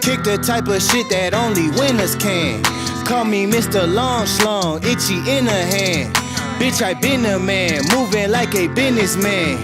Kick the type of shit that only winners can. Call me Mr. Long Schlong, itchy in the hand. Bitch, I been a man, moving like a businessman.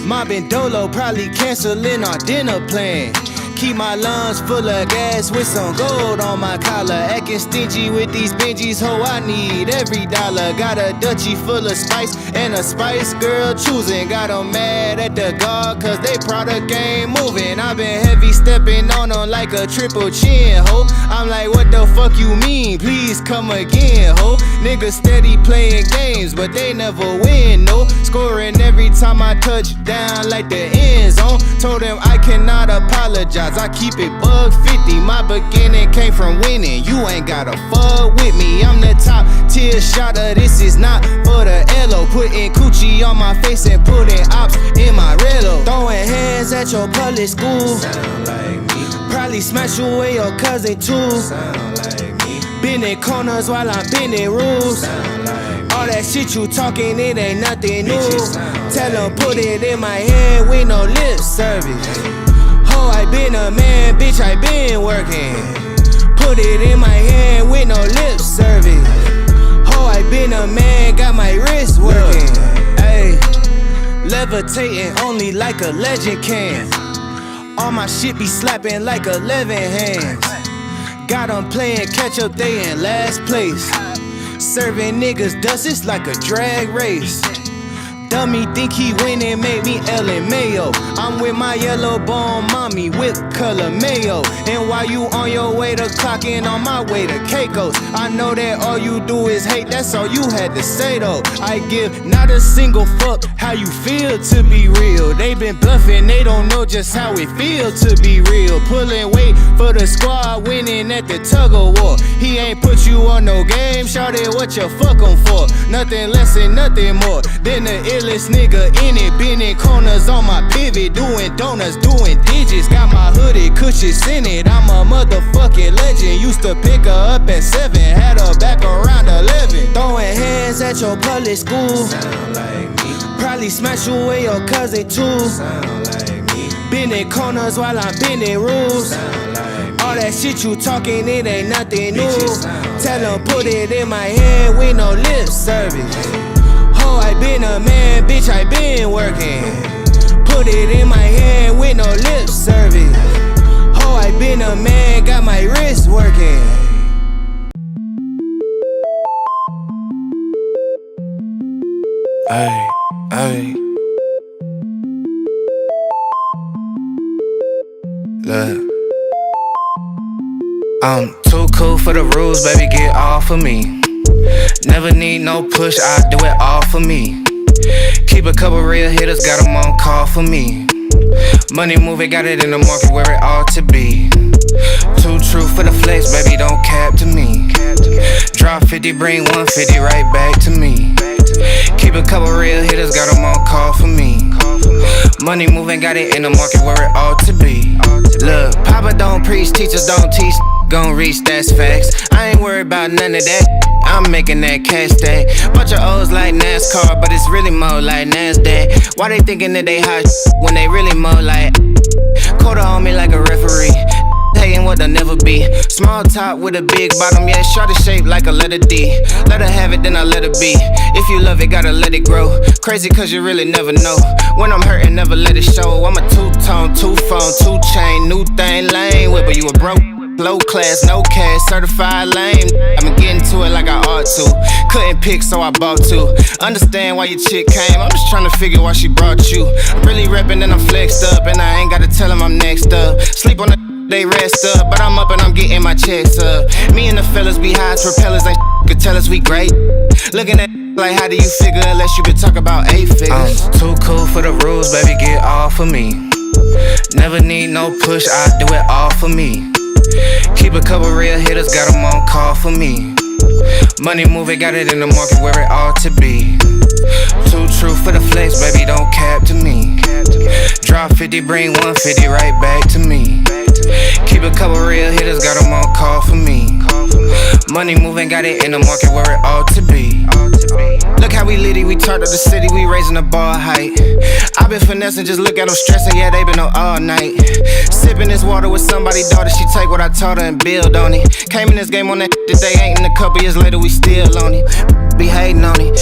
Mobbing Dolo, probably canceling our dinner plan. Keep my lungs full of gas with some gold on my collar. Acting stingy with these Benjis, ho, I need every dollar. Got a Dutchie full of spice and a Spice Girl choosing. Got them mad at the guard cause they product ain't moving. I been heavy stepping on them like a triple chin, ho. I'm like, what the fuck you mean? Please come again, ho. Niggas steady playing games, but they never win, no. Scoring every time I touch down like the end zone. Told them I cannot apologize, I keep it bug 50. My beginning came from winning, you ain't gotta fuck with me. I'm the top tier shotter, this is not for the Elo. Putting coochie on my face and putting ops in my relo. Throwing hands at your public school, sound like me. Probably smash away your cousin too, sound like me. Bending corners while I'm bending rules, sound like me. All that shit you talking, it ain't nothing new. Tell them put it in my hand with no lip service. Oh, I been a man, bitch, I been working. Put it in my hand with no lip service. Oh, I been a man, got my wrist working. Ayy, levitating only like a legend can. All my shit be slapping like 11 hands. Got 'em playing catch up, they in last place. Serving niggas dust, it's like a drag race. Dummy think he winning, made me Ellen Mayo. I'm with my yellow bone mommy, whip color mayo. And while you on your way to clocking, on my way to Keiko's. I know that all you do is hate, that's all you had to say though. I give not a single fuck how you feel to be real. They been bluffing, they don't know just how it feel to be real. Pulling weight for the squad, winning at the tug of war. He ain't put you on no game, shout it what you fuck him for. Nothing less and nothing more than the illest nigga in it. Bending corners on my pivot, doing donuts, doing digits. Got my hoodie, cushions in it, I'm a motherfucking legend. Used to pick her up at 7, had her back around 11. Throwing hands at your public school, sound like me. Probably smash away your cousin too, sound like me. Bending corners while I'm bending rules, sound like me. All that shit you talking, it ain't nothing new. Tell them put it in my hand with no lip service. Oh, I been a man, bitch, I been working. Put it in my hand with no lip service. Oh, I been a man, got my wrist working. Ay, ay. Look, I'm too cool for the rules, baby, get off of me. Never need no push, I do it all for me. Keep a couple real hitters, got them on call for me. Money moving, got it in the market where it ought to be. Too true for the flex, baby, don't cap to me. Drop 50, bring 150 right back to me. Keep a couple real hitters, got them on call for me. Money moving, got it in the market where it ought to be. Look, Papa don't preach, teachers don't teach. Gon' reach, that's facts. I ain't worried about none of that. I'm making that cash stack. Bunch of O's like NASCAR, but it's really more like NASDAQ. Why they thinking that they hot when they really more like quarter on me like a referee? Hating what they'll never be. Small top with a big bottom, yeah, shorty shaped like a letter D. Let her have it, then I let her be. If you love it, gotta let it grow. Crazy cause you really never know. When I'm hurting, never let it show. I'm a two-tone, two-phone, two-chain, new thing, lame whip, but you a broke. Low class, no cash, certified lame. I've been getting to it like I ought to. Couldn't pick, so I bought two. Understand why your chick came, I'm just trying to figure why she brought you. I'm really rapping and I'm flexed up, and I ain't gotta tell them I'm next up. Sleep on the they rest up, but I'm up and I'm getting my checks up. Me and the fellas be high as propellers, ain't could tell us we great. Looking at like how do you figure unless you could talk about 8 figures. I'm too cool for the rules, baby, get off of me. Never need no push, I do it all for me. Keep a couple real hitters, got them on call for me. Money moving, got it in the market where it ought to be. Too true for the flex, baby, don't cap to me. Drop 50, bring 150 right back to me. Keep Keep a couple real hitters, got them on call for me. Money moving, got it in the market where it ought to be. Look how we litty, we turned up the city, we raising the bar height. I been finessing, just look at them stressing, yeah, they been up all night. Sipping this water with somebody's daughter, she take what I taught her and build on it. Came in this game on that today, ain't in a couple years later, we still on it. Be hating on it,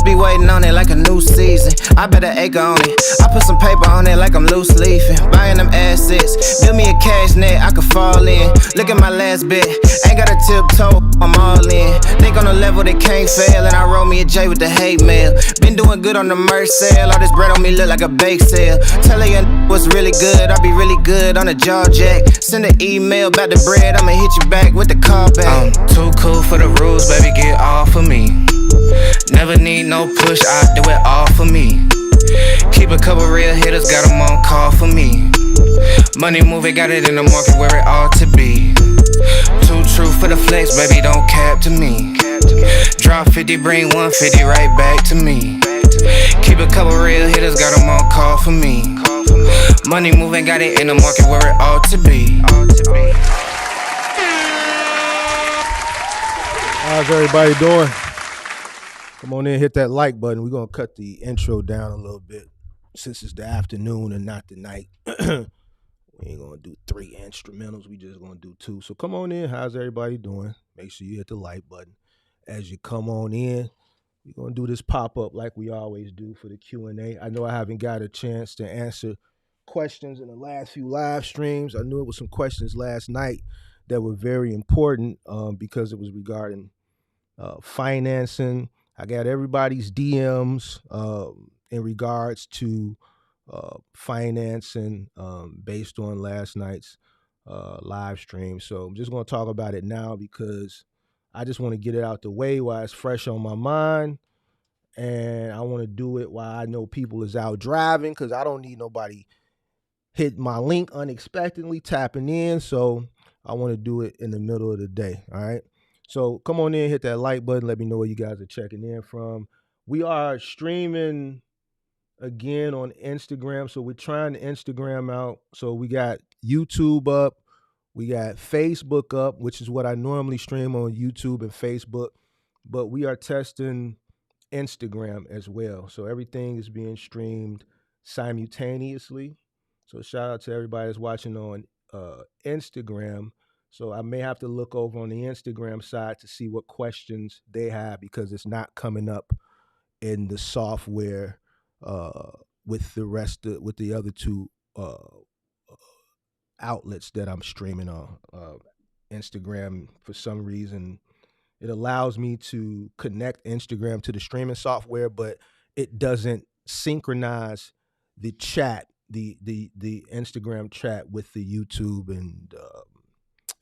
be waiting on it like a new season. I bet an acre on it, I put some paper on it like I'm loose leafing. Buying them assets, build me a cash net, I could fall in. Look at my last bet, ain't got a tiptoe, I'm all in. Think on a level that can't fail, and I roll me a J with the hate mail. Been doing good on the merch sale, all this bread on me look like a bake sale. Tell her your was really good, I be really good on a jaw jack. Send an email about the bread, I'ma hit you back with the call back. I'm too cool for the rules, baby, get off of me. Never need no push, I do it all for me. Keep a couple real hitters, got them on call for me. Money moving, got it in the market where it ought to be. Too true for the flex, baby, don't cap to me. Drop 50, bring 150 right back to me. Keep a couple real hitters, got them on call for me. Money moving, got it in the market where it ought to be. How's everybody doing? Come on in, hit that like button. We're going to cut the intro down a little bit since it's the afternoon and not the night. We ain't going to do 3 instrumentals. We just going to do 2. So come on in. How's everybody doing? Make sure you hit the like button. As you come on in, we're going to do this pop-up like we always do for the Q&A. I know I haven't got a chance to answer questions in the last few live streams. I knew it was some questions last night that were very important because it was regarding financing. I got everybody's DMs in regards to financing based on last night's live stream. So I'm just going to talk about it now because I just want to get it out the way while it's fresh on my mind. And I want to do it while I know people is out driving because I don't need nobody hit my link unexpectedly tapping in. So I want to do it in the middle of the day. All right. So come on in, hit that like button. Let me know where you guys are checking in from. We are streaming again on Instagram. So we're trying to Instagram out. So we got YouTube up. We got Facebook up, which is what I normally stream on YouTube and Facebook. But we are testing Instagram as well. So everything is being streamed simultaneously. So shout out to everybody that's watching on Instagram. So I may have to look over on the Instagram side to see what questions they have because it's not coming up in the software with the other 2 outlets that I'm streaming on. Instagram, for some reason, it allows me to connect Instagram to the streaming software, but it doesn't synchronize the chat, the Instagram chat with the YouTube and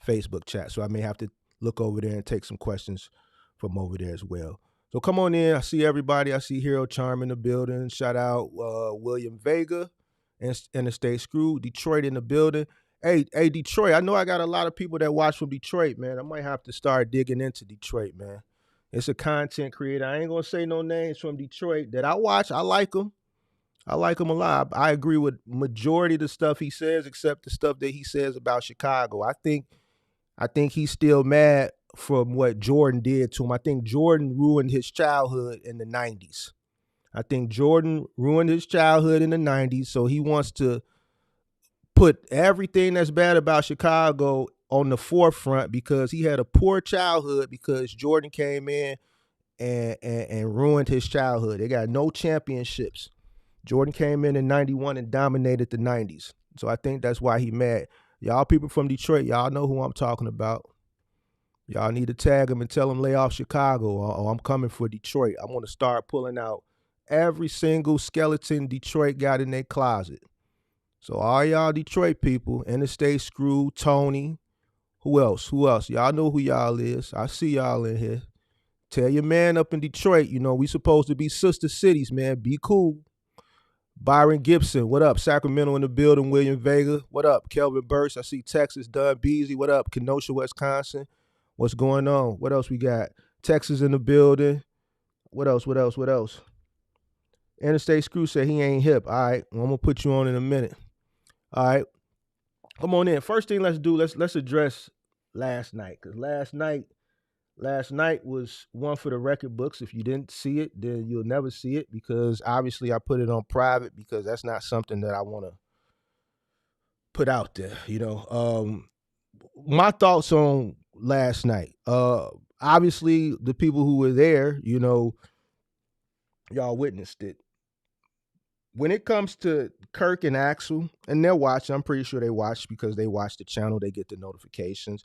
Facebook chat. So I may have to look over there and take some questions from over there as well. So come on in. I see everybody. I see Hero Charm in the building. Shout out William Vega and Interstate Screw. Detroit in the building. Hey, Detroit. I know I got a lot of people that watch from Detroit, man. I might have to start digging into Detroit, man. It's a content creator. I ain't going to say no names from Detroit that I watch. I like them. I like him a lot. I agree with majority of the stuff he says, except the stuff that he says about Chicago. I think he's still mad from what Jordan did to him. I think Jordan ruined his childhood in the 90s. So he wants to put everything that's bad about Chicago on the forefront because he had a poor childhood because Jordan came in and ruined his childhood. They got no championships. Jordan came in 91 and dominated the 90s. So I think that's why he mad. Y'all people from Detroit, y'all know who I'm talking about. Y'all need to tag him and tell him lay off Chicago or I'm coming for Detroit. I'm going to start pulling out every single skeleton Detroit got in their closet. So all y'all Detroit people, Interstate Screw, Tony, who else? Y'all know who y'all is. I see y'all in here. Tell your man up in Detroit, we supposed to be sister cities, man. Be cool. Byron Gibson, what up? Sacramento in the building. William Vega, what up? Kelvin Burst, I see Texas. Dunn Beasley, what up? Kenosha, Wisconsin, what's going on? What else we got? Texas in the building. What else? Interstate Screw said he ain't hip. All right, well, I'm going to put you on in a minute. All right, Come on in. First thing let's do, let's address last night. Because last night was one for the record books. If you didn't see it, then you'll never see it, because obviously I put it on private because that's not something that I want to put out there. My thoughts on last night. Obviously the people who were there, y'all witnessed it. When it comes to Kirk and Axel, and they're watching, I'm pretty sure they watch because they watch the channel, they get the notifications.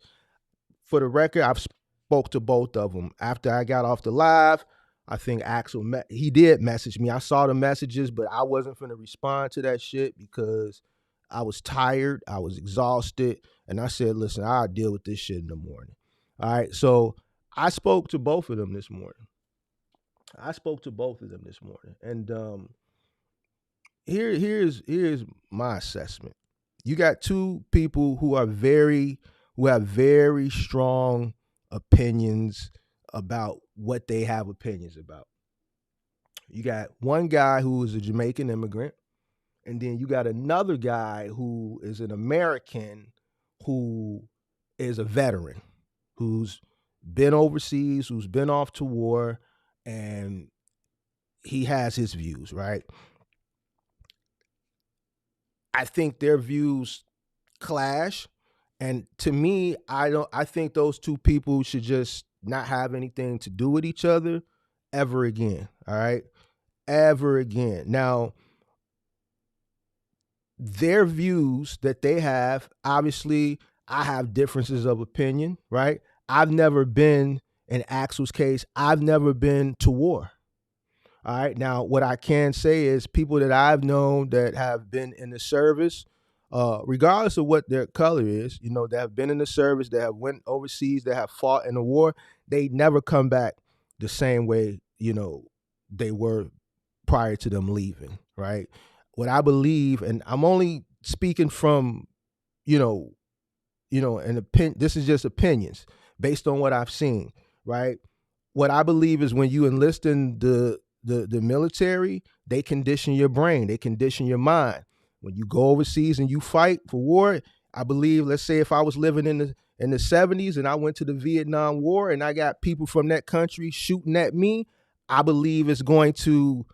For the record, I've spoke to both of them. After I got off the live, I think Axel, he did message me. I saw the messages, but I wasn't going to respond to that shit because I was tired, I was exhausted, and I said, listen, I'll deal with this shit in the morning. All right, so I spoke to both of them this morning. And here's my assessment. You got two people who have very strong opinions about what they have opinions about. You got one guy who is a Jamaican immigrant, and then you got another guy who is an American who is a veteran, who's been overseas, who's been off to war, and he has his views, right? I think their views clash. And to me, I think those two people should just not have anything to do with each other ever again. All right. Ever again. Now, their views that they have, obviously, I have differences of opinion, right? I've never been, in Axel's case, I've never been to war. All right. Now, what I can say is people that I've known that have been in the service, regardless of what their color is, that have been in the service, that have went overseas, that have fought in the war, they never come back the same way, they were prior to them leaving, right? What I believe, and I'm only speaking from, an opinion. This is just opinions based on what I've seen, right? What I believe is when you enlist in the military, they condition your brain, they condition your mind. When you go overseas and you fight for war, I believe, let's say if I was living in the 70s and I went to the Vietnam War and I got people from that country shooting at me, I believe it's going to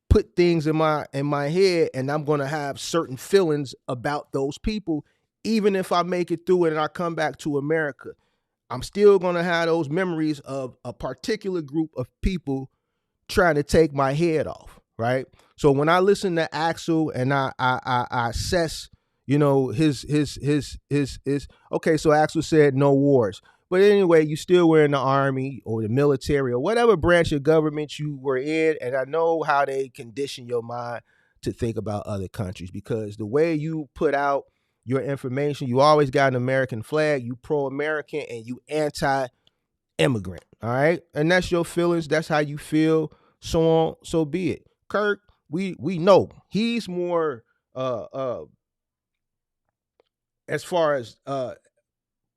put things in my head, and I'm going to have certain feelings about those people, even if I make it through it and I come back to America. I'm still going to have those memories of a particular group of people trying to take my head off, right? So when I listen to Axel and I assess, his okay, so Axel said no wars. But anyway, you still were in the army or the military or whatever branch of government you were in, and I know how they condition your mind to think about other countries, because the way you put out your information, you always got an American flag, you pro-American, and you anti-immigrant, all right? And that's your feelings, that's how you feel, so on, so be it. Kirk, we know he's more as far as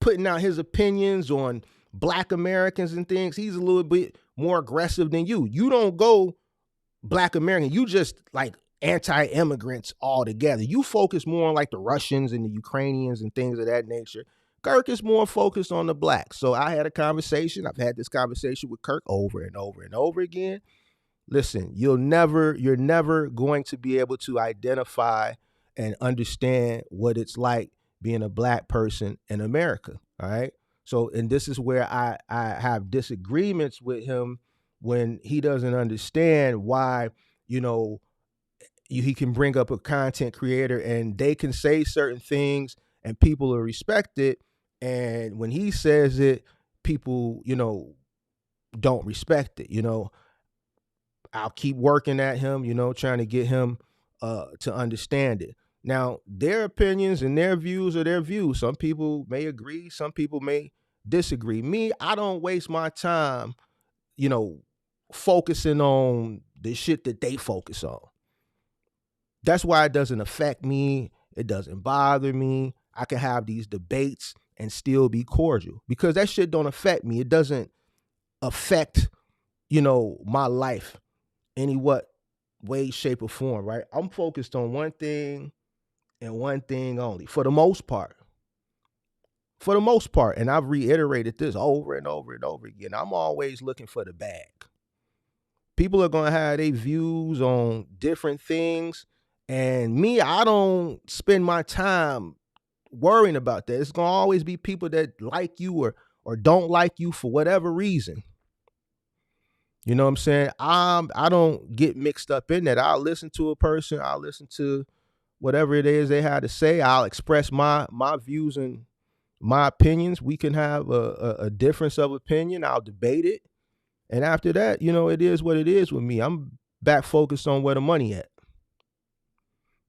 putting out his opinions on Black Americans and things, he's a little bit more aggressive than you. You don't go Black American, you just like anti-immigrants altogether. You focus more on like the Russians and the Ukrainians and things of that nature. Kirk is more focused on the Blacks. So I had a conversation. I've had this conversation with Kirk over and over and over again. Listen, you're never going to be able to identify and understand what it's like being a Black person in America. All right. So, and this is where I have disagreements with him when he doesn't understand why, he can bring up a content creator and they can say certain things and people will respect it. And when he says it, people, don't respect it. I'll keep working at him, trying to get him to understand it. Now, their opinions and their views are their views. Some people may agree, some people may disagree. Me, I don't waste my time, focusing on the shit that they focus on. That's why it doesn't affect me. It doesn't bother me. I can have these debates and still be cordial because that shit don't affect me. It doesn't affect, my life any what way, shape, or form, right? I'm focused on one thing, and one thing only, for the most part. For the most part, and I've reiterated this over and over and over again, I'm always looking for the bag. People are going to have their views on different things, and me, I don't spend my time worrying about that. It's going to always be people that like you or don't like you for whatever reason. You know what I'm saying? I don't get mixed up in that. I'll listen to a person. I'll listen to whatever it is they had to say. I'll express my views and my opinions. We can have a difference of opinion. I'll debate it. And after that, it is what it is with me. I'm back focused on where the money at.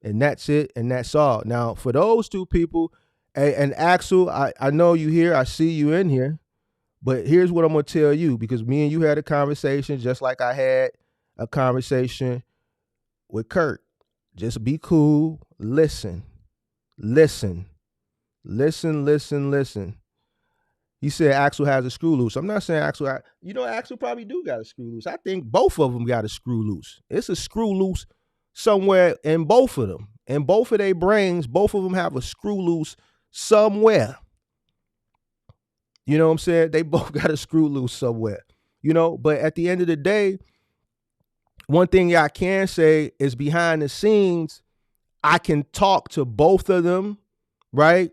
And that's it. And that's all. Now, for those two people, and Axel, I know you here. I see you in here. But here's what I'm going to tell you, because me and you had a conversation just like I had a conversation with Kirk. Just be cool. Listen. He said Axel has a screw loose. I'm not saying Axel, Axel probably do got a screw loose. I think both of them got a screw loose. It's a screw loose somewhere in both of them. In both of their brains, both of them have a screw loose somewhere. You know what I'm saying? They both got a screw loose somewhere. But at the end of the day, one thing I can say is behind the scenes, I can talk to both of them, right?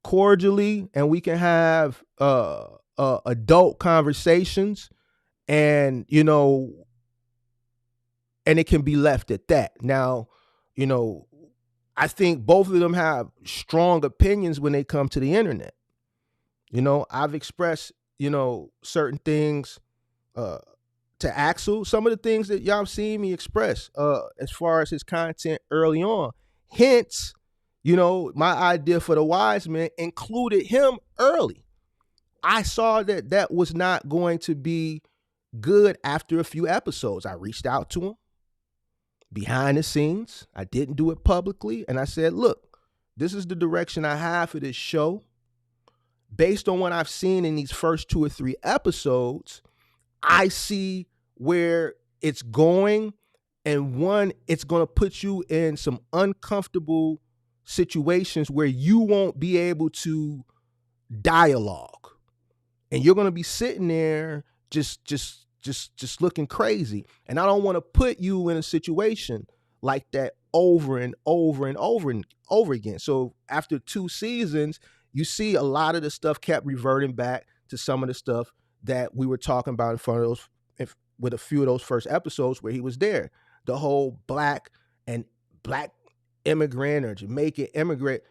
Cordially, and we can have adult conversations, and and it can be left at that. Now, I think both of them have strong opinions when they come to the internet. I've expressed certain things to Axel. Some of the things that y'all have seen me express as far as his content early on. Hence, my idea for the Wise Men included him early. I saw that was not going to be good after a few episodes. I reached out to him behind the scenes. I didn't do it publicly. And I said, look, this is the direction I have for this show. Based on what I've seen in these first 2 or 3 episodes, I see where it's going. And one, it's going to put you in some uncomfortable situations where you won't be able to dialogue, and you're going to be sitting there just looking crazy. And I don't want to put you in a situation like that over and over and over and over again. So after 2 seasons, you see a lot of the stuff kept reverting back to some of the stuff that we were talking about in front of those, with a few of those first episodes where he was there. The whole black immigrant or Jamaican immigrant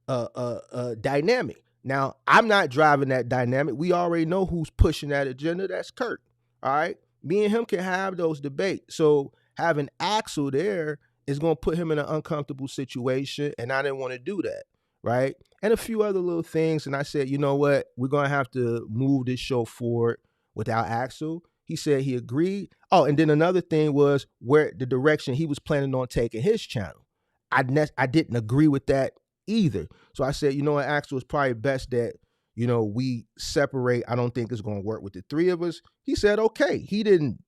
dynamic. Now, I'm not driving that dynamic. We already know who's pushing that agenda. That's Kirk. All right. Me and him can have those debates. So having Axel there is going to put him in an uncomfortable situation. And I didn't want to do that. Right. And a few other little things. And I said, you know what? We're going to have to move this show forward without Axel. He said he agreed. Oh, and then another thing was where the direction he was planning on taking his channel. I didn't agree with that either. So I said, Axel, it's probably best that, we separate. I don't think it's going to work with the 3 of us. He said, okay. He didn't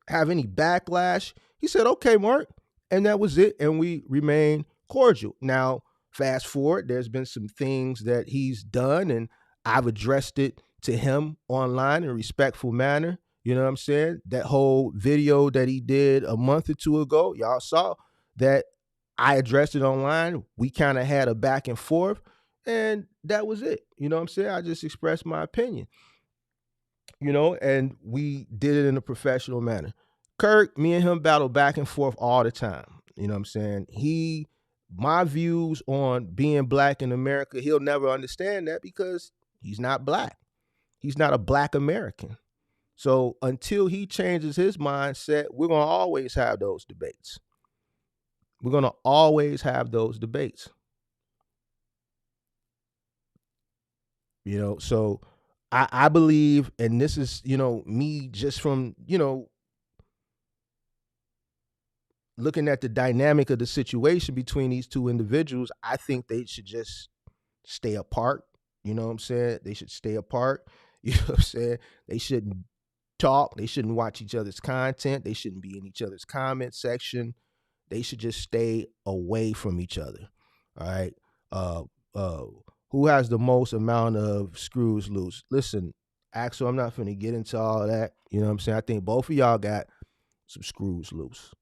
have any backlash. He said, okay, Mark. And that was it. And we remained cordial. Now, fast forward, there's been some things that he's done, and I've addressed it to him online in a respectful manner. You know what I'm saying? That whole video that he did a month or 2 ago, y'all saw that I addressed it online. We kind of had a back and forth, and that was it. You know what I'm saying? I just expressed my opinion, and we did it in a professional manner. Kirk, me and him battle back and forth all the time. You know what I'm saying? My views on being black in America, he'll never understand that because he's not black. He's not a black American. So until he changes his mindset, we're going to always have those debates. We're going to always have those debates. So I believe, and this is, me just from, looking at the dynamic of the situation between these 2 individuals, I think they should just stay apart. You know what I'm saying? They should stay apart. You know what I'm saying? They shouldn't talk. They shouldn't watch each other's content. They shouldn't be in each other's comment section. They should just stay away from each other. All right. Uh, uh, who has the most amount of screws loose? Listen, Axel, I'm not finna get into all that. You know what I'm saying? I think both of y'all got some screws loose.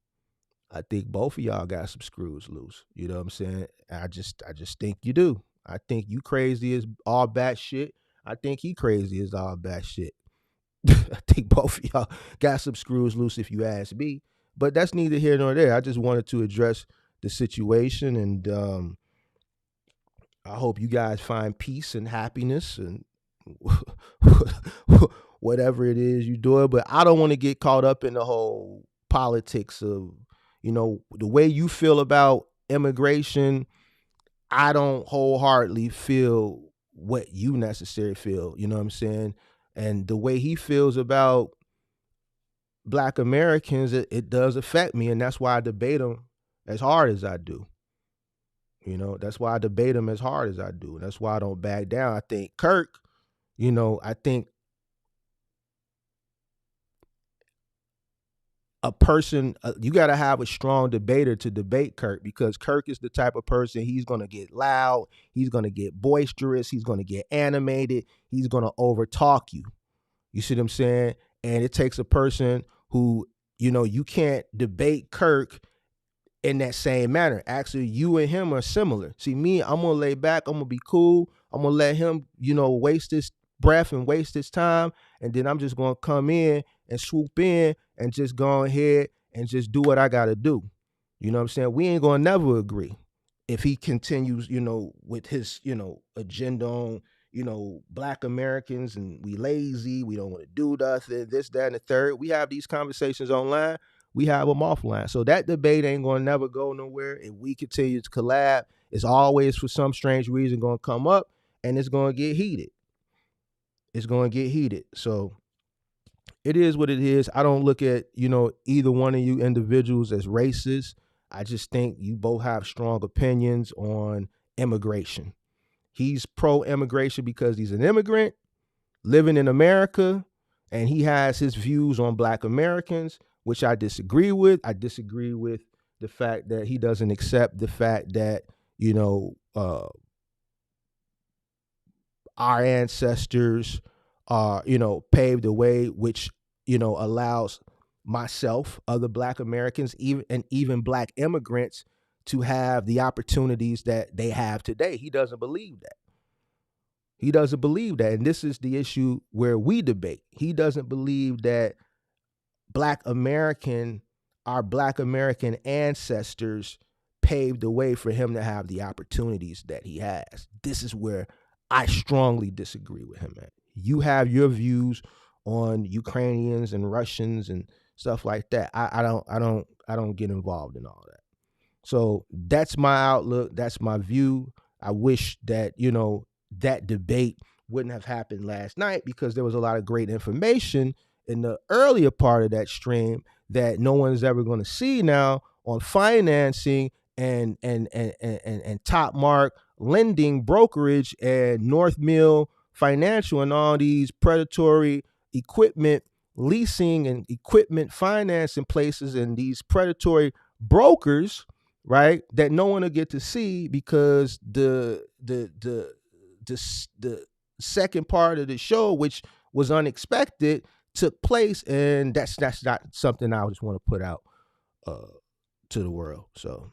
I think both of y'all got some screws loose. You know what I'm saying? I just think you do. I think you crazy as all bat shit. I think he crazy as all bat shit. I think both of y'all got some screws loose if you ask me. But that's neither here nor there. I just wanted to address the situation, and I hope you guys find peace and happiness and whatever it is you do it. But I don't want to get caught up in the whole politics of, the way you feel about immigration. I don't wholeheartedly feel what you necessarily feel. You know what I'm saying? And the way he feels about Black Americans, it does affect me, and that's why I debate him as hard as I do. That's why I debate him as hard as I do, and that's why I don't back down. I think Kirk, I think a person, you got to have a strong debater to debate Kirk, because Kirk is the type of person, he's going to get loud, he's going to get boisterous, he's going to get animated, he's going to overtalk you. You see what I'm saying? And it takes a person who, you can't debate Kirk in that same manner. Actually, you and him are similar. See, me, I'm going to lay back, I'm going to be cool, I'm going to let him, waste his breath and waste his time, and then I'm just going to come in and swoop in and just go ahead and just do what I got to do. You know what I'm saying? We ain't going to never agree if he continues, with his, agenda on, Black Americans, and we lazy, we don't want to do nothing, this, that, and the third. We have these conversations online, we have them offline. So that debate ain't going to never go nowhere. If we continue to collab, it's always for some strange reason going to come up, and it's going to get heated. It's going to get heated. So it is what it is. I don't look at, either one of you individuals as racist. I just think you both have strong opinions on immigration. He's pro-immigration because he's an immigrant living in America, and he has his views on Black Americans, which I disagree with. I disagree with the fact that he doesn't accept the fact that, our ancestors paved the way, which, allows myself, other Black Americans, even Black immigrants to have the opportunities that they have today. He doesn't believe that. He doesn't believe that. And this is the issue where we debate. He doesn't believe that our Black American ancestors paved the way for him to have the opportunities that he has. This is where I strongly disagree with him, man. You have your views on Ukrainians and Russians and stuff like that. I don't get involved in all that. So that's my outlook. That's my view. I wish that, that debate wouldn't have happened last night, because there was a lot of great information in the earlier part of that stream that no one's ever going to see now on financing and Top Mark lending brokerage and North Mill Financial and all these predatory equipment leasing and equipment financing places and these predatory brokers, right, that no one will get to see, because the second part of the show, which was unexpected, took place, and that's not something I just want to put out to the world. So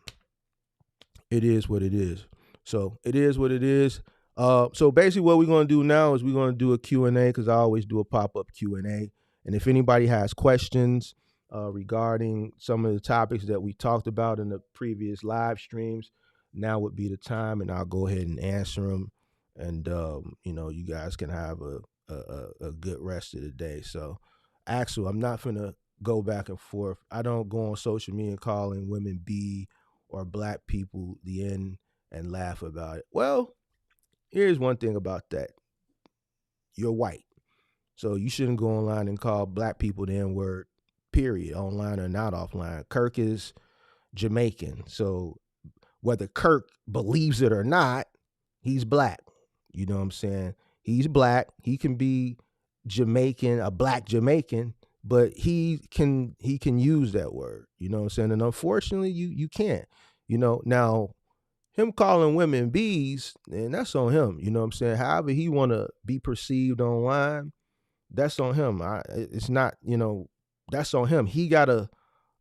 it is what it is. So it is what it is. So basically what we're going to do now is we're going to do a Q&A, because I always do a pop-up Q&A. And if anybody has questions regarding some of the topics that we talked about in the previous live streams, now would be the time, and I'll go ahead and answer them. And, you guys can have a good rest of the day. So, Axel, I'm not going to go back and forth. I don't go on social media calling women B or Black people the N and laugh about it. Well, here's one thing about that. You're white. So you shouldn't go online and call Black people the N-word, period, online or not offline. Kirk is Jamaican. So whether Kirk believes it or not, he's Black. You know what I'm saying? He's Black. He can be Jamaican, a Black Jamaican, but he can use that word. You know what I'm saying? And unfortunately, you can't. You know, now him calling women bees, and that's on him. You know what I'm saying? However he want to be perceived online, that's on him. It's not, you know, that's on him. He gotta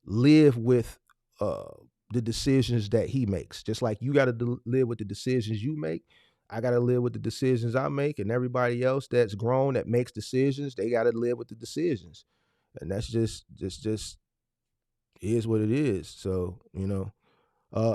live with uh the decisions that he makes. Just like you gotta live with the decisions you make. I gotta live with the decisions I make, and everybody else that's grown that makes decisions, they gotta live with the decisions. And that's just is what it is. So, you know.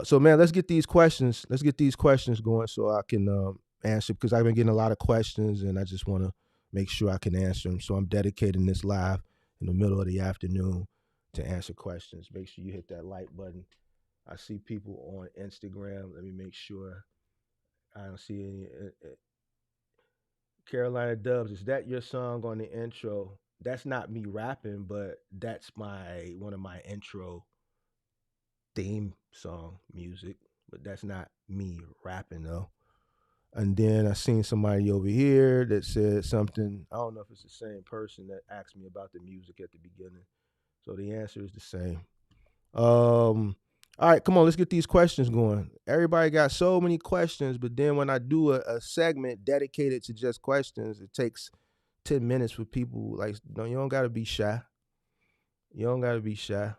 So man, let's get these questions. Let's get these questions going so I can answer, because I've been getting a lot of questions and I just want to make sure I can answer them. So I'm dedicating this live in the middle of the afternoon to answer questions. Make sure you hit that like button. I see people on Instagram. Let me make sure I don't see any. Carolina Dubs, is that your song on the intro? That's not me rapping, but that's one of my intro theme song music, but that's not me rapping though. And then I seen somebody over here that said something. I don't know if it's the same person that asked me about the music at the beginning. So the answer is the same. All right, come on, let's get these questions going. Everybody got so many questions, but then when I do a segment dedicated to just questions, it takes 10 minutes for people. Like, no, you don't gotta be shy. You don't gotta be shy.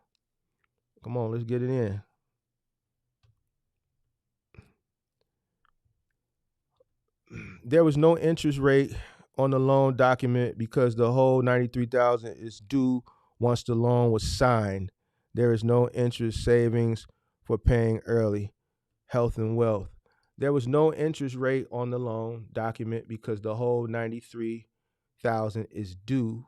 Come on, let's get it in. There was no interest rate on the loan document because the whole 93,000 is due once the loan was signed. There is no interest savings for paying early. Health and wealth. There was no interest rate on the loan document because the whole 93,000 is due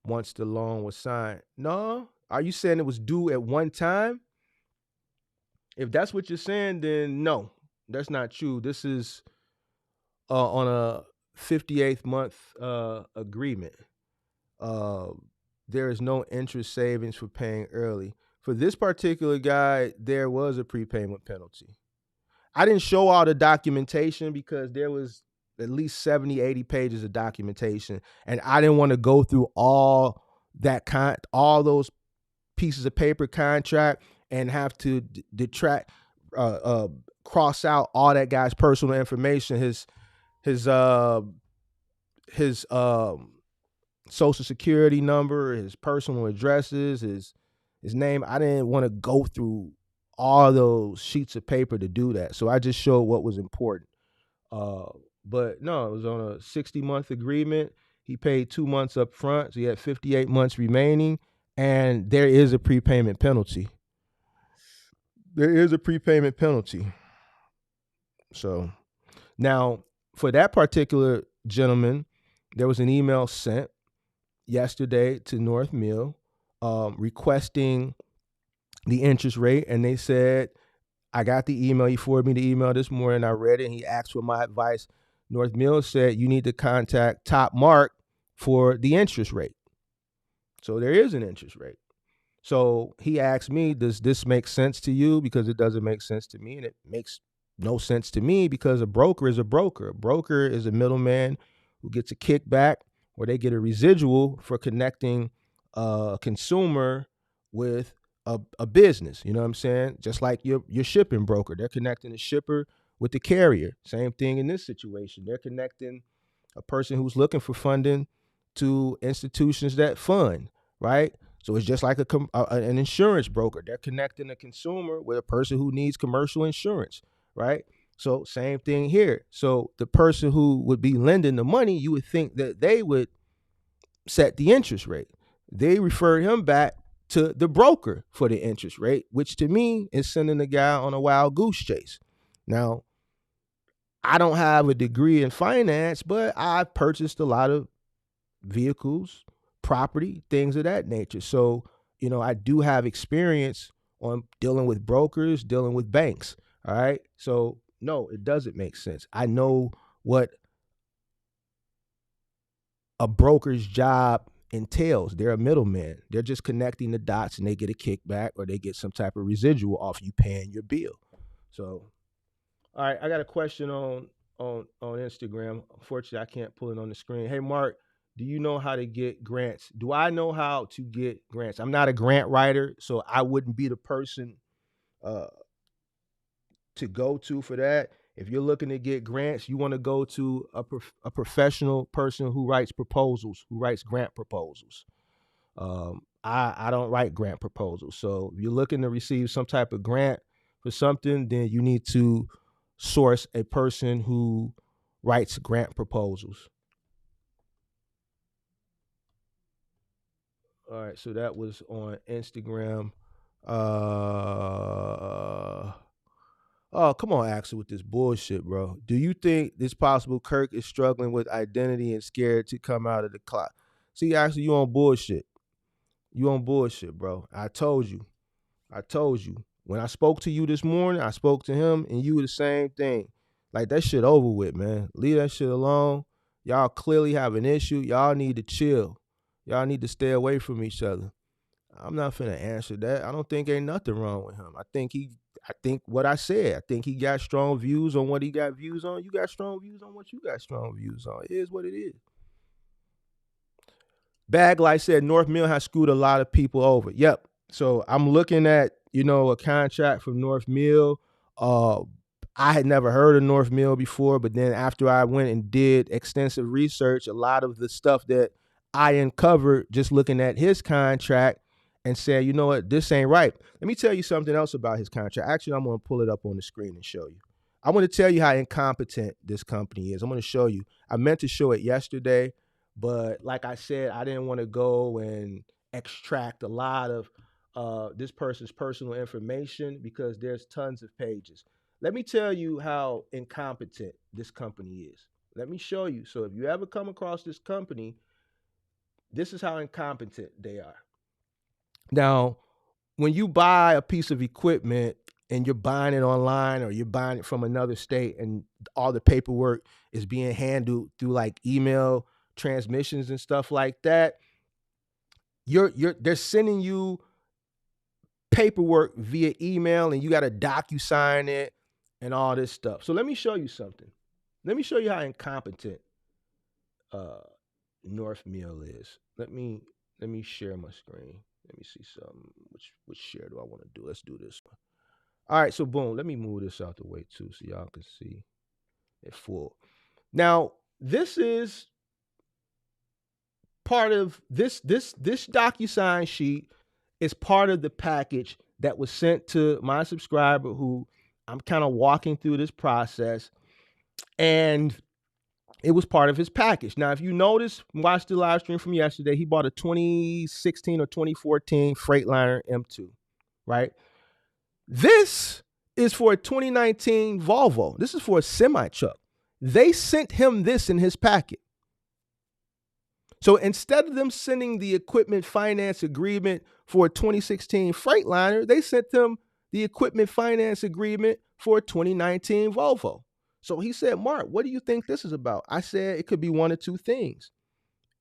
once the loan was signed. No, are you saying it was due at one time? If that's what you're saying, then no, that's not true. This is on a 58th month agreement. Uh, there is no interest savings for paying early. For this particular guy, there was a prepayment penalty. I didn't show all the documentation because there was at least 70, 80 pages of documentation, and I didn't want to go through all those pieces of paper contract and have to detract, cross out all that guy's personal information, his social security number, his personal addresses, his name. I didn't want to go through all those sheets of paper to do that. So I just showed what was important. But no, it was on a 60-month agreement. He paid 2 months up front, so he had 58 months remaining, and there is a prepayment penalty. There is a prepayment penalty. So now, for that particular gentleman, there was an email sent yesterday to North Mill requesting the interest rate, and they said, I got the email. He forwarded me the email this morning. I read it, and he asked for my advice. North Mill said you need to contact Top Mark for the interest rate. So there is an interest rate. So he asked me, does this make sense to you? Because it doesn't make sense to me, and it makes no sense to me because a broker is a broker. A broker is a middleman who gets a kickback or they get a residual for connecting a consumer with a business. You know what I'm saying? Just like your shipping broker. They're connecting the shipper with the carrier. Same thing in this situation. They're connecting a person who's looking for funding to institutions that fund, right? So it's just like an insurance broker. They're connecting a consumer with a person who needs commercial insurance, right? So same thing here. So the person who would be lending the money, you would think that they would set the interest rate. They referred him back to the broker for the interest rate, which to me is sending the guy on a wild goose chase. Now, I don't have a degree in finance, but I've purchased a lot of vehicles, property, things of that nature. So, you know, I do have experience on dealing with brokers, dealing with banks. All right. So, no, it doesn't make sense. I know what a broker's job entails. They're a middleman. They're just connecting the dots and they get a kickback or they get some type of residual off you paying your bill. So, all right, I got a question on Instagram. Unfortunately, I can't pull it on the screen. Hey, Mark, Do you know how to get grants? Do I know how to get grants? I'm not a grant writer, so I wouldn't be the person uh, to go to for that. If you're looking to get grants, you want to go to a professional person who writes proposals, who writes grant proposals. I don't write grant proposals. So if you're looking to receive some type of grant for something, then you need to source a person who writes grant proposals. All right, so that was on Instagram. Oh, come on, Axel, with this bullshit, bro. Do you think it's possible Kirk is struggling with identity and scared to come out of the closet? See, Axel, you on bullshit. You on bullshit, bro. I told you. When I spoke to you this morning, I spoke to him, and you were the same thing. Like, that shit over with, man. Leave that shit alone. Y'all clearly have an issue. Y'all need to chill. Y'all need to stay away from each other. I'm not finna answer that. I don't think ain't nothing wrong with him. I think what I said. I think he got strong views on what he got views on. You got strong views on what you got strong views on. It is what it is. Bag Light said North Mill has screwed a lot of people over. Yep. So I'm looking at, a contract from North Mill. I had never heard of North Mill before, but then after I went and did extensive research, a lot of the stuff that I uncovered just looking at his contract and said, you know what, this ain't right. Let me tell you something else about his contract. Actually, I'm going to pull it up on the screen and show you. I want to tell you how incompetent this company is. I'm going to show you. I meant to show it yesterday, but like I said, I didn't want to go and extract a lot of this person's personal information because there's tons of pages. Let me tell you how incompetent this company is. Let me show you. So if you ever come across this company, this is how incompetent they are. Now, when you buy a piece of equipment and you're buying it online or you're buying it from another state and all the paperwork is being handled through like email transmissions and stuff like that, they're sending you paperwork via email and you got to DocuSign it and all this stuff. So let me show you something. Let me show you how incompetent North Mill is. Let me share my screen. Let me see something. Which share do I want to do? Let's do this one. All right, so boom. Let me move this out the way too so y'all can see it full. Now, this is part of this DocuSign sheet is part of the package that was sent to my subscriber who I'm kind of walking through this process, and it was part of his package. Now, if you notice, watch the live stream from yesterday, he bought a 2016 or 2014 Freightliner M2, right? This is for a 2019 Volvo. This is for a semi-truck. They sent him this in his packet. So instead of them sending the equipment finance agreement for a 2016 Freightliner, they sent them the equipment finance agreement for a 2019 Volvo. So he said, Mark, what do you think this is about? I said, it could be one of two things.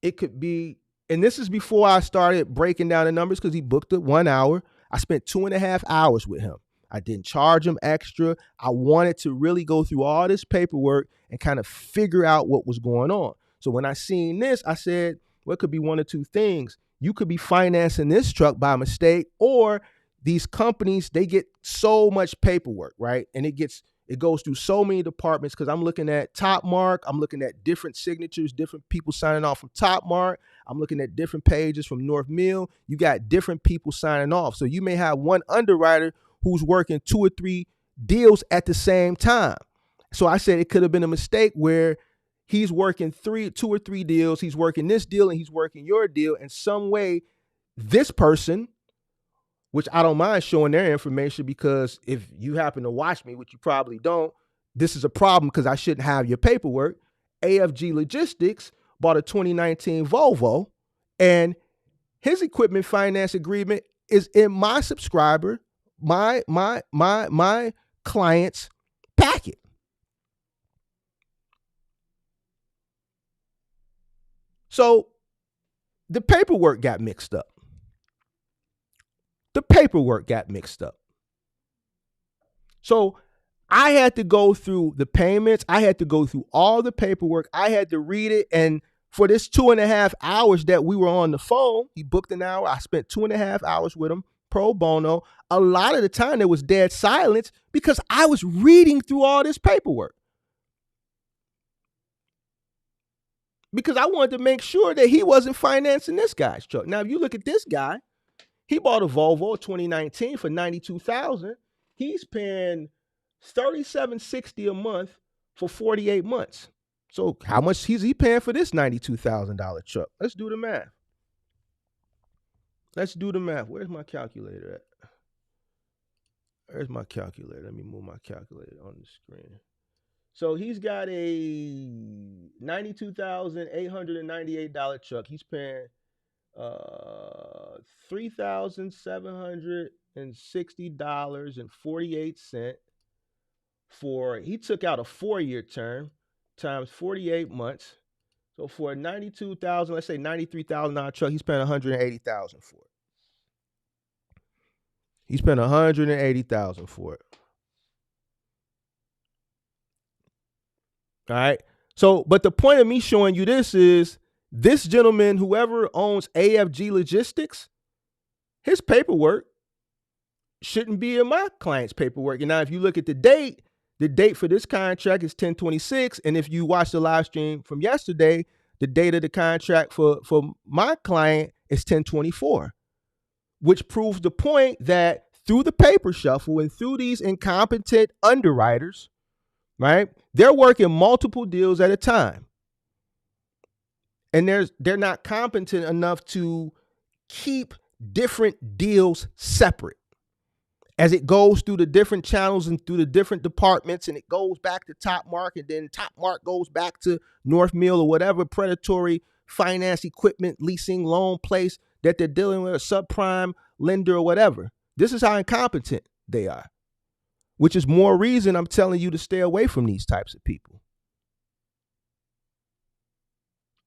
It could be, and this is before I started breaking down the numbers because he booked it 1 hour. I spent 2.5 hours with him. I didn't charge him extra. I wanted to really go through all this paperwork and kind of figure out what was going on. So when I seen this, I said, well, it could be one of two things. You could be financing this truck by mistake, or these companies, they get so much paperwork, right? And it goes through so many departments because I'm looking at Top Mark. I'm looking at different signatures, different people signing off from Top Mark. I'm looking at different pages from North Mill. You got different people signing off. So you may have one underwriter who's working 2 or 3 deals at the same time. So I said it could have been a mistake where he's working 2 or 3 deals. He's working this deal and he's working your deal. In some way, this person, which I don't mind showing their information because if you happen to watch me, which you probably don't, this is a problem because I shouldn't have your paperwork. AFG Logistics bought a 2019 Volvo and his equipment finance agreement is in my subscriber, my client's packet. So the paperwork got mixed up. So I had to go through the payments. I had to go through all the paperwork. I had to read it. And for this 2.5 hours that we were on the phone. He booked an hour. I spent 2.5 hours with him pro bono. A lot of the time there was dead silence because I was reading through all this paperwork. Because I wanted to make sure that he wasn't financing this guy's truck. Now, if you look at this guy, he bought a Volvo 2019 for $92,000. He's paying $37.60 a month for 48 months. So how much is he paying for this $92,000 truck? Let's do the math. Where's my calculator at? Let me move my calculator on the screen. So he's got a $92,898 truck. He's paying $3,760.48 for, he took out a 4-year term times 48 months. So for a $92,000, let's say $93,000 truck, he's paying $180,000 for it. He spent $180,000 for it. All right. So, but the point of me showing you this is this gentleman, whoever owns AFG Logistics, his paperwork shouldn't be in my client's paperwork. And now, if you look at the date for this contract is 10/26. And if you watch the live stream from yesterday, the date of the contract for my client is 10/24, which proves the point that through the paper shuffle and through these incompetent underwriters, right, they're working multiple deals at a time. And they're not competent enough to keep different deals separate as it goes through the different channels and through the different departments, and it goes back to Top Mark, and then Top Mark goes back to North Mill or whatever predatory finance, equipment, leasing, loan place that they're dealing with, a subprime lender or whatever. This is how incompetent they are, which is more reason I'm telling you to stay away from these types of people.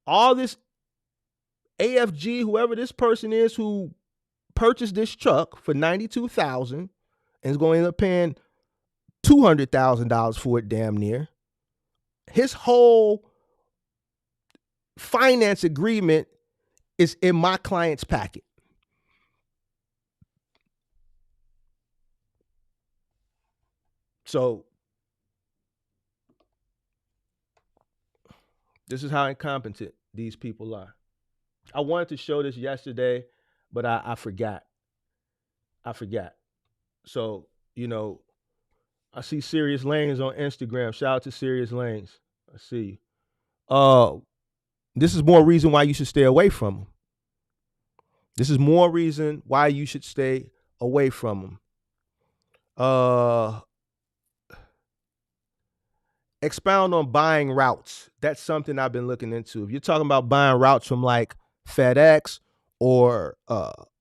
All this AFG, whoever this person is who purchased this truck for $92,000 and is going to end up paying $200,000 for it damn near, his whole finance agreement is in my client's packet. So this is how incompetent these people are. I wanted to show this yesterday, but I forgot. So, I see Serious Lanes on Instagram. Shout out to Serious Lanes. I see you. This is more reason why you should stay away from them. This is more reason why you should stay away from them. Expound on buying routes. That's something I've been looking into. If you're talking about buying routes from like FedEx or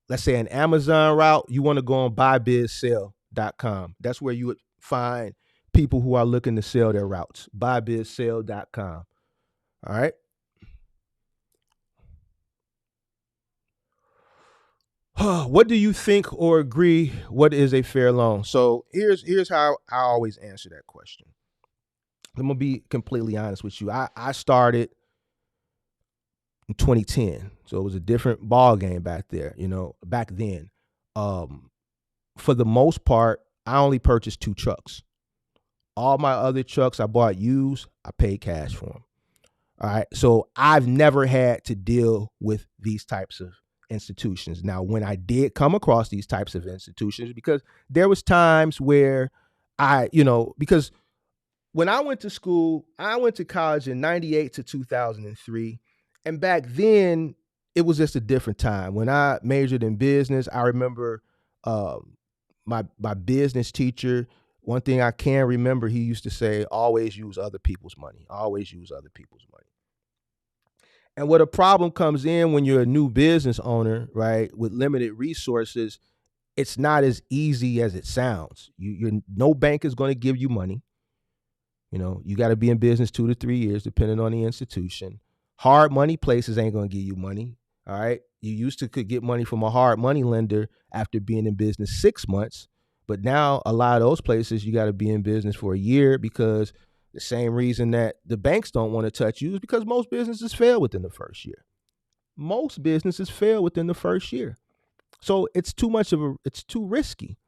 let's say an Amazon route, you want to go on buybizsell.com. That's where you would find people who are looking to sell their routes. buybizsell.com. All right. What do you think or agree? What is a fair loan? So here's how I always answer that question. I'm gonna be completely honest with you. I started in 2010, so it was a different ball game back there. Back then, for the most part, I only purchased 2 trucks. All my other trucks I bought used. I paid cash for them. All right, so I've never had to deal with these types of institutions. Now, when I did come across these types of institutions, because there was times where because when I went to school, I went to college in 98 to 2003. And back then, it was just a different time. When I majored in business, I remember my business teacher, one thing I can remember, he used to say, always use other people's money. Always use other people's money. And what a problem comes in when you're a new business owner, right, with limited resources, it's not as easy as it sounds. No bank is going to give you money. You got to be in business 2 to 3 years, depending on the institution. Hard money places ain't going to give you money. All right. You used to could get money from a hard money lender after being in business 6 months. But now a lot of those places, you got to be in business for a year because The same reason that the banks don't want to touch you is because most businesses fail within the first year. Most businesses fail within the first year. So it's too risky,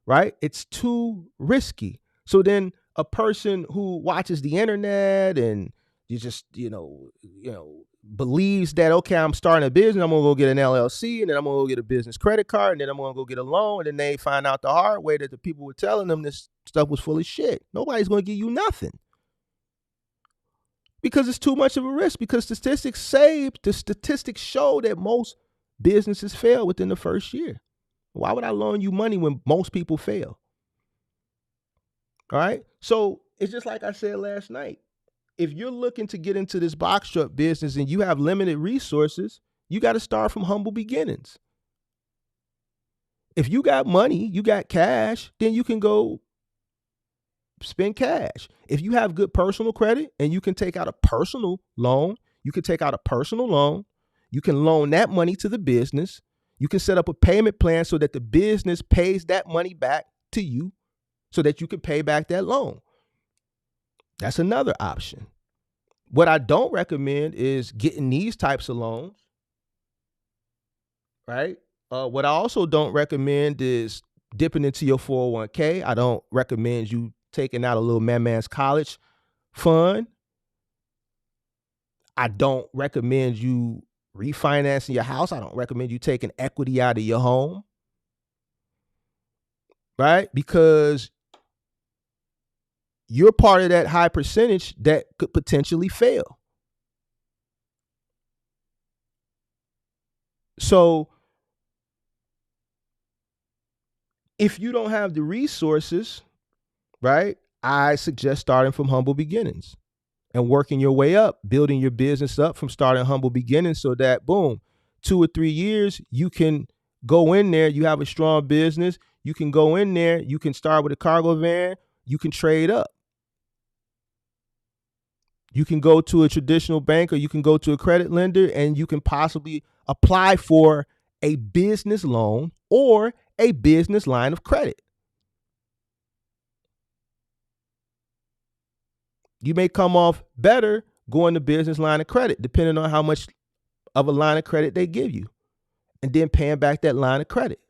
right? It's too risky. So then a person who watches the internet and you just, believes that, okay, I'm starting a business, I'm gonna go get an LLC, and then I'm gonna go get a business credit card, and then I'm gonna go get a loan, and then they find out the hard way that the people were telling them this stuff was full of shit. Nobody's gonna give you nothing. Because it's too much of a risk, because statistics show that most businesses fail within the first year. Why would I loan you money when most people fail? All right. So it's just like I said last night. If you're looking to get into this box truck business and you have limited resources, you got to start from humble beginnings. If you got money, you got cash, then you can go spend cash. If you have good personal credit and you can take out a personal loan, you can loan that money to the business. You can set up a payment plan so that the business pays that money back to you so that you can pay back that loan. That's another option. What I don't recommend is getting these types of loans, right? What I also don't recommend is dipping into your 401k. I don't recommend you taking out a little man's college fund. I don't recommend you refinancing your house. I don't recommend you taking equity out of your home, right? Because you're part of that high percentage that could potentially fail. So if you don't have the resources, right, I suggest starting from humble beginnings and working your way up, building your business up from starting humble beginnings so that, boom, 2 or 3 years, you can go in there. You have a strong business. You can go in there. You can start with a cargo van. You can trade up. You can go to a traditional bank or you can go to a credit lender and you can possibly apply for a business loan or a business line of credit. You may come off better going to business line of credit, depending on how much of a line of credit they give you, and then paying back that line of credit.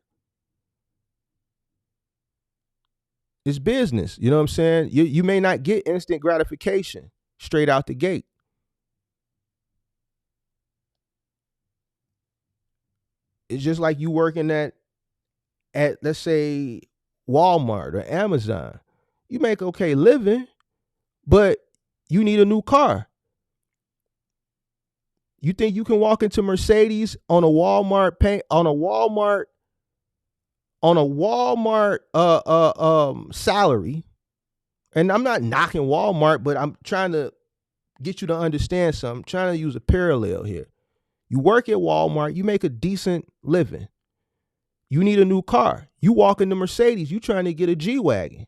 It's business. You know what I'm saying? You may not get instant gratification straight out the gate. It's just like you working at let's say Walmart or Amazon. You make okay living, but you need a new car. You think you can walk into Mercedes on a Walmart salary? And I'm not knocking Walmart, but I'm trying to get you to understand something. I'm trying to use a parallel here. You work at Walmart, you make a decent living. You need a new car. You walk into Mercedes, you trying to get a G-Wagon.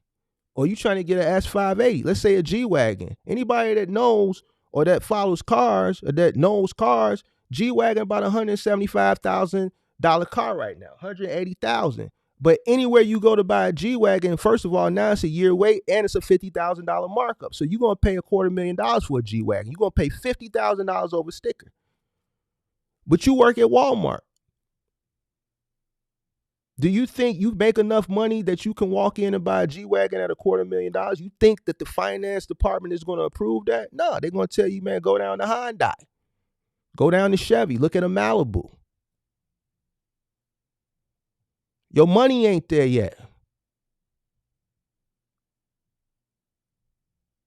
Or you trying to get an S580, let's say a G-Wagon. Anybody that knows or that follows cars or that knows cars, G-Wagon about $175,000 car right now, $180,000. But anywhere you go to buy a G-Wagon, first of all, now it's a year wait and it's a $50,000 markup. So you're going to pay $250,000 for a G-Wagon. You're going to pay $50,000 over sticker. But you work at Walmart. Do you think you make enough money that you can walk in and buy a G-Wagon at $250,000? You think that the finance department is going to approve that? No, they're going to tell you, man, go down to Hyundai. Go down to Chevy. Look at a Malibu. Your money ain't there yet.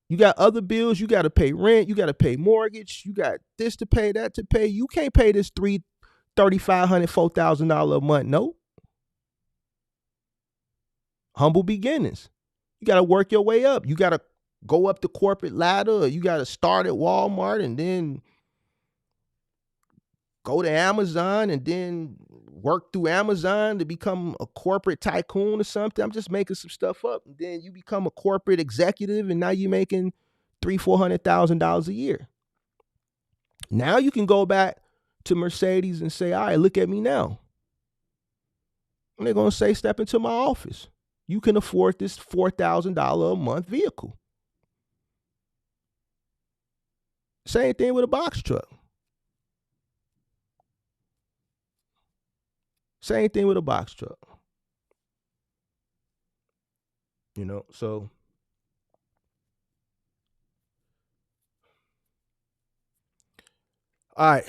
You got other bills. You got to pay rent. You got to pay mortgage. You got this to pay, that to pay. You can't pay this $3,500, $4,000 a month. No. Humble beginnings. You got to work your way up. You got to go up the corporate ladder. You got to start at Walmart and then go to Amazon and then work through Amazon to become a corporate tycoon or something. I'm just making some stuff up. And then you become a corporate executive and now you're making $300,000-$400,000 a year. Now you can go back to Mercedes and say, all right, look at me now. And they're going to say, step into my office. You can afford this $4,000 a month vehicle. Same thing with a box truck. Same thing with a box truck. You know, so all right.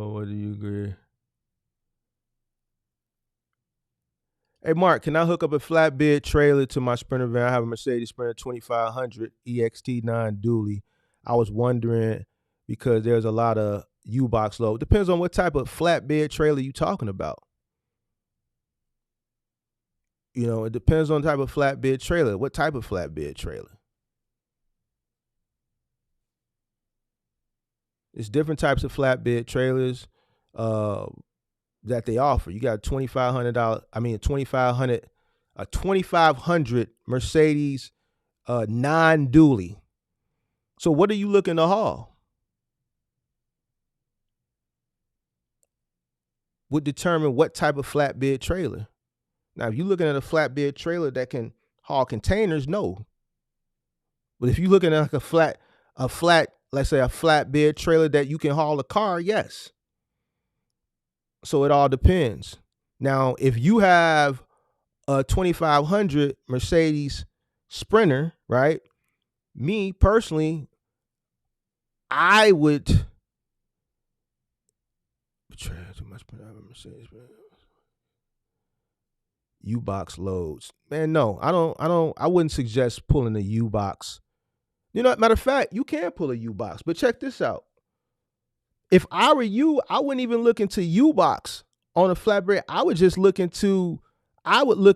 What do you agree? Hey Mark, can I hook up a flatbed trailer to my Sprinter van? I have a Mercedes Sprinter 2500 EXT9 dually. I was wondering because there's a lot of U-box load. Depends on what type of flatbed trailer you're talking about. You know, it depends on the type of flatbed trailer. What type of flatbed trailer? It's different types of flatbed trailers that they offer. You got a 2500 Mercedes non-dually. So what are you looking to haul? Would determine what type of flatbed trailer. Now, if you're looking at a flatbed trailer that can haul containers, no. But if you're looking at like a flat, let's say a flatbed trailer that you can haul a car, yes. So it all depends. Now, if you have a 2500 Mercedes Sprinter, right? Me personally, I would U-box loads. Man, no, I wouldn't suggest pulling a U-box. You know, matter of fact, you can pull a U-box, but check this out. If I were you, I wouldn't even look into U-box on a flatbed. I would look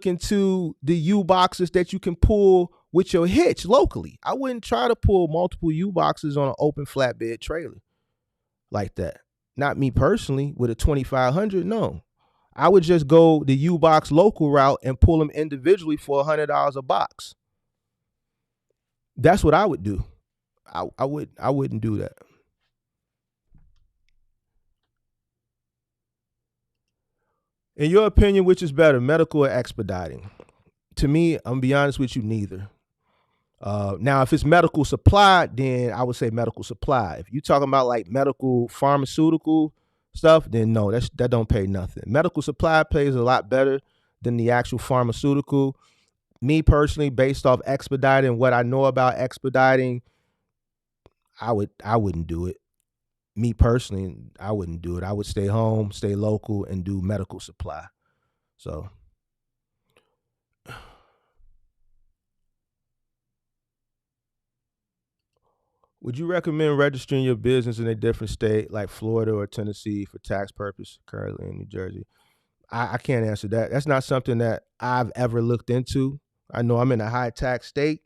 into the U-boxes that you can pull with your hitch locally. I wouldn't try to pull multiple U-boxes on an open flatbed trailer like that. Not me personally with a 2500, no. I would just go the U-box local route and pull them individually for $100 a box. That's what I would do. I wouldn't do that. In your opinion, which is better, medical or expediting? To me, I'm gonna be honest with you, neither. Now, if it's medical supply, then I would say medical supply. If you're talking about like medical pharmaceutical stuff, then no, that don't pay nothing. Medical supply pays a lot better than the actual pharmaceutical. Me personally, based off expediting, what I know about expediting, I wouldn't do it. Me personally, I wouldn't do it. I would stay home, stay local, and do medical supply. So, would you recommend registering your business in a different state like Florida or Tennessee for tax purpose currently in New Jersey? I can't answer that. That's not something that I've ever looked into. I know I'm in a high tax state,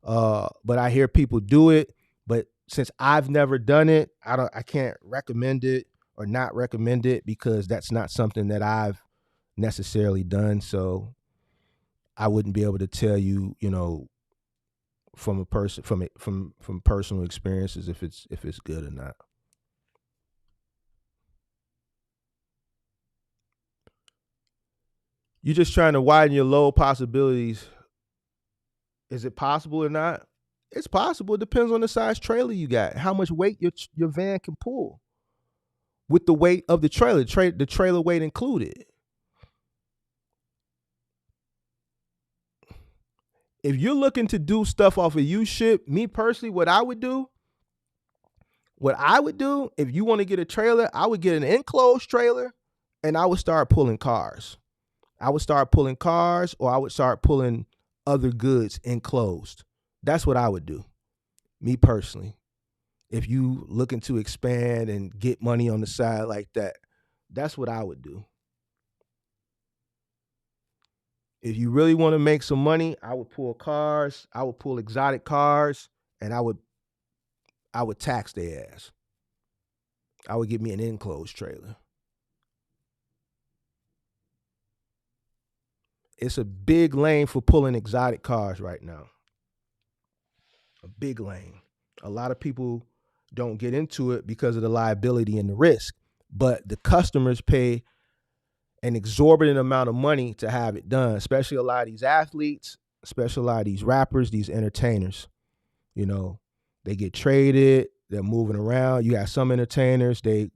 but I hear people do it. But since I've never done it, I can't recommend it or not recommend it because that's not something that I've necessarily done. So I wouldn't be able to tell you, you know, from personal experiences if it's good or not. You're just trying to widen your load possibilities. Is it possible or not? It's possible. It depends on the size trailer you got, how much weight your van can pull with the weight of the trailer, the trailer weight included. If you're looking to do stuff off of U-ship, me personally, what I would do, if you want to get a trailer, I would get an enclosed trailer and I would start pulling cars. I would start pulling cars or I would start pulling other goods enclosed. That's what I would do, me personally. If you looking to expand and get money on the side like that, that's what I would do. If you really want to make some money, I would pull cars. I would pull exotic cars, and I would tax their ass. I would get me an enclosed trailer. It's a big lane for pulling exotic cars right now. A big lane. A lot of people don't get into it because of the liability and the risk, but the customers pay an exorbitant amount of money to have it done, especially a lot of these athletes, especially a lot of these rappers, these entertainers. You know, they get traded, they're moving around. You have some entertainers, they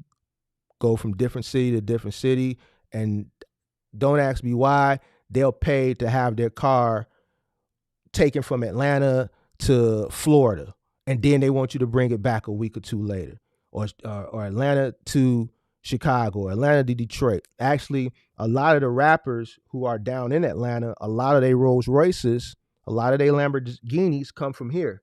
go from different city to different city, and don't ask me why, they'll pay to have their car taken from Atlanta to Florida, and then they want you to bring it back a week or two later, or Atlanta to Chicago, or Atlanta to Detroit. Actually, a lot of the rappers who are down in Atlanta, a lot of their Rolls Royces, a lot of their Lamborghinis come from here.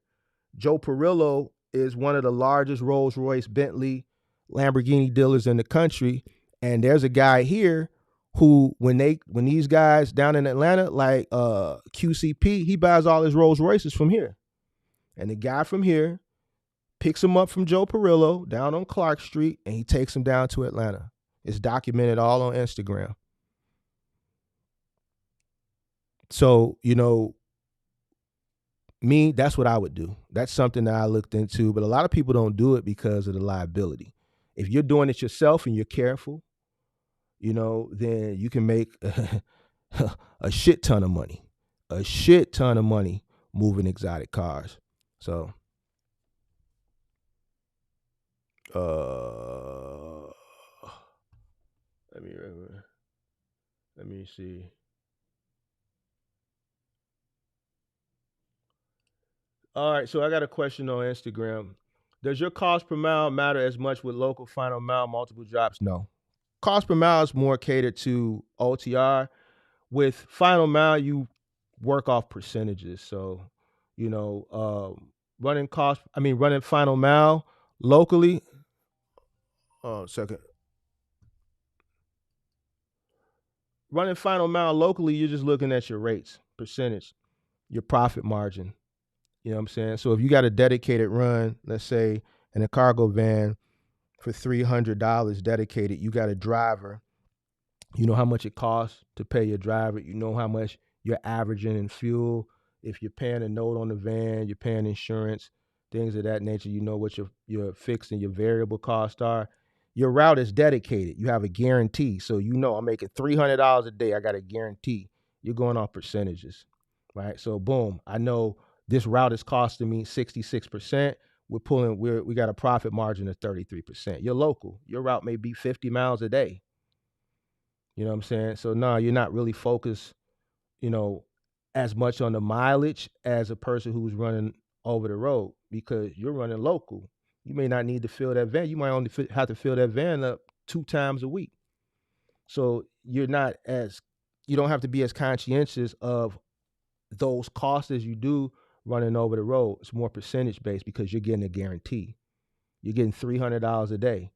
Joe Perillo is one of the largest Rolls Royce, Bentley, Lamborghini dealers in the country, and there's a guy here who, when these guys down in Atlanta, like QCP, he buys all his Rolls Royces from here. And the guy from here picks him up from Joe Perillo down on Clark Street, and he takes him down to Atlanta. It's documented all on Instagram. So, you know, me, that's what I would do. That's something that I looked into, but a lot of people don't do it because of the liability. If you're doing it yourself and you're careful, you know, then you can make a shit ton of money, moving exotic cars. So, let me see. All right, so I got a question on Instagram. Does your cost per mile matter as much with local final mile multiple drops? No. Cost per mile is more catered to OTR. With final mile, you work off percentages. So, you know, running final mile locally. Running final mile locally, you're just looking at your rates, percentage, your profit margin. You know what I'm saying? So if you got a dedicated run, let's say in a cargo van for $300 dedicated, you got a driver. You know how much it costs to pay your driver. You know how much you're averaging in fuel. If you're paying a note on the van, you're paying insurance, things of that nature. You know what your fixed and your variable costs are. Your route is dedicated. You have a guarantee. So you know I'm making $300 a day. I got a guarantee. You're going off percentages, right? So boom, I know this route is costing me 66%. We got a profit margin of 33%. You're local. Your route may be 50 miles a day. You know what I'm saying? So no, you're not really focused, you know, as much on the mileage as a person who's running over the road, because you're running local. You may not need to fill that van. You might only have to fill that van up 2 times a week. So you don't have to be as conscientious of those costs as you do running over the road. It's more percentage based because you're getting a guarantee. You're getting $300 a day,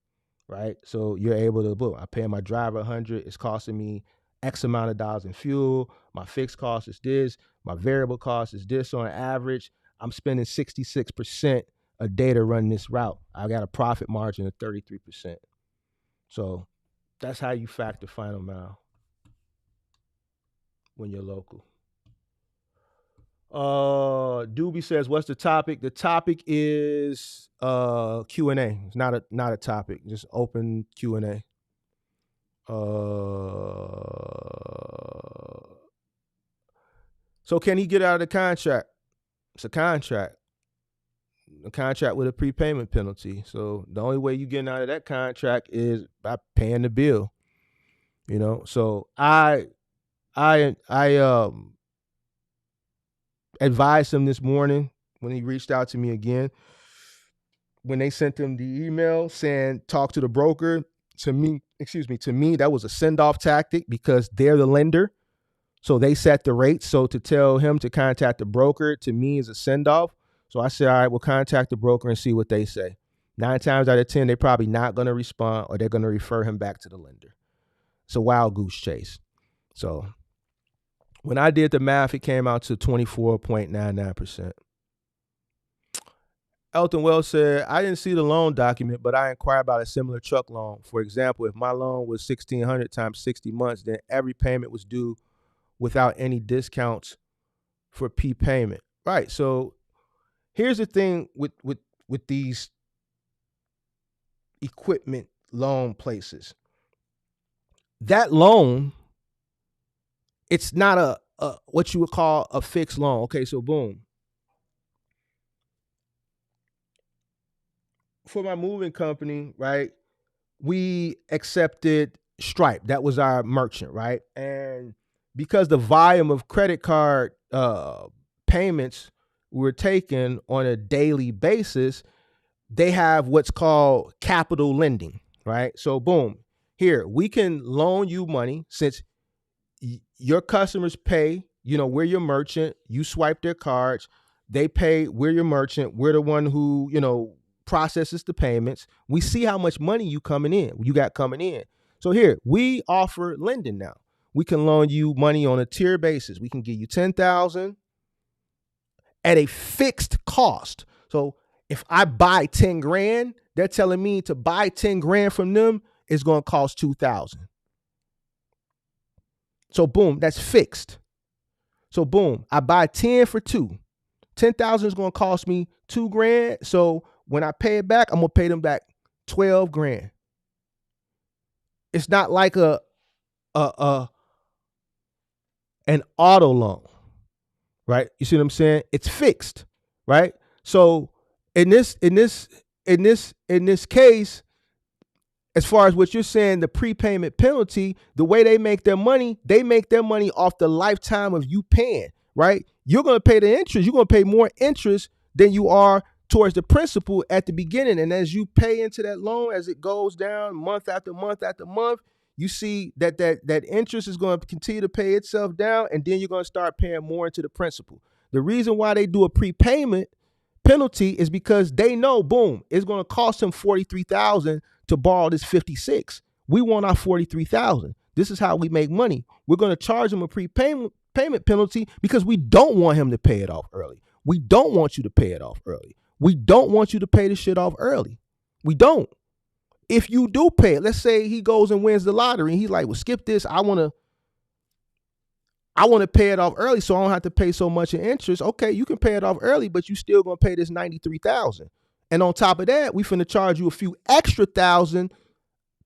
right? So you're able to, boom, I pay my driver $100. It's costing me X amount of dollars in fuel. My fixed cost is this. My variable cost is this. On average, I'm spending 66% a day to run this route. I got a profit margin of 33%. So that's how you factor final mile when you're local. Doobie says, what's the topic? The topic is Q&A. It's not a topic, just open Q&A. So can he get out of the contract? It's a contract with a prepayment penalty. So the only way you getting out of that contract is by paying the bill. You know, so I advised him this morning when he reached out to me again, when they sent him the email saying talk to the broker. To me, that was a send-off tactic because they're the lender. So they set the rates. So to tell him to contact the broker, to me, is a send-off. So I said, all right, we'll contact the broker and see what they say. 9 times out of 10, they're probably not going to respond, or they're going to refer him back to the lender. It's a wild goose chase. So when I did the math, it came out to 24.99%. Elton Wells said, I didn't see the loan document, but I inquired about a similar truck loan. For example, if my loan was $1,600 times 60 months, then every payment was due without any discounts for prepayment. Right. So here's the thing with these equipment loan places. That loan, it's not what you would call a fixed loan. Okay, so boom. For my moving company, right, we accepted Stripe. That was our merchant, right? And because the volume of credit card payments were taken on a daily basis, they have what's called capital lending, right? So boom, here, we can loan you money since your customers pay, we're your merchant, you swipe their cards, they pay, we're your merchant, we're the one who, processes the payments. We see how much money you got coming in. So here, we offer lending now. We can loan you money on a tier basis. We can give you $10,000 at a fixed cost. So if I buy 10 grand, they're telling me to buy 10 grand from them is going to cost 2,000. So boom, that's fixed. So boom, I buy 10 for 2. 10,000 is going to cost me 2 grand. So when I pay it back, I'm going to pay them back 12 grand. It's not like an auto loan, right? You see what I'm saying? It's fixed, right? So in this case, as far as what you're saying, the prepayment penalty, the way they make their money off the lifetime of you paying, right? You're going to pay the interest. You're going to pay more interest than you are towards the principal at the beginning. And as you pay into that loan, as it goes down month after month after month, you see that interest is going to continue to pay itself down, and then you're going to start paying more into the principal. The reason why they do a prepayment penalty is because they know, boom, it's going to cost them $43,000 to borrow this 56. We want our $43,000. This is how we make money. We're going to charge him a payment penalty because we don't want him to pay it off early. We don't want you to pay it off early. We don't want you to pay the shit off early. We don't. If you do pay it, let's say he goes and wins the lottery and he's like, well, skip this. I want to pay it off early so I don't have to pay so much in interest. Okay, you can pay it off early, but you still going to pay this $93,000. And on top of that, we finna charge you a few extra thousand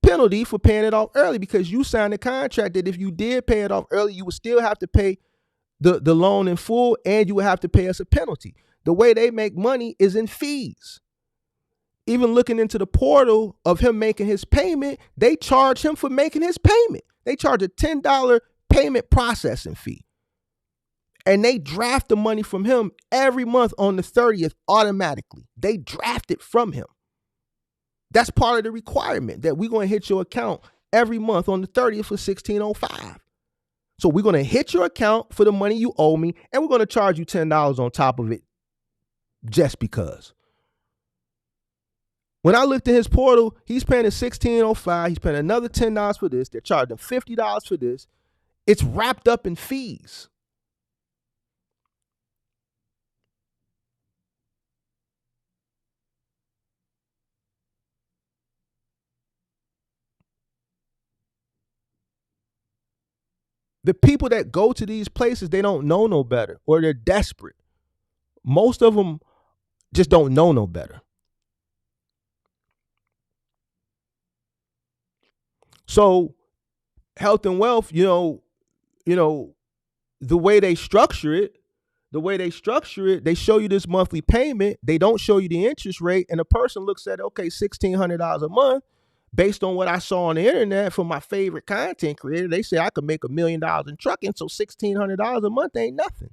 penalty for paying it off early because you signed a contract that if you did pay it off early, you would still have to pay the loan in full and you would have to pay us a penalty. The way they make money is in fees. Even looking into the portal of him making his payment, they charge him for making his payment. They charge a $10 payment processing fee. And they draft the money from him every month on the 30th automatically. They draft it from him. That's part of the requirement that we're going to hit your account every month on the 30th for 1605. So we're going to hit your account for the money you owe me, and we're going to charge you $10 on top of it just because. When I looked at his portal, he's paying $1605. He's paying another $10 for this. They're charging $50 for this. It's wrapped up in fees. The people that go to these places, they don't know no better, or they're desperate. Most of them just don't know no better. So health and wealth, the way they structure it, they show you this monthly payment. They don't show you the interest rate. And the person looks at, okay, $1,600 a month. Based on what I saw on the internet from my favorite content creator, they say I could make $1 million in trucking, so $1,600 a month ain't nothing.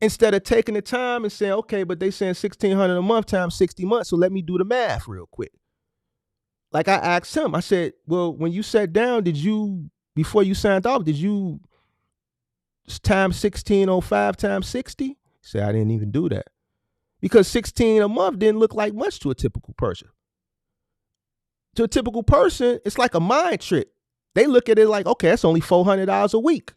Instead of taking the time and saying, okay, but they saying $1,600 a month times 60 months, so let me do the math real quick. Like I asked him, I said, well, when you sat down, before you signed off, did you times 1605 times 60? He said, I didn't even do that. Because 16 a month didn't look like much to a typical person. To a typical person, it's like a mind trick. They look at it like, okay, that's only $400 a week.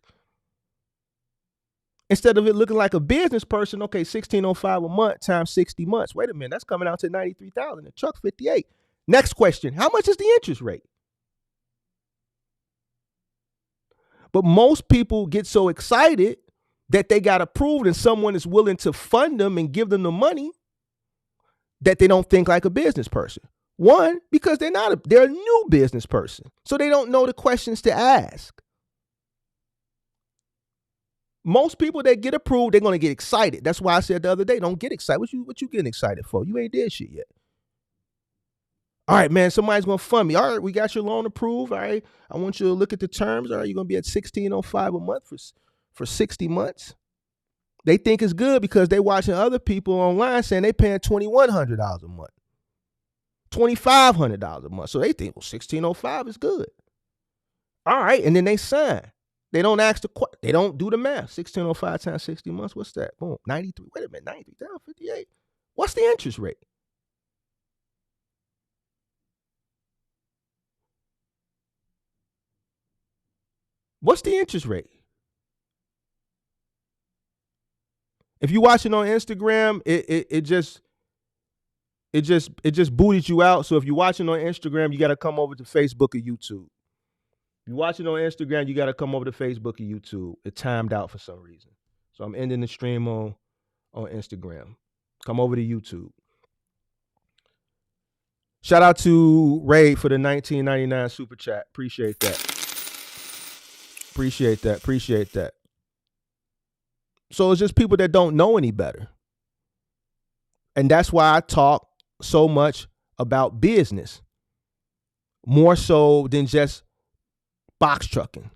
Instead of it looking like a business person, okay, 1605 a month times 60 months. Wait a minute, that's coming out to 93,000. The truck 58. Next question, how much is the interest rate? But most people get so excited that they got approved and someone is willing to fund them and give them the money that they don't think like a business person. One, because they're a new business person. So they don't know the questions to ask. most people that get approved, they're gonna get excited. That's why I said the other day, don't get excited. What you getting excited for? You ain't did shit yet. All right, man, somebody's gonna fund me. All right, we got your loan approved. All right, I want you to look at the terms. All right, you're gonna be at $1,605 a month for 60 months. They think it's good because they watching other people online saying they paying $2,100 a month, $2,500 a month. So they think, well, $1,605 is good. All right, and then they sign. They don't ask they don't do the math. 1,605 times 60 months. What's that? Boom, 93. Wait a minute, 93 down 58. What's the interest rate? What's the interest rate? If you're watching on Instagram, it just booted you out. So if you're watching on Instagram, you got to come over to Facebook or YouTube. If you're watching on Instagram, you got to come over to Facebook or YouTube. It timed out for some reason. So I'm ending the stream on Instagram. Come over to YouTube. Shout out to Ray for the $19.99 super chat. Appreciate that. Appreciate that. So it's just people that don't know any better. And that's why I talk so much about business, more so than just box trucking.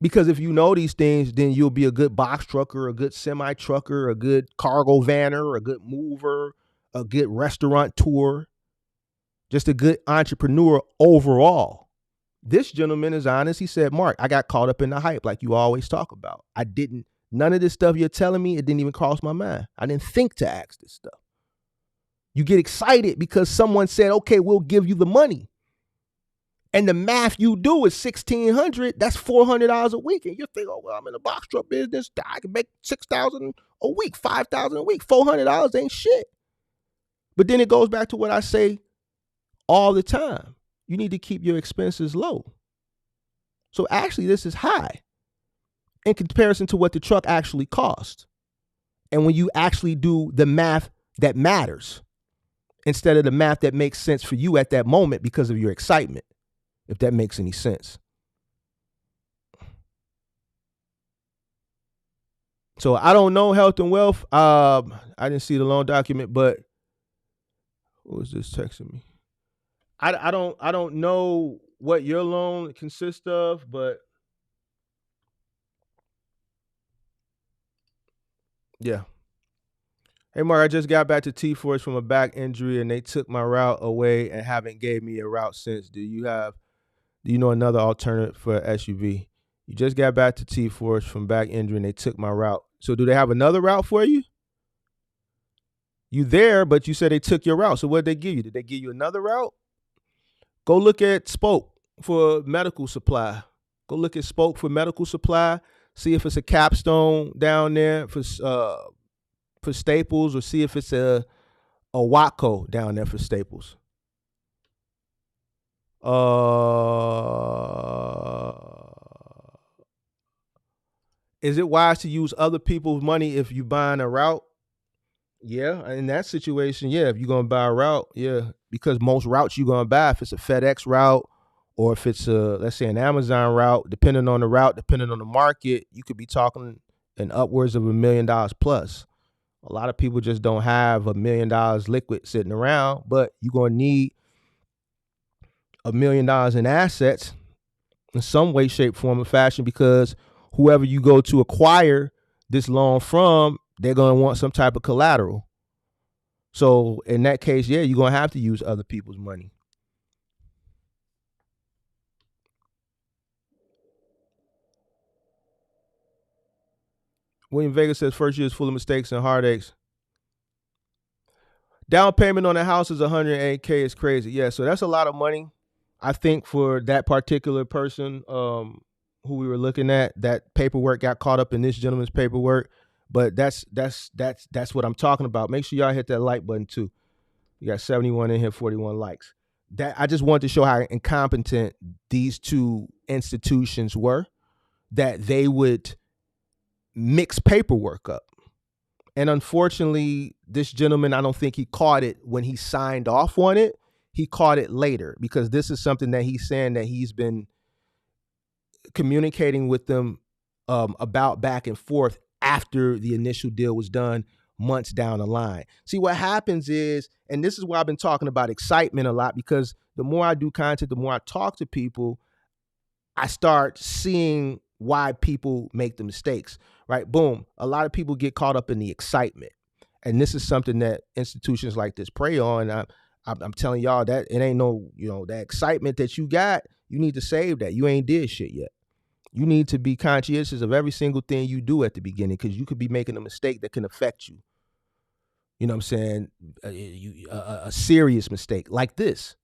Because if you know these things, then you'll be a good box trucker, a good semi trucker, a good cargo vanner, a good mover, a good restaurateur, just a good entrepreneur overall. This gentleman is honest. He said, Mark, I got caught up in the hype like you always talk about. None of this stuff you're telling me, it didn't even cross my mind. I didn't think to ask this stuff. You get excited because someone said, okay, we'll give you the money. And the math you do is $1,600. That's $400 a week. And you think, oh, well, I'm in the box truck business. I can make $6,000 a week, $5,000 a week. $400 ain't shit. But then it goes back to what I say all the time. You need to keep your expenses low. So actually, this is high in comparison to what the truck actually costs. And when you actually do the math that matters, instead of the math that makes sense for you at that moment because of your excitement, if that makes any sense. So I don't know health and wealth. I didn't see the loan document, but who was this texting me? I don't know what your loan consists of, but yeah. Hey, Mark, I just got back to T-Force from a back injury, and they took my route away and haven't gave me a route since. Do you know another alternative for SUV? You just got back to T-Force from back injury, and they took my route. So do they have another route for you? You there, but you said they took your route. So what did they give you? Did they give you another route? Go look at Spoke for medical supply. Go look at Spoke for medical supply. See if it's a Capstone down there for Staples, or see if it's a Watco down there for Staples. Is it wise to use other people's money if you buying a route? Yeah, in that situation, yeah. If you're gonna buy a route, yeah, because most routes you're gonna buy, if it's a FedEx route or if it's let's say an Amazon route, depending on the route, depending on the market, you could be talking in upwards of $1 million plus. A lot of people just don't have $1 million liquid sitting around, but you're gonna need $1 million in assets in some way, shape, form, or fashion, because whoever you go to acquire this loan from, they're going to want some type of collateral. So in that case, yeah, you're going to have to use other people's money. William Vega says first year is full of mistakes and heartaches. Down payment on a house is $108K. It's crazy. Yeah, so that's a lot of money. I think for that particular person who we were looking at, that paperwork got caught up in this gentleman's paperwork. But that's what I'm talking about. Make sure y'all hit that like button too. You got 71 in here, 41 likes. That I just wanted to show how incompetent these two institutions were, that they would mix paperwork up. And unfortunately, this gentleman, I don't think he caught it when he signed off on it. He caught it later, because this is something that he's saying that he's been communicating with them about back and forth after the initial deal was done months down the line. See, what happens is, and this is why I've been talking about excitement a lot, because the more I do content, the more I talk to people, I start seeing why people make the mistakes, right? Boom. A lot of people get caught up in the excitement. And this is something that institutions like this prey on. I'm telling y'all that it ain't no, that excitement that you got, you need to save that. You ain't did shit yet. You need to be conscientious of every single thing you do at the beginning, because you could be making a mistake that can affect you. You know what I'm saying? A serious mistake like this.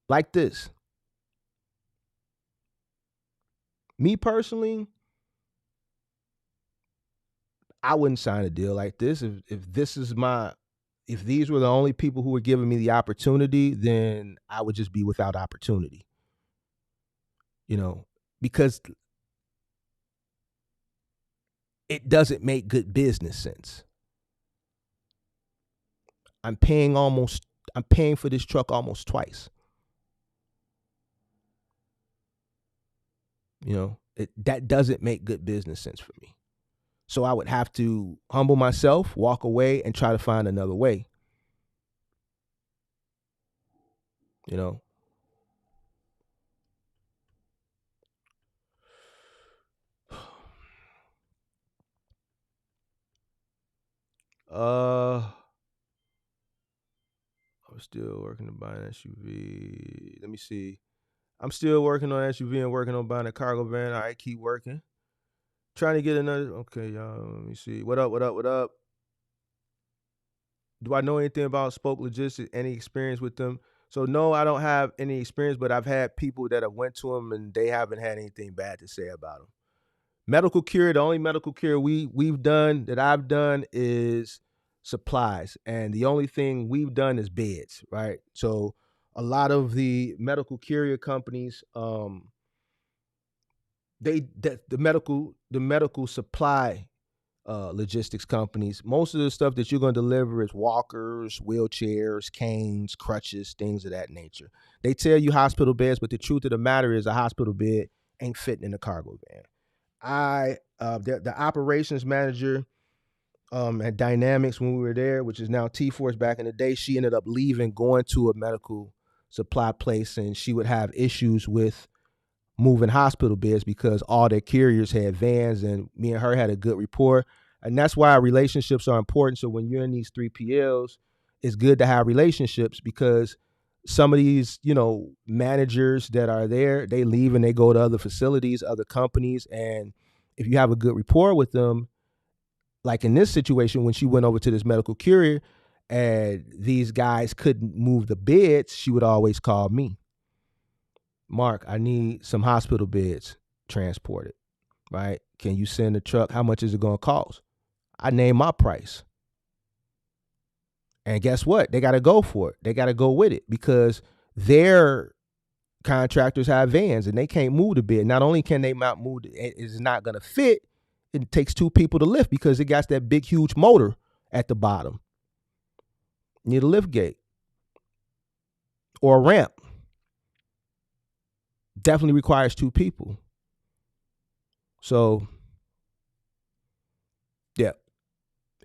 Like this. Me personally, I wouldn't sign a deal like this. If these were the only people who were giving me the opportunity, then I would just be without opportunity. Because it doesn't make good business sense. I'm paying for this truck almost twice. That doesn't make good business sense for me. So I would have to humble myself, walk away, and try to find another way. I'm still working on buying an SUV. Let me see. I'm still working on SUV and working on buying a cargo van. All right, keep working. Trying to get another. Okay, y'all. Let me see. What up? Do I know anything about Spoke Logistics? Any experience with them? So no, I don't have any experience, but I've had people that have went to them and they haven't had anything bad to say about them. Medical cure, the only medical cure we've done, that I've done, is supplies. And the only thing we've done is beds, right? So a lot of the medical courier companies, the medical supply logistics companies, most of the stuff that you're going to deliver is walkers, wheelchairs, canes, crutches, things of that nature. They tell you hospital beds, but the truth of the matter is a hospital bed ain't fitting in a cargo van. The operations manager at Dynamics when we were there, which is now T-Force back in the day, she ended up leaving, going to a medical supply place, and she would have issues with moving hospital beds because all their carriers had vans, and me and her had a good rapport. And that's why relationships are important. So when you're in these 3PLs, it's good to have relationships, because some of these, managers that are there, they leave and they go to other facilities, other companies. And if you have a good rapport with them, like in this situation, when she went over to this medical courier and these guys couldn't move the beds, she would always call me. Mark, I need some hospital beds transported, right? Can you send a truck? How much is it going to cost? I name my price. And guess what? They got to go for it. They got to go with it, because their contractors have vans and they can't move the bed. Not only can they not move, it's not going to fit. It takes two people to lift, because it got that big, huge motor at the bottom. You need a lift gate or a ramp. Definitely requires two people. So, yeah,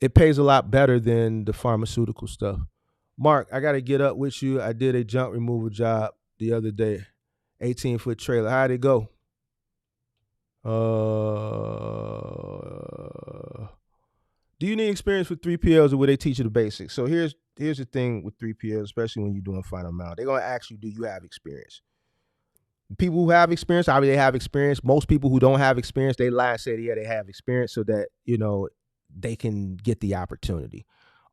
it pays a lot better than the pharmaceutical stuff. Mark, I got to get up with you. I did a junk removal job the other day, 18-foot trailer. How'd it go? Do you need experience with 3PLs, or will they teach you the basics? So here's the thing with 3PLs, especially when you're doing final mile. They're going to ask you, do you have experience? People who have experience, obviously they have experience. Most people who don't have experience, they lie and say, yeah, they have experience, so that, they can get the opportunity.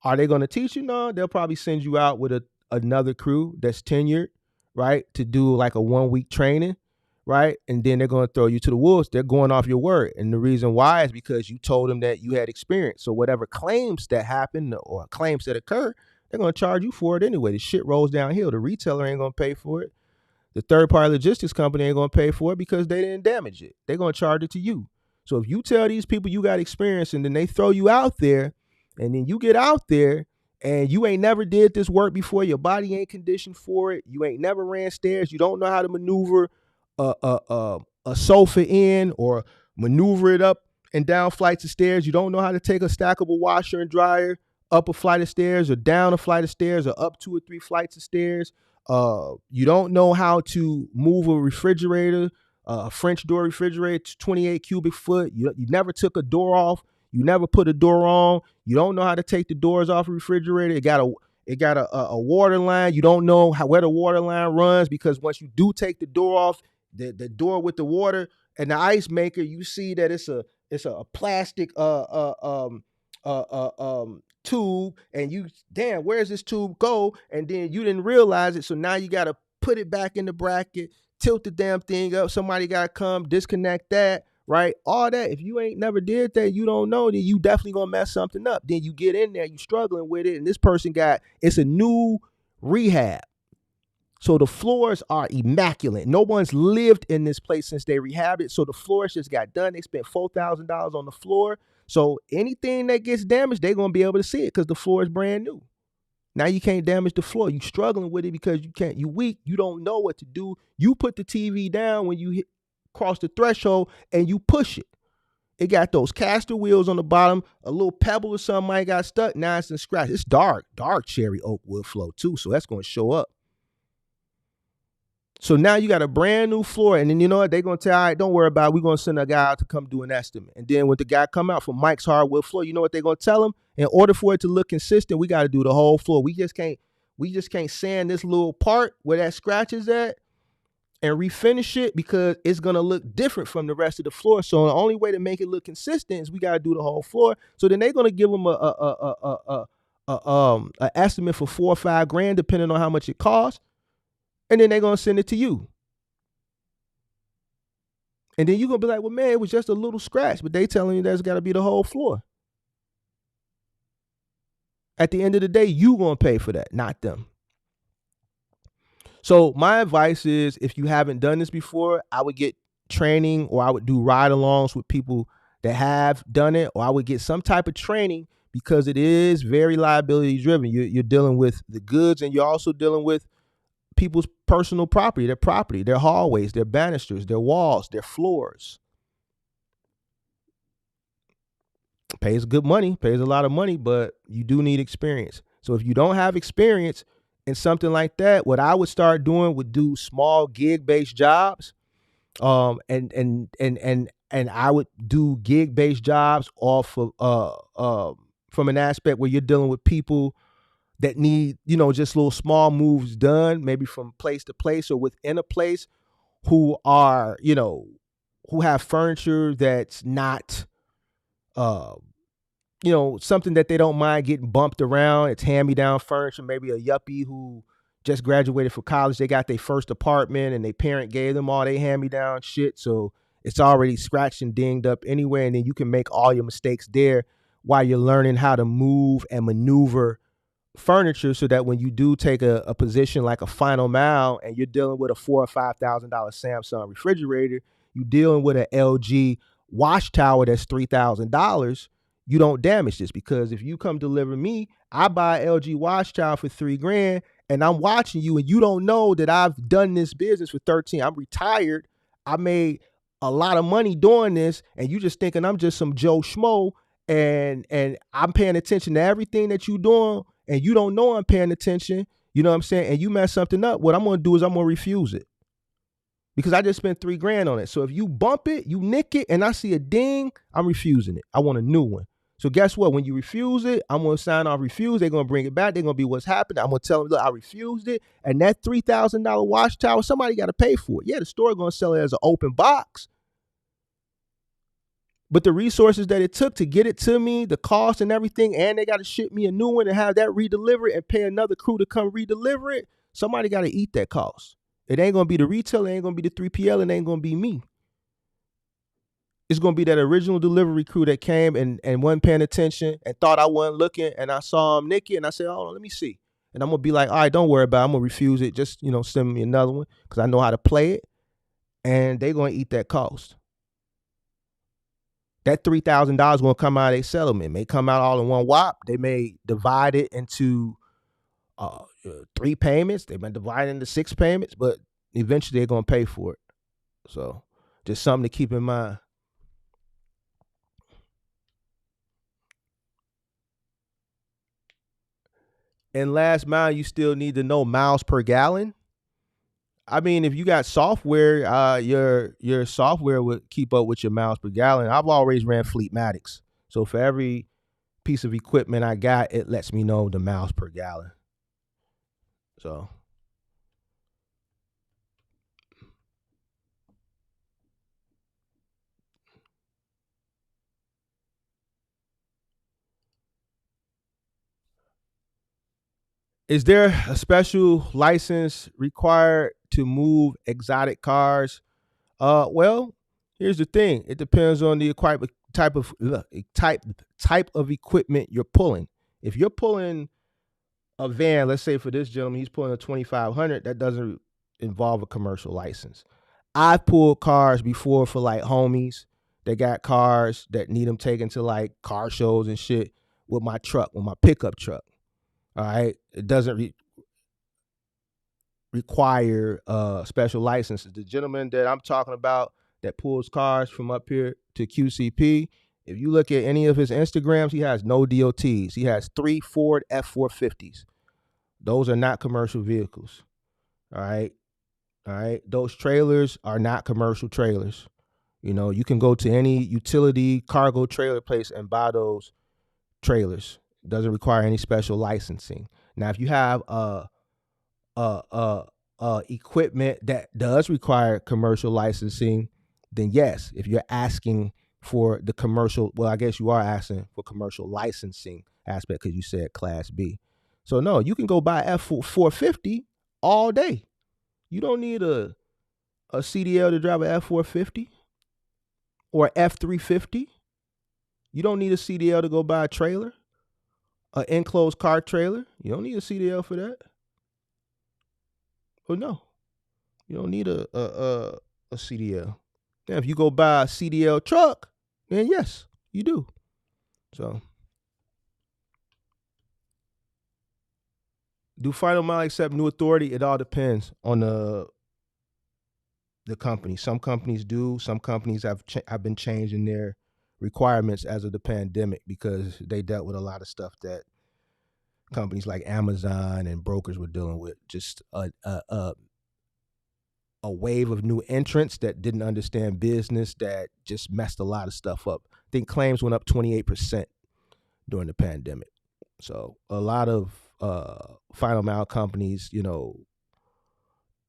Are they going to teach you? No, they'll probably send you out with another crew that's tenured, right, to do like a 1-week training, right? And then they're going to throw you to the wolves. They're going off your word. And the reason why is because you told them that you had experience. So whatever claims that happen or claims that occur, they're going to charge you for it anyway. The shit rolls downhill. The retailer ain't going to pay for it. The third-party logistics company ain't going to pay for it because they didn't damage it. They're going to charge it to you. So if you tell these people you got experience and then they throw you out there, and then you get out there and you ain't never did this work before, your body ain't conditioned for it, you ain't never ran stairs, you don't know how to maneuver a sofa in or maneuver it up and down flights of stairs, you don't know how to take a stackable washer and dryer up a flight of stairs or down a flight of stairs or up 2 or 3 flights of stairs, you don't know how to move a refrigerator, a French door refrigerator, 28 cubic foot, you never took a door off, you never put a door on, you don't know how to take the doors off a refrigerator, it got a water line, you don't know where the water line runs, because once you do take the door off, the door with the water and the ice maker, you see that it's a plastic tube, and you, damn, where's this tube go? And then you didn't realize it, so now you got to put it back in the bracket, tilt the damn thing up, somebody got to come disconnect that, right? All that, if you ain't never did that, you don't know, then you definitely gonna mess something up. Then you get in there, you struggling with it, and this person it's a new rehab, so the floors are immaculate. No one's lived in this place since they rehabbed it, so the floors just got done. They spent $4,000 on the floor, so anything that gets damaged, they're gonna be able to see it because the floor is brand new. Now you can't damage the floor. You struggling with it because you weak. You don't know what to do. You put the TV down when you cross the threshold and you push it. It got those caster wheels on the bottom. A little pebble or something might got stuck. Now it's in scratch. It's dark cherry oak wood flow too, so that's going to show up. So now you got a brand new floor, and then you know what? They're going to tell, all right, don't worry about it. We're going to send a guy out to come do an estimate. And then when the guy come out from Mike's hardwood floor, you know what they're going to tell him? In order for it to look consistent, we got to do the whole floor. We just can't sand this little part where that scratch is at and refinish it, because it's going to look different from the rest of the floor. So the only way to make it look consistent is we got to do the whole floor. So then they're going to give them a estimate for $4 or $5 grand, depending on how much it costs. And then they're going to send it to you. And then you're going to be like, well, man, it was just a little scratch. But they telling you that's got to be the whole floor. At the end of the day, you going to pay for that, not them. So my advice is, if you haven't done this before, I would get training, or I would do ride-alongs with people that have done it, or I would get some type of training, because it is very liability-driven. You're dealing with the goods, and you're also dealing with people's personal property, their hallways, their banisters, their walls, their floors. Pays good money, pays a lot of money, but you do need experience. So if you don't have experience in something like that, what I would start doing would do small gig-based jobs, and I would do gig-based jobs off of from an aspect where you're dealing with people that need, just little small moves done, maybe from place to place or within a place, who are, who have furniture that's not, something that they don't mind getting bumped around. It's hand-me-down furniture, maybe a yuppie who just graduated from college. They got their first apartment and their parent gave them all their hand-me-down shit. So it's already scratched and dinged up anyway. And then you can make all your mistakes there while you're learning how to move and maneuver furniture, so that when you do take a position like a final mile and you're dealing with a $4,000 or $5,000 Samsung refrigerator, you're dealing with an LG wash tower that's $3,000, you don't damage this. Because if you come deliver me, I buy an LG wash tower for $3 grand, and I'm watching you, and you don't know that I've done this business for 13. I'm retired. I made a lot of money doing this, and you just thinking I'm just some Joe Schmo, and I'm paying attention to everything that you doing, and you don't know I'm paying attention, you know what I'm saying? And you mess something up, what I'm going to do is I'm going to refuse it, because I just spent $3 grand on it. So if you bump it, you nick it, and I see a ding, I'm refusing it. I want a new one. So guess what? When you refuse it, I'm going to sign off refuse. They're going to bring it back. They're going to be what's happened. I'm going to tell them, look, I refused it. And that $3,000 wash tower, somebody got to pay for it. Yeah, the store going to sell it as an open box. But the resources that it took to get it to me, the cost and everything, and they got to ship me a new one and have that redelivered and pay another crew to come redeliver it, somebody got to eat that cost. It ain't going to be the retailer, it ain't going to be the 3PL, it ain't going to be me. It's going to be that original delivery crew that came and wasn't paying attention and thought I wasn't looking, and I saw him nick it, and I said, hold on, let me see. And I'm going to be like, all right, don't worry about it. I'm going to refuse it. Just, send me another one, because I know how to play it, and they're going to eat that cost. that $3,000 gonna come out of their settlement. It may come out all in one whop. They may divide it into 3 payments. They may divide it into 6 payments, but eventually they're gonna pay for it. So just something to keep in mind. And last mile, you still need to know miles per gallon. I mean, if you got software, your software would keep up with your miles per gallon. I've always ran Fleetmatics, so for every piece of equipment I got, it lets me know the miles per gallon. So is there a special license required to move exotic cars? Well, here's the thing. It depends on the type of equipment you're pulling. If you're pulling a van, let's say for this gentleman, he's pulling a 2500, that doesn't involve a commercial license. I've pulled cars before for like homies. They got cars that need them taken to like car shows and shit with my pickup truck. All right. It doesn't require special licenses. The gentleman that I'm talking about that pulls cars from up here to QCP, if you look at any of his Instagrams, he has no DOTs. He has 3 Ford F450s. Those are not commercial vehicles. All right. Those trailers are not commercial trailers. You know, you can go to any utility cargo trailer place and buy those trailers. It doesn't require any special licensing. Now, if you have equipment that does require commercial licensing, then yes, if you're asking for the commercial, well, I guess you are asking for commercial licensing aspect because you said Class B. So no, you can go buy F450 all day. You don't need a CDL to drive a F450 or F350. You don't need a CDL to go buy a trailer, an enclosed car trailer. You don't need a CDL for that. Well, no, you don't need a CDL. Now, if you go buy a CDL truck, then yes, you do. So, do Final Mile accept new authority? It all depends on the company. Some companies do. Some companies have been changing their requirements as of the pandemic because they dealt with a lot of stuff that companies like Amazon and brokers were dealing with. Just a wave of new entrants that didn't understand business that just messed a lot of stuff up. I think claims went up 28% during the pandemic. So a lot of final mile companies,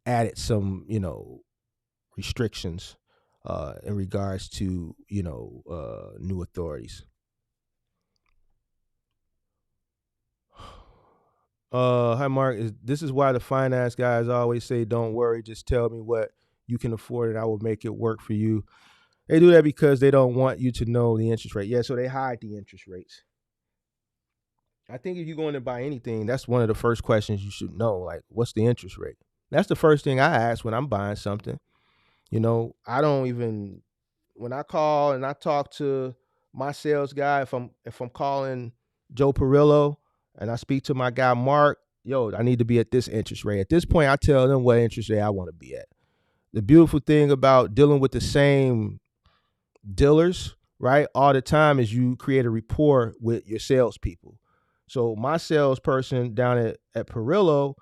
added some, restrictions in regards to, new authorities. Hi Mark, this is why the finance guys always say, don't worry, just tell me what you can afford and I will make it work for you. They do that because they don't want you to know the interest rate. Yeah, so they hide the interest rates. I think if you're going to buy anything, that's one of the first questions you should know. Like, what's the interest rate? That's the first thing I ask when I'm buying something. I don't even, when I call and I talk to my sales guy, if I'm calling Joe Perillo and I speak to my guy Mark, I need to be at this interest rate. At this point, I tell them what interest rate I want to be at. The beautiful thing about dealing with the same dealers, right, all the time is you create a rapport with your salespeople. So my salesperson down at Perillo,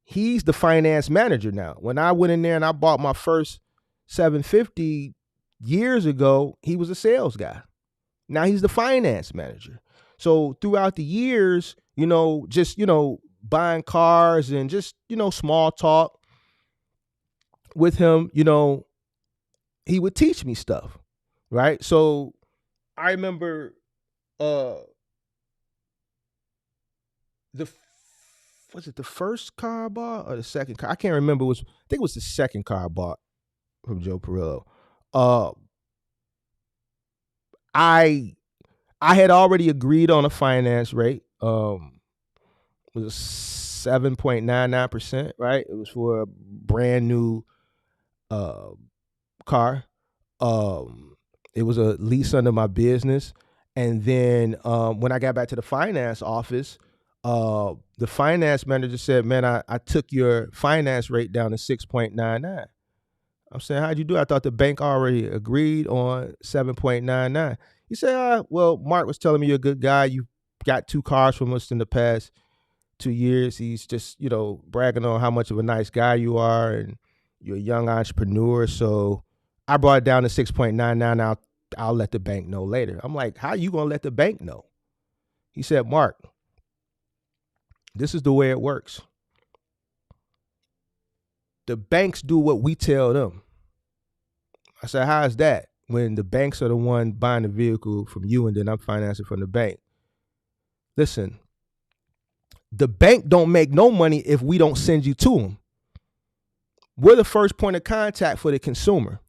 he's the finance manager now. When I went in there and I bought my first 750 years ago, he was a sales guy. Now he's the finance manager. So throughout the years, just, buying cars and just, small talk with him, he would teach me stuff, right? So I remember was it the first car I bought or the second car? I can't remember. I think it was the second car I bought from Joe Perillo. I had already agreed on a finance rate. It was 7.99%, right? It was for a brand new car. It was a lease under my business. And then when I got back to the finance office, the finance manager said, man, I took your finance rate down to 6.99. I'm saying, how'd you do it? I thought the bank already agreed on 7.99. He said, well, Mark was telling me you're a good guy. You got 2 cars from us in the past 2 years. He's just, bragging on how much of a nice guy you are and you're a young entrepreneur. So I brought it down to 6.99. I'll let the bank know later. I'm like, how you going to let the bank know? He said, Mark, this is the way it works. The banks do what we tell them. I said, how is that? When the banks are the one buying the vehicle from you and then I'm financing from the bank. Listen, the bank don't make no money if we don't send you to them. We're the first point of contact for the consumer.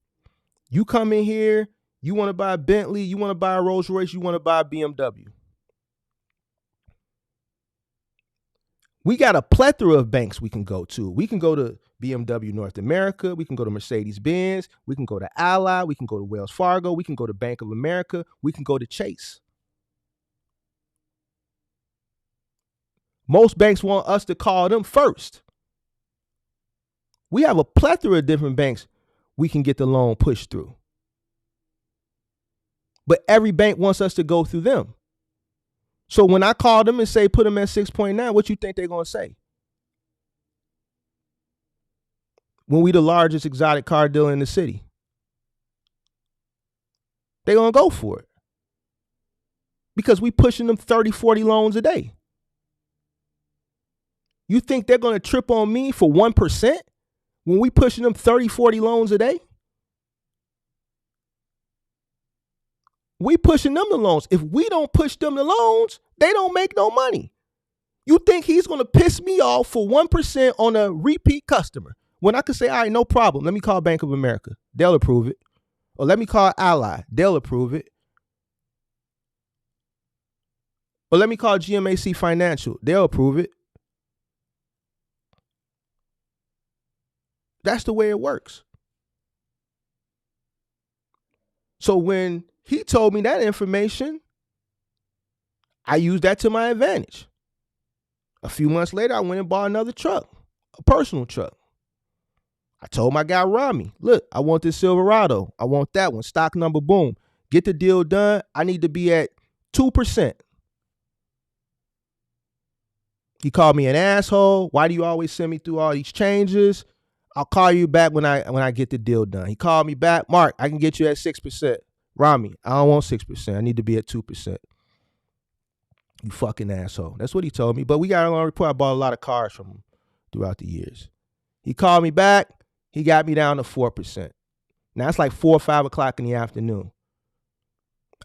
You come in here, you want to buy a Bentley, you want to buy a Rolls Royce, you want to buy a BMW. We got a plethora of banks we can go to. We can go to BMW North America. We can go to Mercedes-Benz. We can go to Ally. We can go to Wells Fargo. We can go to Bank of America. We can go to Chase. Most banks want us to call them first. We have a plethora of different banks we can get the loan pushed through. But every bank wants us to go through them. So when I call them and say put them at 6.9, what you think they're going to say? When we the largest exotic car dealer in the city. They're going to go for it. Because we pushing them 30, 40 loans a day. You think they're going to trip on me for 1% when we pushing them 30, 40 loans a day? We pushing them the loans. If we don't push them the loans, they don't make no money. You think he's going to piss me off for 1% on a repeat customer when I could say, all right, no problem. Let me call Bank of America. They'll approve it. Or let me call Ally. They'll approve it. Or let me call GMAC Financial. They'll approve it. That's the way it works. So when he told me that information, I used that to my advantage. A few months later, I went and bought another truck, a personal truck. I told my guy, Rami, look, I want this Silverado. I want that one. Stock number, boom. Get the deal done. I need to be at 2%. He called me an asshole. Why do you always send me through all these changes? I'll call you back when I get the deal done. He called me back. Mark, I can get you at 6%. Rami, I don't want 6%. I need to be at 2%. You fucking asshole. That's what he told me. But we got on report. I bought a lot of cars from him throughout the years. He called me back. He got me down to 4%. Now it's like 4 or 5 o'clock in the afternoon.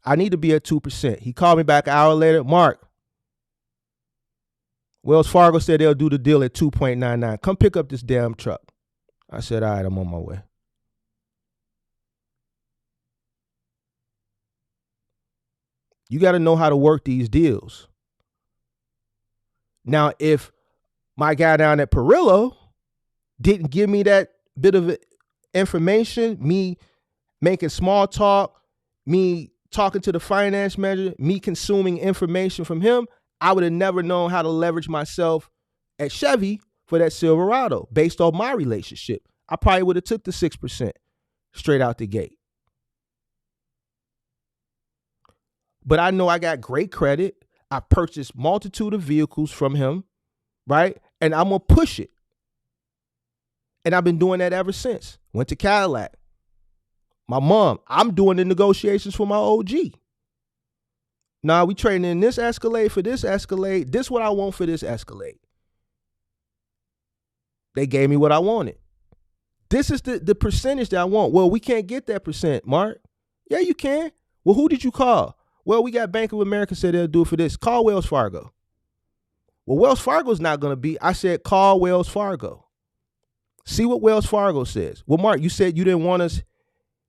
I need to be at 2%. He called me back an hour later. Mark, Wells Fargo said they'll do the deal at 2.99. Come pick up this damn truck. I said, all right, I'm on my way. You got to know how to work these deals. Now, if my guy down at Perillo didn't give me that bit of information, me making small talk, me talking to the finance manager, me consuming information from him, I would have never known how to leverage myself at Chevy for that Silverado based on my relationship. I probably would have took the 6% straight out the gate. But I know I got great credit. I purchased multitude of vehicles from him, right? And I'm going to push it. And I've been doing that ever since. Went to Cadillac. My mom, I'm doing the negotiations for my OG. Nah, we trading in this Escalade for this Escalade. This what I want for this Escalade. They gave me what I wanted. This is the percentage that I want. Well, we can't get that percent, Mark. Yeah, you can. Well, who did you call? Well, we got Bank of America said they'll do it for this. Call Wells Fargo. Well, Wells Fargo's not going to be. I said, call Wells Fargo. See what Wells Fargo says. Well, Mark, you said you didn't want us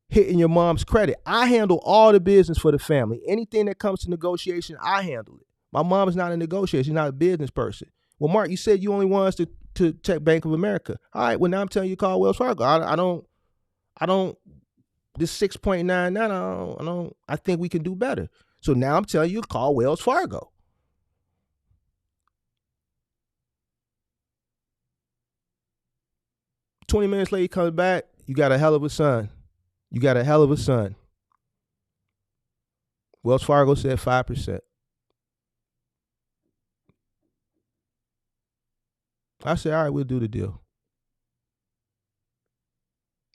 hitting your mom's credit. I handle all the business for the family. Anything that comes to negotiation, I handle it. My mom is not a negotiator. She's not a business person. Well, Mark, you said you only want us to check Bank of America. All right, well, now I'm telling you to call Wells Fargo. I this 6.99, I think we can do better. So now I'm telling you, call Wells Fargo. "20 minutes later, he comes back. You got a hell of a son. You got a hell of a son." Wells Fargo said 5%. I said, all right, we'll do the deal.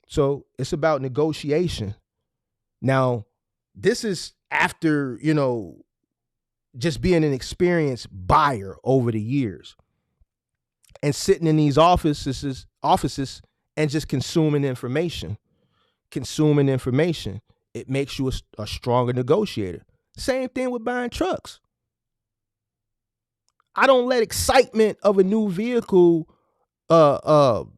So it's about negotiation. Now, this is after, just being an experienced buyer over the years and sitting in these offices and just consuming information. It makes you a stronger negotiator. Same thing with buying trucks. I don't let excitement of a new vehicle lead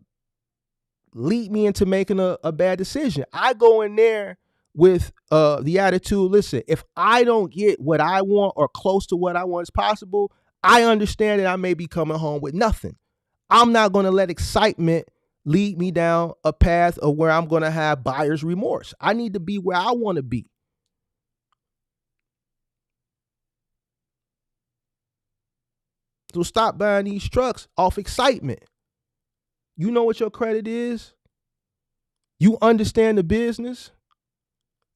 me into making a bad decision. I go in there with the attitude, listen, if I don't get what I want or close to what I want as possible, I understand that I may be coming home with nothing. I'm not going to let excitement lead me down a path of where I'm going to have buyer's remorse. I need to be where I want to be. So stop buying these trucks off excitement. You know what your credit is. You understand the business.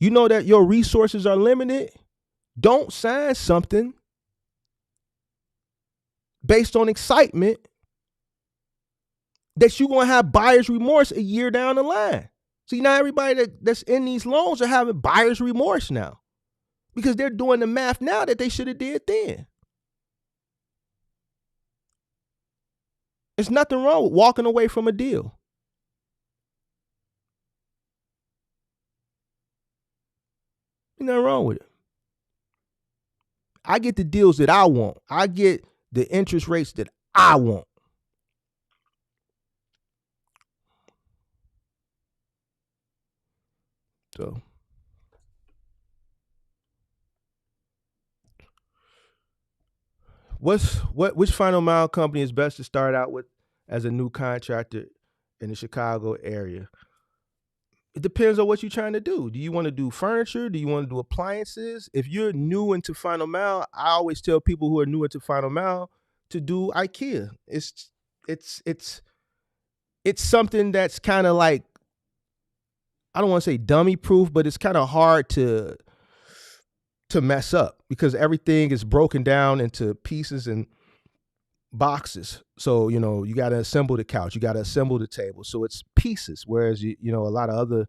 You know that your resources are limited. Don't sign something based on excitement that you're going to have buyer's remorse a year down the line. See, now everybody that's in these loans are having buyer's remorse now because they're doing the math now that they should have did then. There's nothing wrong with walking away from a deal. There's nothing wrong with it. I get the deals that I want. I get the interest rates that I want. So which final mile company is best to start out with as a new contractor in the Chicago area? It depends on what you're trying to do. Do you want to do furniture? Do you want to do appliances? If you're new into final mile, I always tell people who are new into final mile to do IKEA. It's something that's kind of like, I don't want to say dummy proof, but it's kind of hard to mess up because everything is broken down into pieces and boxes. So, you got to assemble the couch, you got to assemble the table. So it's pieces. Whereas, a lot of other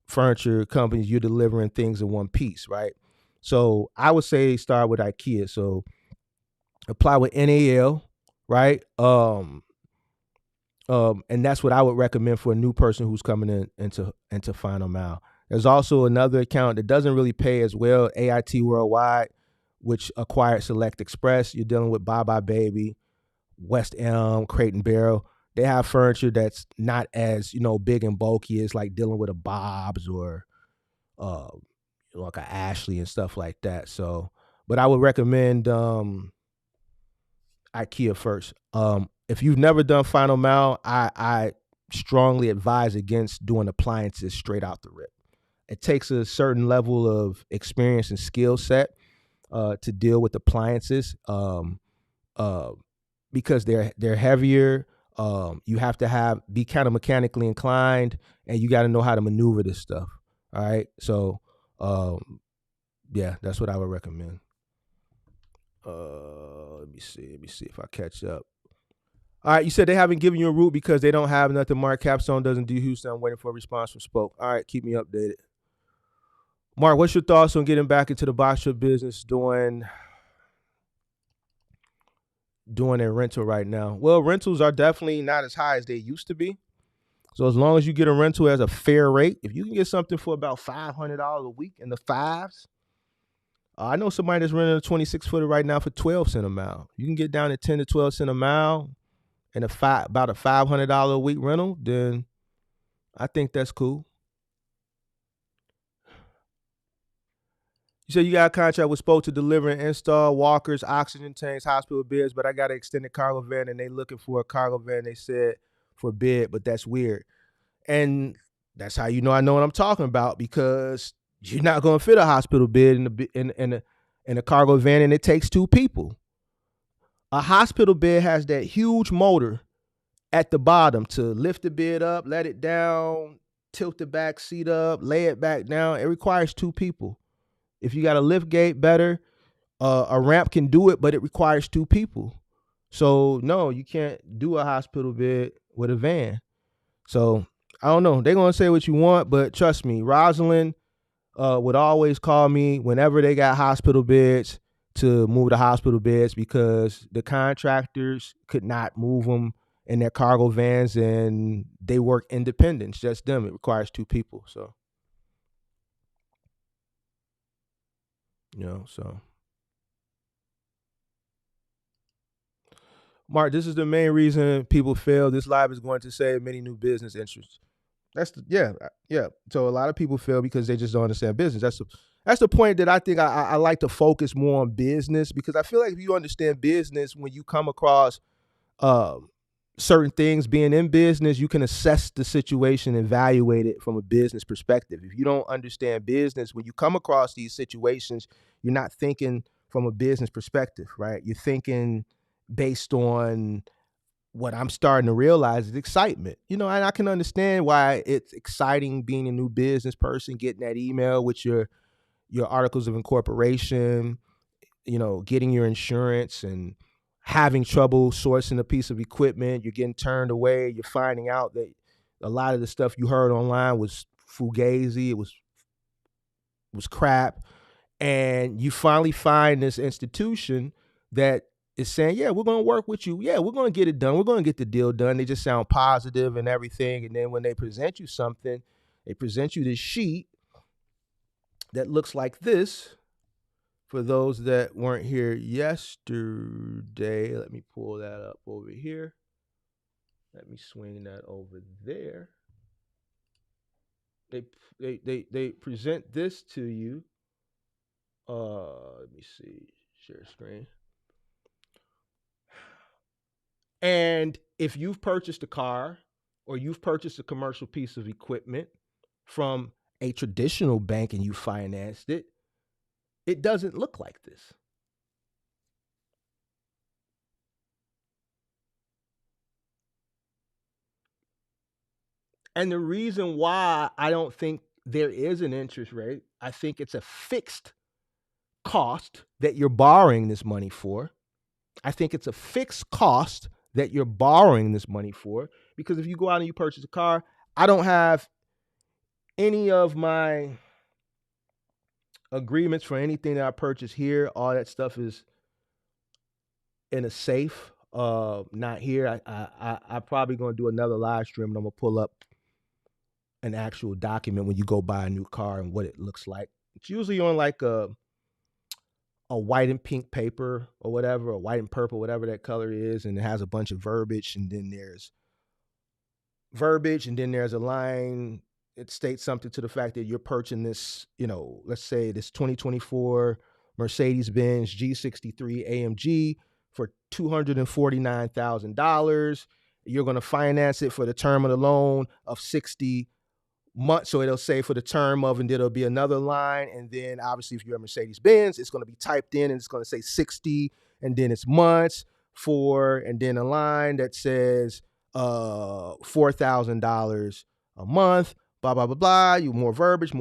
furniture companies, you're delivering things in one piece, right? So I would say start with IKEA. So apply with NAL, right? And that's what I would recommend for a new person who's coming into final mile. There's also another account that doesn't really pay as well, AIT Worldwide, which acquired Select Express. You're dealing with Bye Bye Baby, West Elm, Crate and Barrel. They have furniture that's not as, big and bulky as like dealing with a Bob's or like a Ashley and stuff like that. So, but I would recommend IKEA first. If you've never done final mile, I strongly advise against doing appliances straight out the rip. It takes a certain level of experience and skill set to deal with appliances because they're heavier. You have to be kind of mechanically inclined, and you got to know how to maneuver this stuff. All right, so yeah, that's what I would recommend. Let me see if I catch up. All right, you said they haven't given you a route because they don't have nothing. Mark Capstone doesn't do Houston. I'm waiting for a response from Spoke. All right, keep me updated. Mark, what's your thoughts on getting back into the box truck business, doing a rental right now? Well, rentals are definitely not as high as they used to be. So as long as you get a rental as a fair rate, if you can get something for about $500 a week in the fives, I know somebody that's renting a 26-footer right now for 12 cents a mile. You can get down to 10 to 12 cents a mile and about a $500 a week rental, then I think that's cool. You said you got a contract with Spoke to deliver and install walkers, oxygen tanks, hospital beds, but I got an extended cargo van and they looking for a cargo van, they said, for bid, but that's weird. And That's how you know I know what I'm talking about, because you're not going to fit a hospital bed in a cargo van, and it takes two people. A hospital bed has that huge motor at the bottom to lift the bed up, let it down, tilt the back seat up, lay it back down. It requires two people. If you got a lift gate, better. A ramp can do it, but it requires two people. So no, you can't do a hospital bed with a van. So I don't know. They're gonna say what you want, but trust me, Rosalind would always call me whenever they got hospital beds to move the hospital beds, because the contractors could not move them in their cargo vans, and they work independent. It's just them. It requires two people. So, so Mark, this is the main reason people fail. This live is going to save many new business interests. Yeah. So a lot of people fail because they just don't understand business. That's the point that I think I like to focus more on business, because I feel like if you understand business, when you come across certain things being in business, you can assess the situation and evaluate it from a business perspective. If you don't understand business, when you come across these situations, you're not thinking from a business perspective, right? You're thinking based on what I'm starting to realize is excitement. And I can understand why it's exciting being a new business person, getting that email with your articles of incorporation, getting your insurance and having trouble sourcing a piece of equipment. You're getting turned away. You're finding out that a lot of the stuff you heard online was fugazi. It was crap. And you finally find this institution that is saying, yeah, we're going to work with you. Yeah, we're going to get it done. We're going to get the deal done. They just sound positive and everything. And then when they present you something, they present you this sheet that looks like this. For those that weren't here yesterday, let me pull that up over here. Let me swing that over there. They present this to you. Let me see. Share screen. And if you've purchased a car or you've purchased a commercial piece of equipment from a traditional bank and you financed it, it doesn't look like this. And the reason why I don't think there is an interest rate, I think it's a fixed cost that you're borrowing this money for. I think it's a fixed cost that you're borrowing this money for, because if you go out and you purchase a car, I don't have any of my agreements for anything that I purchase here. All that stuff is in a safe, not here. I probably going to do another live stream, and I'm going to pull up an actual document when you go buy a new car and what it looks like. It's usually on like a white and pink paper or whatever, or white and purple, whatever that color is, and it has a bunch of verbiage, and then there's a line. It states something to the fact that you're purchasing this, let's say this 2024 Mercedes-Benz G63 AMG for $249,000. You're going to finance it for the term of the loan of 60 months. So it'll say for the term of, and there'll be another line. And then obviously if you're a Mercedes-Benz, it's going to be typed in and it's going to say 60, and then it's months for, and then a line that says $4,000 a month, blah, blah, blah, blah. You more verbiage,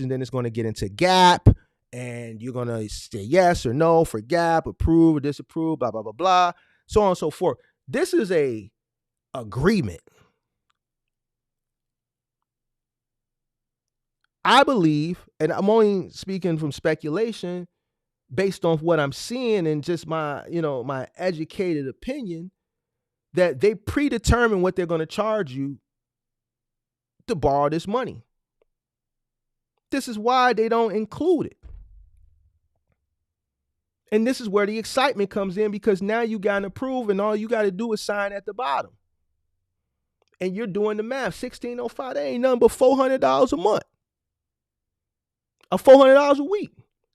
and then it's going to get into gap, and you're going to say yes or no for gap, approve or disapprove, blah, blah, blah, blah, so on and so forth. This is a agreement. I believe, and I'm only speaking from speculation based on what I'm seeing and just my, my educated opinion, that they predetermine what they're going to charge you to borrow this money. This is why they don't include it. And this is where the excitement comes in, because now you got to approve, and all you got to do is sign at the bottom. And you're doing the math. $1,605, that ain't nothing but $400 a month. Or $400 a week.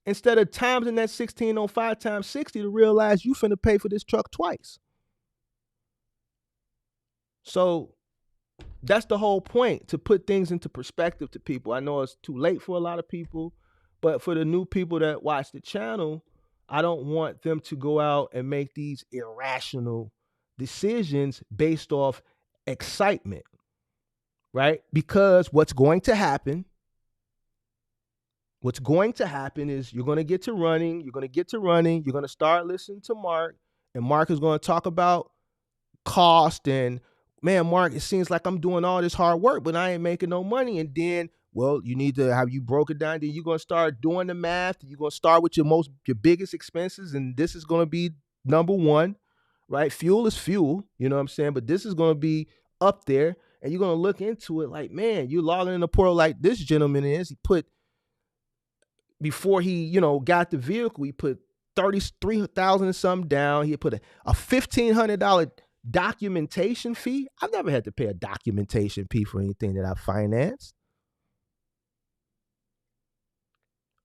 Instead of times in that $1,605 times 60 to realize you finna pay for this truck twice. So That's the whole point, to put things into perspective to people. I know it's too late for a lot of people, but for the new people that watch the channel, I don't want them to go out and make these irrational decisions based off excitement, right? Because what's going to happen is you're going to get to running, you're going to start listening to Mark, and Mark is going to talk about cost and, man, Mark, it seems like I'm doing all this hard work, but I ain't making no money. And then, well, you need to have you broke it down. Then you're going to start doing the math. You're going to start with your biggest expenses. And this is going to be number one, right? Fuel is fuel, you know what I'm saying? But this is going to be up there. And you're going to look into it like, man, you logging in the portal like this gentleman is. He put, before he, got the vehicle, he put 33,000 and something down. He put a $1,500 documentation fee. I've never had to pay a documentation fee for anything that I financed.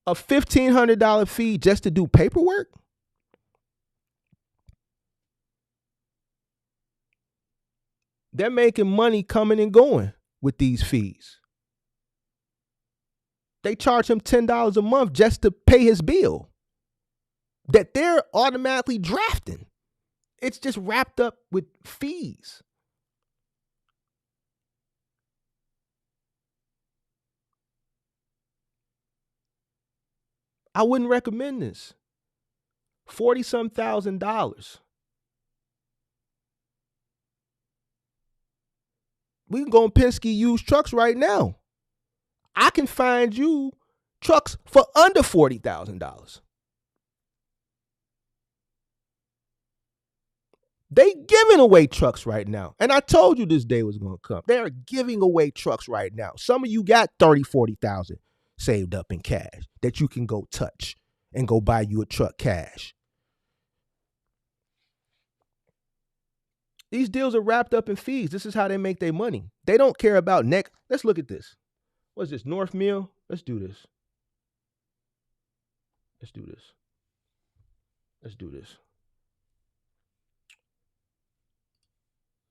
A $1,500 fee just to do paperwork? They're making money coming and going with these fees. They charge him $10 a month just to pay his bill that they're automatically drafting. It's just wrapped up with fees. I wouldn't recommend this. $40-some thousand. We can go on Penske used trucks right now. I can find you trucks for under $40,000. They giving away trucks right now. And I told you this day was going to come. They are giving away trucks right now. Some of you got 30, 40,000 saved up in cash that you can go touch and go buy you a truck cash. These deals are wrapped up in fees. This is how they make their money. They don't care about next. Let's look at this. What's this? North Mill? Let's do this. Let's do this. Let's do this.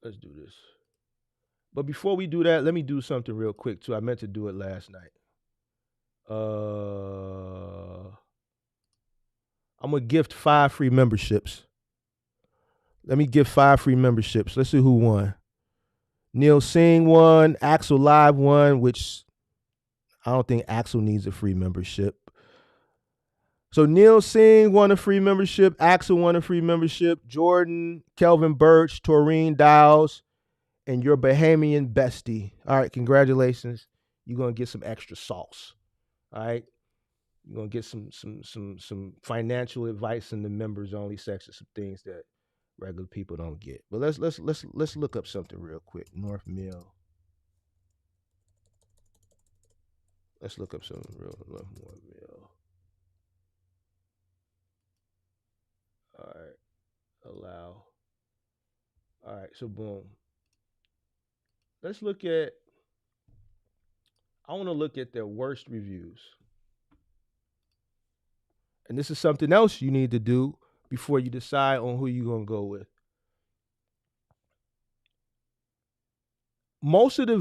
Let's do this. But before we do that, let me do something real quick too. I meant to do it last night. I'm going to gift 5 free memberships. Let me give 5 free memberships. Let's see who won. Neil Singh won. Axel Live won, which I don't think Axel needs a free membership. So Neil Singh won a free membership. Axel won a free membership. Jordan, Kelvin Birch, Taurine Dowles, and your Bahamian bestie. All right, congratulations. You're going to get some extra sauce. All right. You're going to get some financial advice in the members only section, some things that regular people don't get. But let's look up something real quick. North Mill. Let's look up something real North Mill. All right. Allow. All right, so boom. Let's look at, I want to look at their worst reviews. And this is something else you need to do before you decide on who you're going to go with. Most of the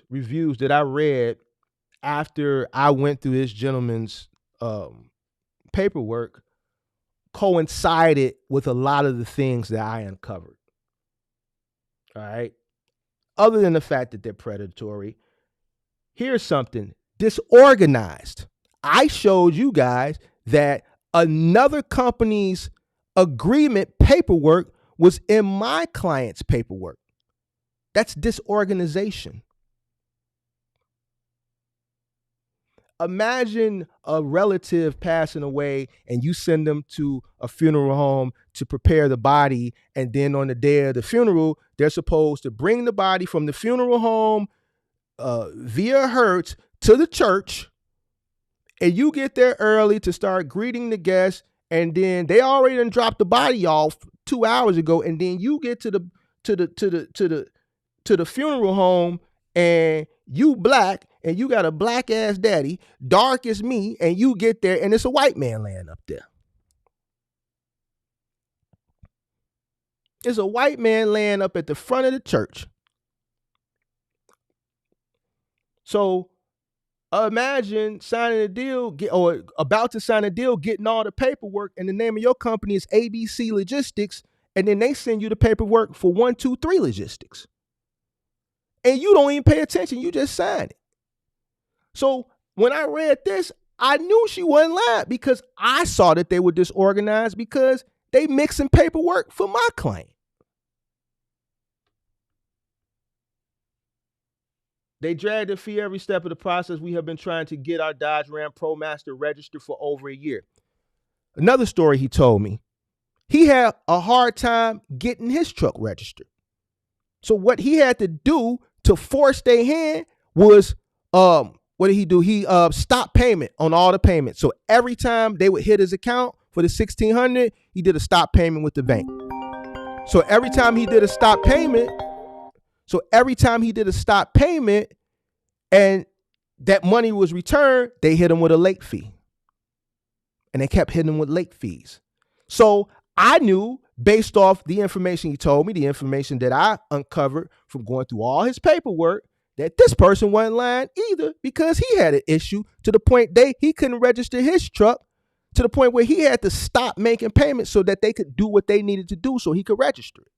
reviews that I read after I went through this gentleman's paperwork coincided with a lot of the things that I uncovered. All right. Other than the fact that they're predatory, here's something disorganized. I showed you guys that another company's agreement paperwork was in my client's paperwork. That's disorganization. Imagine a relative passing away and you send them to a funeral home to prepare the body. And then on the day of the funeral, they're supposed to bring the body from the funeral home via Hertz to the church. And you get there early to start greeting the guests. And then they already done dropped the body off 2 hours ago. And then you get to the funeral home and you black and you got a black ass daddy, dark as me, and you get there and it's a white man laying up there. It's a white man laying up at the front of the church. So imagine signing a deal, or about to sign a deal, getting all the paperwork, and the name of your company is ABC Logistics, and then they send you the paperwork for 123 Logistics. And you don't even pay attention, you just sign it. So when I read this, I knew she wasn't lying, because I saw that they were disorganized because they mixing paperwork for my claim. They dragged their feet every step of the process. We have been trying to get our Dodge Ram ProMaster registered for over a year. Another story he told me, he had a hard time getting his truck registered. So what he had to do to force their hand was, what did he do? He stopped payment on all the payments. So every time they would hit his account for the $1,600, he did a stop payment with the bank. So every time he did a stop payment, and that money was returned, they hit him with a late fee. And they kept hitting him with late fees. So I knew, based off the information he told me, the information that I uncovered from going through all his paperwork, that this person wasn't lying either, because he had an issue to the point he couldn't register his truck, to the point where he had to stop making payments so that they could do what they needed to do so he could register it.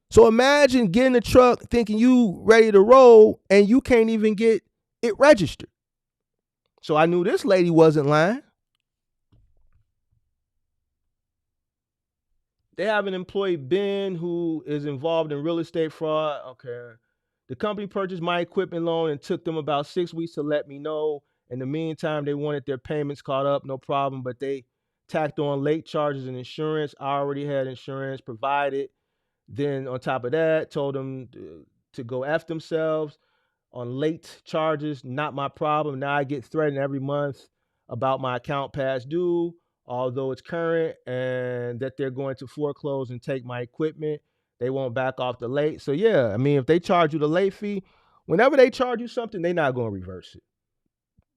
So imagine getting a truck thinking you ready to roll and you can't even get it registered. So I knew this lady wasn't lying. They have an employee, Ben, who is involved in real estate fraud. Okay. The company purchased my equipment loan and took them about 6 weeks to let me know. In the meantime, they wanted their payments caught up, no problem, but they tacked on late charges and insurance. I already had insurance provided. Then on top of that, told them to go F themselves on late charges. Not my problem. Now I get threatened every month about my account past due, although it's current, and that they're going to foreclose and take my equipment. They won't back off the late. So yeah, I mean, if they charge you the late fee, whenever they charge you something, they're not going to reverse it.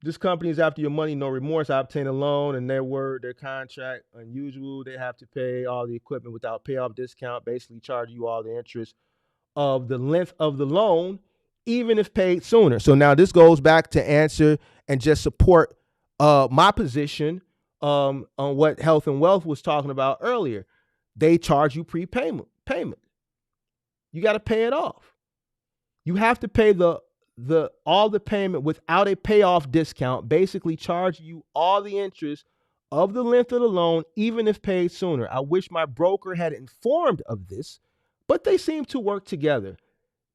This company is after your money, no remorse. I obtained a loan, and their contract unusual. They have to pay all the equipment without payoff discount, basically charge you all the interest of the length of the loan, even if paid sooner. So now this goes back to answer and just support my position on what Health and Wealth was talking about earlier. They charge you payment. You got to pay it off. You have to pay all the payment without a payoff discount, basically charge you all the interest of the length of the loan, even if paid sooner. I wish my broker had informed of this, but they seem to work together.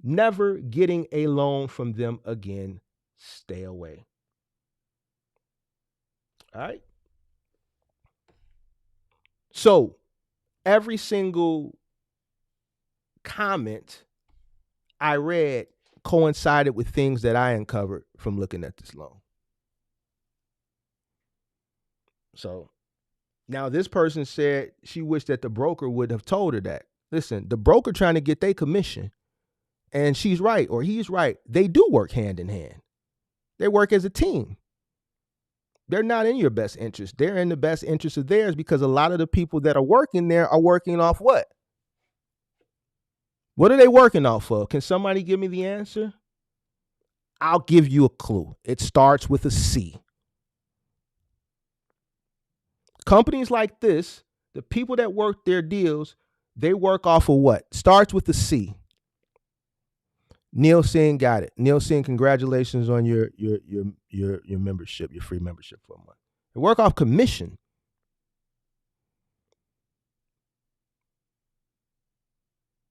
Never getting a loan from them again. Stay away. All right. So every single comment I read coincided with things that I uncovered from looking at this loan. So now this person said she wished that the broker would have told her that. Listen, the broker trying to get their commission, and she's right or he's right. They do work hand in hand. They work as a team. They're not in your best interest. They're in the best interest of theirs, because a lot of the people that are working there are working off what? What are they working off of? Can somebody give me the answer? I'll give you a clue. It starts with a C. Companies like this, the people that work their deals, they work off of what? Starts with a C. Neil Singh got it. Neil Singh, congratulations on your membership, your free membership for a month. They work off commission.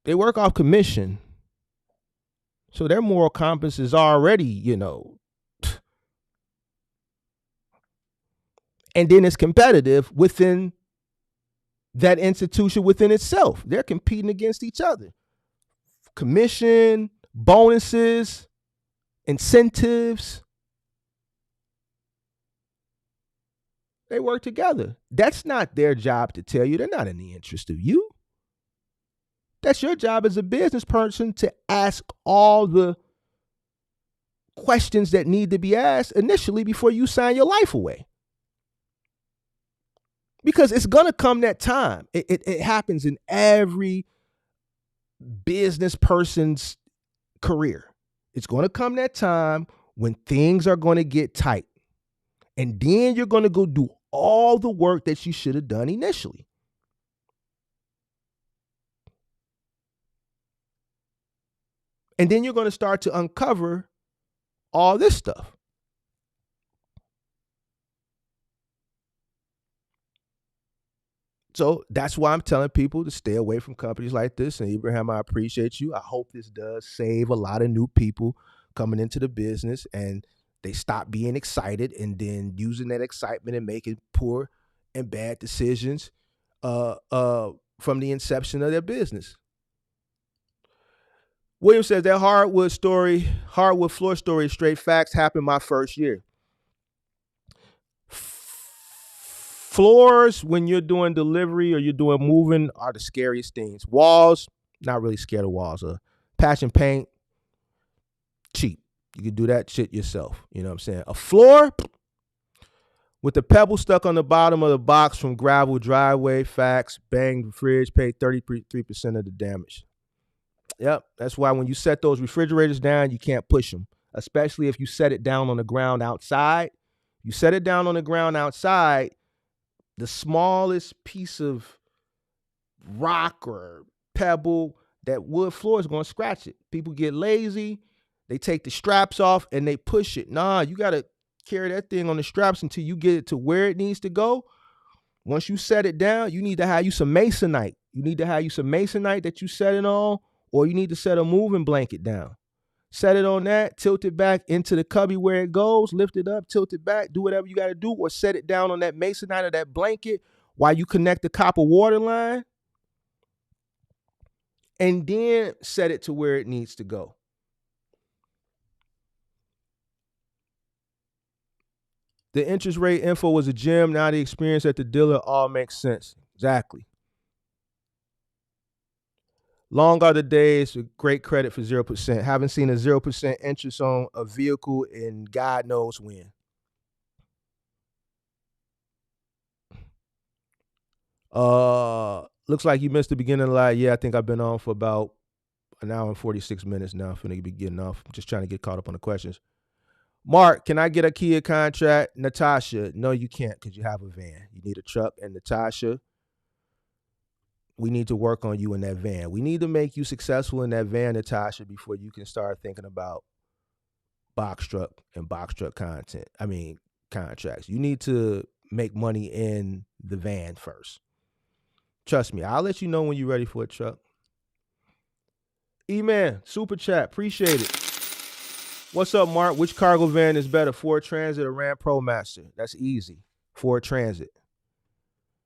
They work off commission. So their moral compass is already, and then it's competitive within that institution within itself. They're competing against each other. Commission, bonuses, incentives. They work together. That's not their job to tell you. They're not in the interest of you. That's your job as a business person, to ask all the questions that need to be asked initially before you sign your life away. Because it's going to come that time. It happens in every business person's career. It's going to come that time when things are going to get tight. And then you're going to go do all the work that you should have done initially. And then you're going to start to uncover all this stuff. So that's why I'm telling people to stay away from companies like this. And Ibrahim, I appreciate you. I hope this does save a lot of new people coming into the business, and they stop being excited and then using that excitement and making poor and bad decisions from the inception of their business. William says that hardwood floor story, straight facts, happened my first year. Floors, when you're doing delivery or you're doing moving, are the scariest things. Walls, not really scared of walls. Patch and paint, cheap. You can do that shit yourself. You know what I'm saying? A floor with the pebble stuck on the bottom of the box from gravel driveway, facts, bang the fridge, paid 33% of the damage. Yep, that's why when you set those refrigerators down, you can't push them, especially if you set it down on the ground outside. You set it down on the ground outside, the smallest piece of rock or pebble, that wood floor is going to scratch it. People get lazy. They take the straps off and they push it. Nah, you got to carry that thing on the straps until you get it to where it needs to go. Once you set it down, you need to have you some masonite. You need to have you some masonite that you set it on, or you need to set a moving blanket down. Set it on that, tilt it back into the cubby where it goes, lift it up, tilt it back, do whatever you got to do, or set it down on that masonite or that blanket while you connect the copper water line, and then set it to where it needs to go. The interest rate info was a gem. Now the experience at the dealer all makes sense. Exactly. Long are the days with great credit for 0%. Haven't seen a 0% interest on a vehicle in God knows when. Looks like you missed the beginning of the line. Yeah, I think I've been on for about an hour and 46 minutes now. I'm finna be getting off. Just trying to get caught up on the questions. Mark, can I get a Kia contract? Natasha, no, you can't because you have a van. You need a truck. And Natasha, we need to work on you in that van. We need to make you successful in that van, Natasha, before you can start thinking about box truck and box truck contracts. You need to make money in the van first. Trust me, I'll let you know when you're ready for a truck. E-Man, super chat, appreciate it. What's up, Mark? Which cargo van is better, Ford Transit or Ram ProMaster? That's easy. Ford Transit.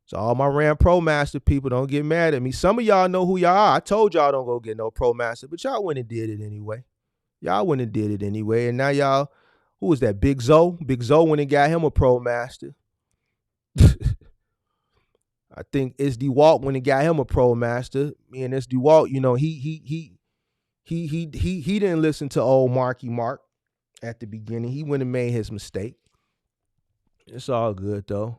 So all my Ram ProMaster people, don't get mad at me. Some of y'all know who y'all are. I told y'all don't go get no ProMaster, but y'all went and did it anyway. And now y'all, who was that? Big Zoe? Big Zoe went and got him a ProMaster. I think it's DeWalt when he got him a ProMaster. Me and this DeWalt, you know, he didn't listen to old Marky Mark at the beginning. He went and made his mistake. It's all good though.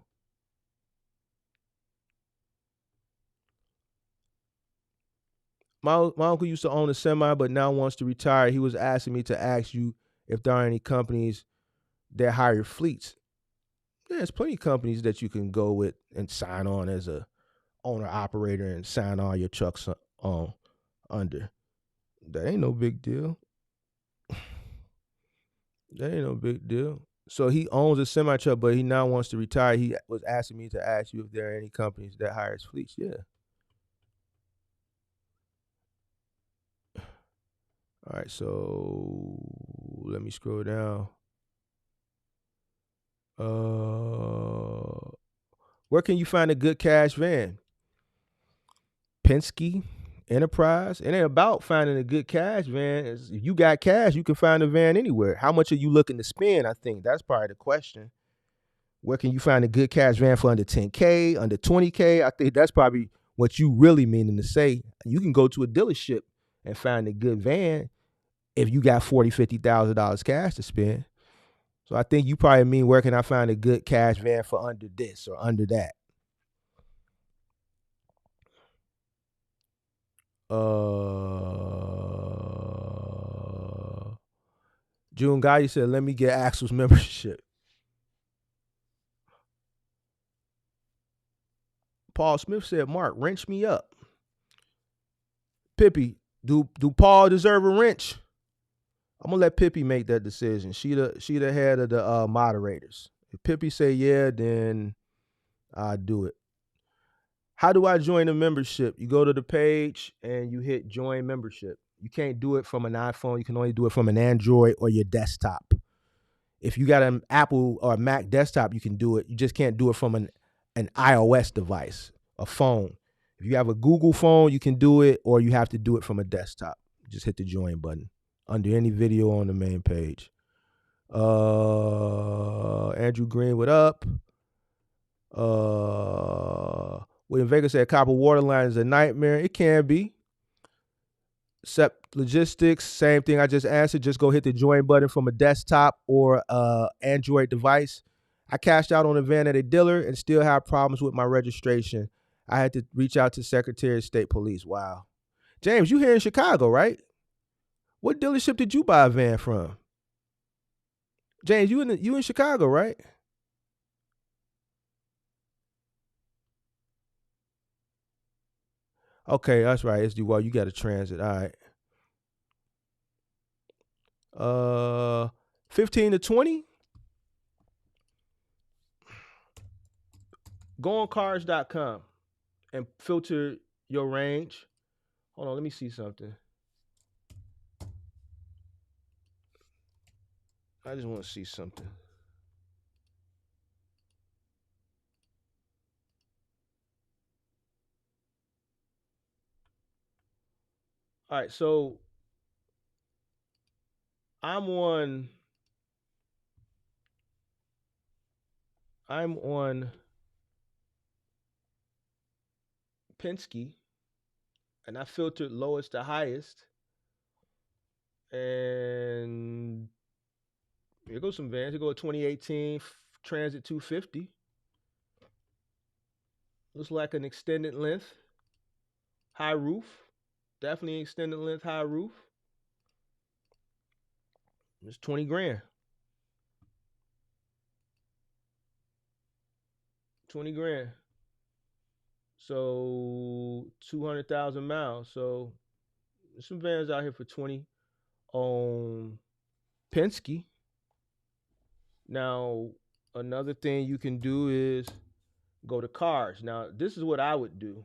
My uncle used to own a semi, but now wants to retire. He was asking me to ask you if there are any companies that hire fleets. There's plenty of companies that you can go with and sign on as a owner operator and sign all your trucks on under. That ain't no big deal. So he owns a semi truck, but he now wants to retire. He was asking me to ask you if there are any companies that hires fleets. Yeah. All right, so let me scroll down. Where can you find a good cash van? Penske, Enterprise. It ain't about finding a good cash van. If you got cash, you can find a van anywhere. How much are you looking to spend? I think that's probably the question. Where can you find a good cash van for under 10K, under 20K? I think that's probably what you really meaning to say. You can go to a dealership and find a good van if you got $40,000, $50,000 cash to spend. So I think you probably mean, where can I find a good cash van for under this or under that? June Gotti said, let me get Axel's membership. Paul Smith said, Mark, wrench me up. Pippi, do Paul deserve a wrench? I'm gonna let Pippi make that decision. She the head of the moderators. If Pippi say yeah, then I'll do it. How do I join a membership? You go to the page and you hit join membership. You can't do it from an iPhone. You can only do it from an Android or your desktop. If you got an Apple or a Mac desktop, you can do it. You just can't do it from an iOS device, a phone. If you have a Google phone, you can do it, or you have to do it from a desktop. Just hit the join button under any video on the main page. Andrew Green, what up? William Vega said copper water line is a nightmare. It can be. SEP Logistics, same thing I just answered. Just go hit the join button from a desktop or Android device. I cashed out on a van at a dealer and still have problems with my registration. I had to reach out to Secretary of State Police. Wow. James, you here in Chicago, right? What dealership did you buy a van from? James, you in Chicago, right? Okay, that's right. It's well, you got a transit. All right. 15 to 20. Go on cars.com and filter your range. Hold on, let me see something. I just want to see something. All right, so I'm on Penske, and I filtered lowest to highest. And here goes some vans. Here go a 2018 Transit 250. Looks like an extended length, high roof. Definitely extended length, high roof. It's 20 grand. 20 grand. So 200,000 miles. So there's some vans out here for 20 on Penske. Now, another thing you can do is go to cars. Now, this is what I would do.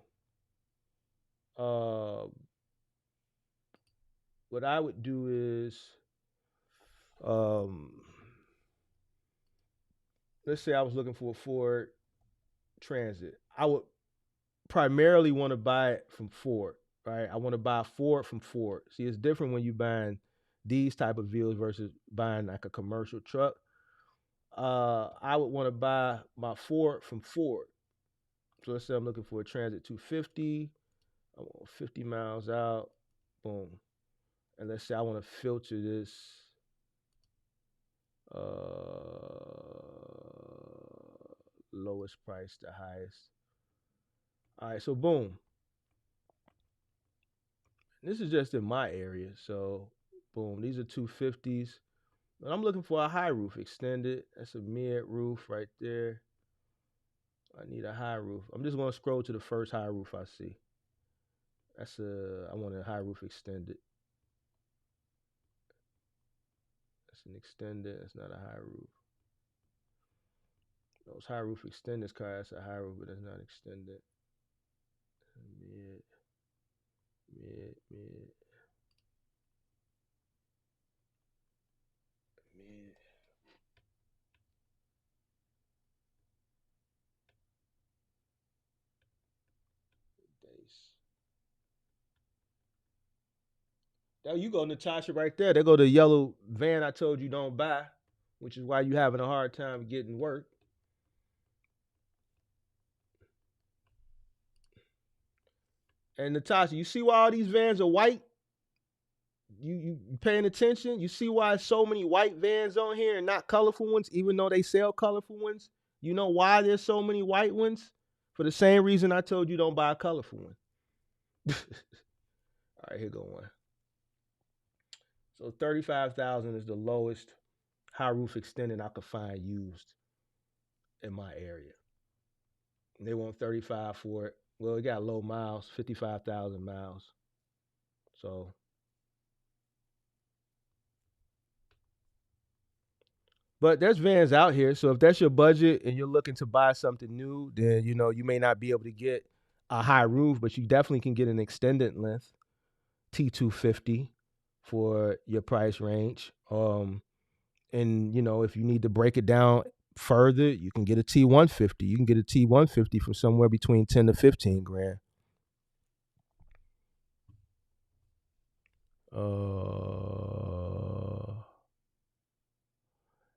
What I would do is, let's say I was looking for a Ford Transit. I would primarily want to buy it from Ford, right? I want to buy a Ford from Ford. See, it's different when you're buying these type of vehicles versus buying like a commercial truck. I would want to buy my Ford from Ford. So let's say I'm looking for a Transit 250. I want 50 miles out. Boom. And let's say I want to filter this lowest price to highest. All right, so boom. This is just in my area. So boom, these are 250s. And I'm looking for a high roof extended. That's a mid roof right there. I need a high roof. I'm just going to scroll to the first high roof I see. I want a high roof extended. That's an extended. That's not a high roof. Those high roof extended cars, that's a high roof, but that's not extended. Mid. There you go, Natasha, right there. There go the yellow van I told you don't buy, which is why you having a hard time getting work. And Natasha, you see why all these vans are white? You paying attention? You see why so many white vans on here and not colorful ones, even though they sell colorful ones? You know why there's so many white ones? For the same reason I told you don't buy a colorful one. All right, here go one. So 35,000 is the lowest high roof extended I could find used in my area. And they want 35 for it. Well, it got low miles, 55,000 miles. So, but there's vans out here. So if that's your budget and you're looking to buy something new, then you may not be able to get a high roof, but you definitely can get an extended length T250 for your price range. And if you need to break it down further, you can get a T150. You can get a T150 for somewhere between 10 to 15 grand.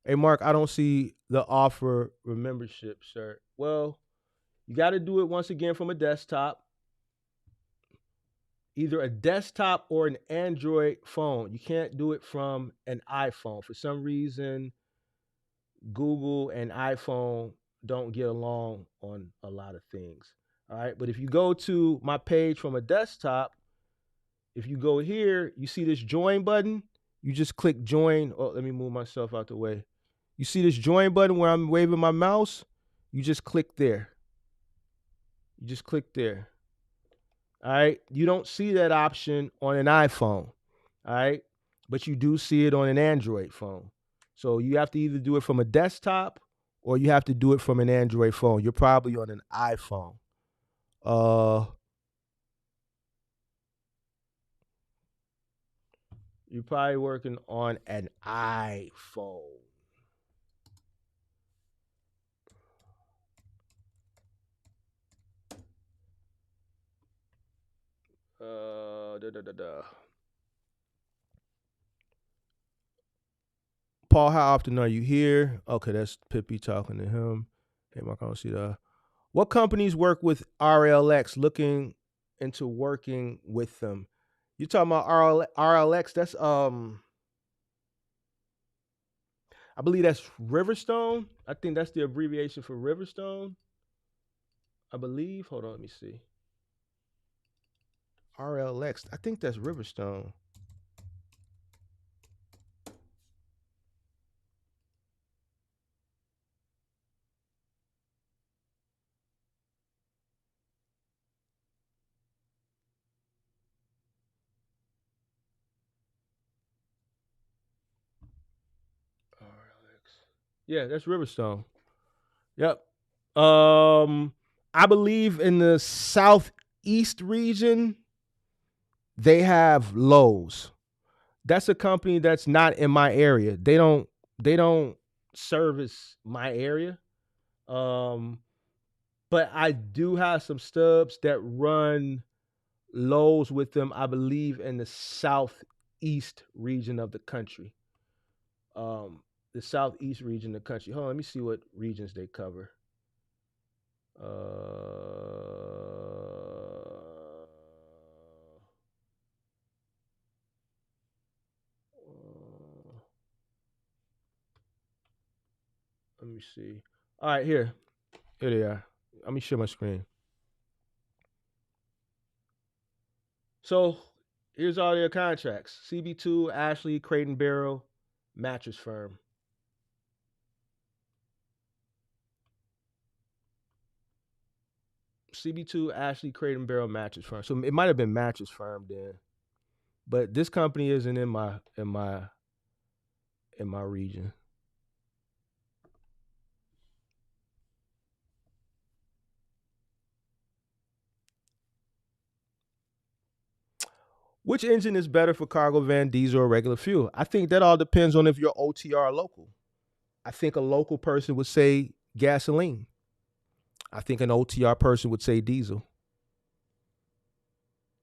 Hey, Mark, I don't see the offer membership, sir. Well, you got to do it once again from a desktop, either a desktop or an Android phone. You can't do it from an iPhone. For some reason, Google and iPhone don't get along on a lot of things. All right. But if you go to my page from a desktop, if you go here, you see this join button. You just click join. Oh, let me move myself out the way. You see this join button where I'm waving my mouse? You just click there. You just click there. All right. You don't see that option on an iPhone. All right. But you do see it on an Android phone. So you have to either do it from a desktop or you have to do it from an Android phone. You're probably on an iPhone. You're probably working on an iPhone. Paul, how often are you here? Okay, that's Pippi talking to him. Hey, Mark, I don't see that. What companies work with RLX? Looking into working with them. You talking about RLX? That's I believe that's Riverstone. I think that's the abbreviation for Riverstone. I believe. Hold on, let me see. RLX. I think that's Riverstone. Yeah, that's Riverstone. Yep. I believe in the southeast region, they have Lowe's. That's a company that's not in my area. They don't service my area. But I do have some stubs that run Lowe's with them, I believe, in the southeast region of the country. The southeast region of the country. Hold on, let me see what regions they cover. Let me see. All right, here they are. Let me share my screen. So here's all their contracts: CB2, Ashley, Crate and Barrel, Mattress Firm. CB2, Ashley, Crate and Barrel, Mattress Firm. So it might have been Mattress Firm then, but this company isn't in my region. Which engine is better for cargo van, diesel, or regular fuel? I think that all depends on if you're OTR local. I think a local person would say gasoline. I think an OTR person would say diesel.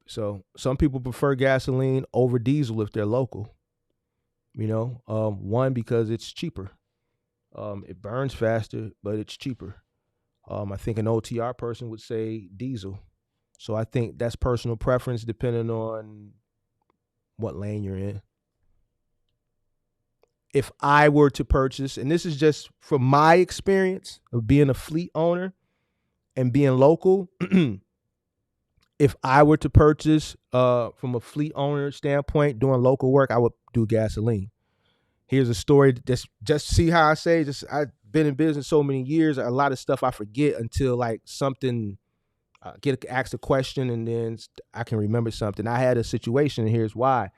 So some people prefer gasoline over diesel if they're local. One, because it's cheaper. It burns faster, but it's cheaper. I think an OTR person would say diesel. So I think that's personal preference depending on what lane you're in. If I were to purchase, and this is just from my experience of being a fleet owner and being local, if I were to purchase from a fleet owner standpoint, doing local work, I would do gasoline. Here's a story. Just see how I say. Just I've been in business so many years. A lot of stuff I forget until like something get asked a question, and then I can remember something. I had a situation, and here's why.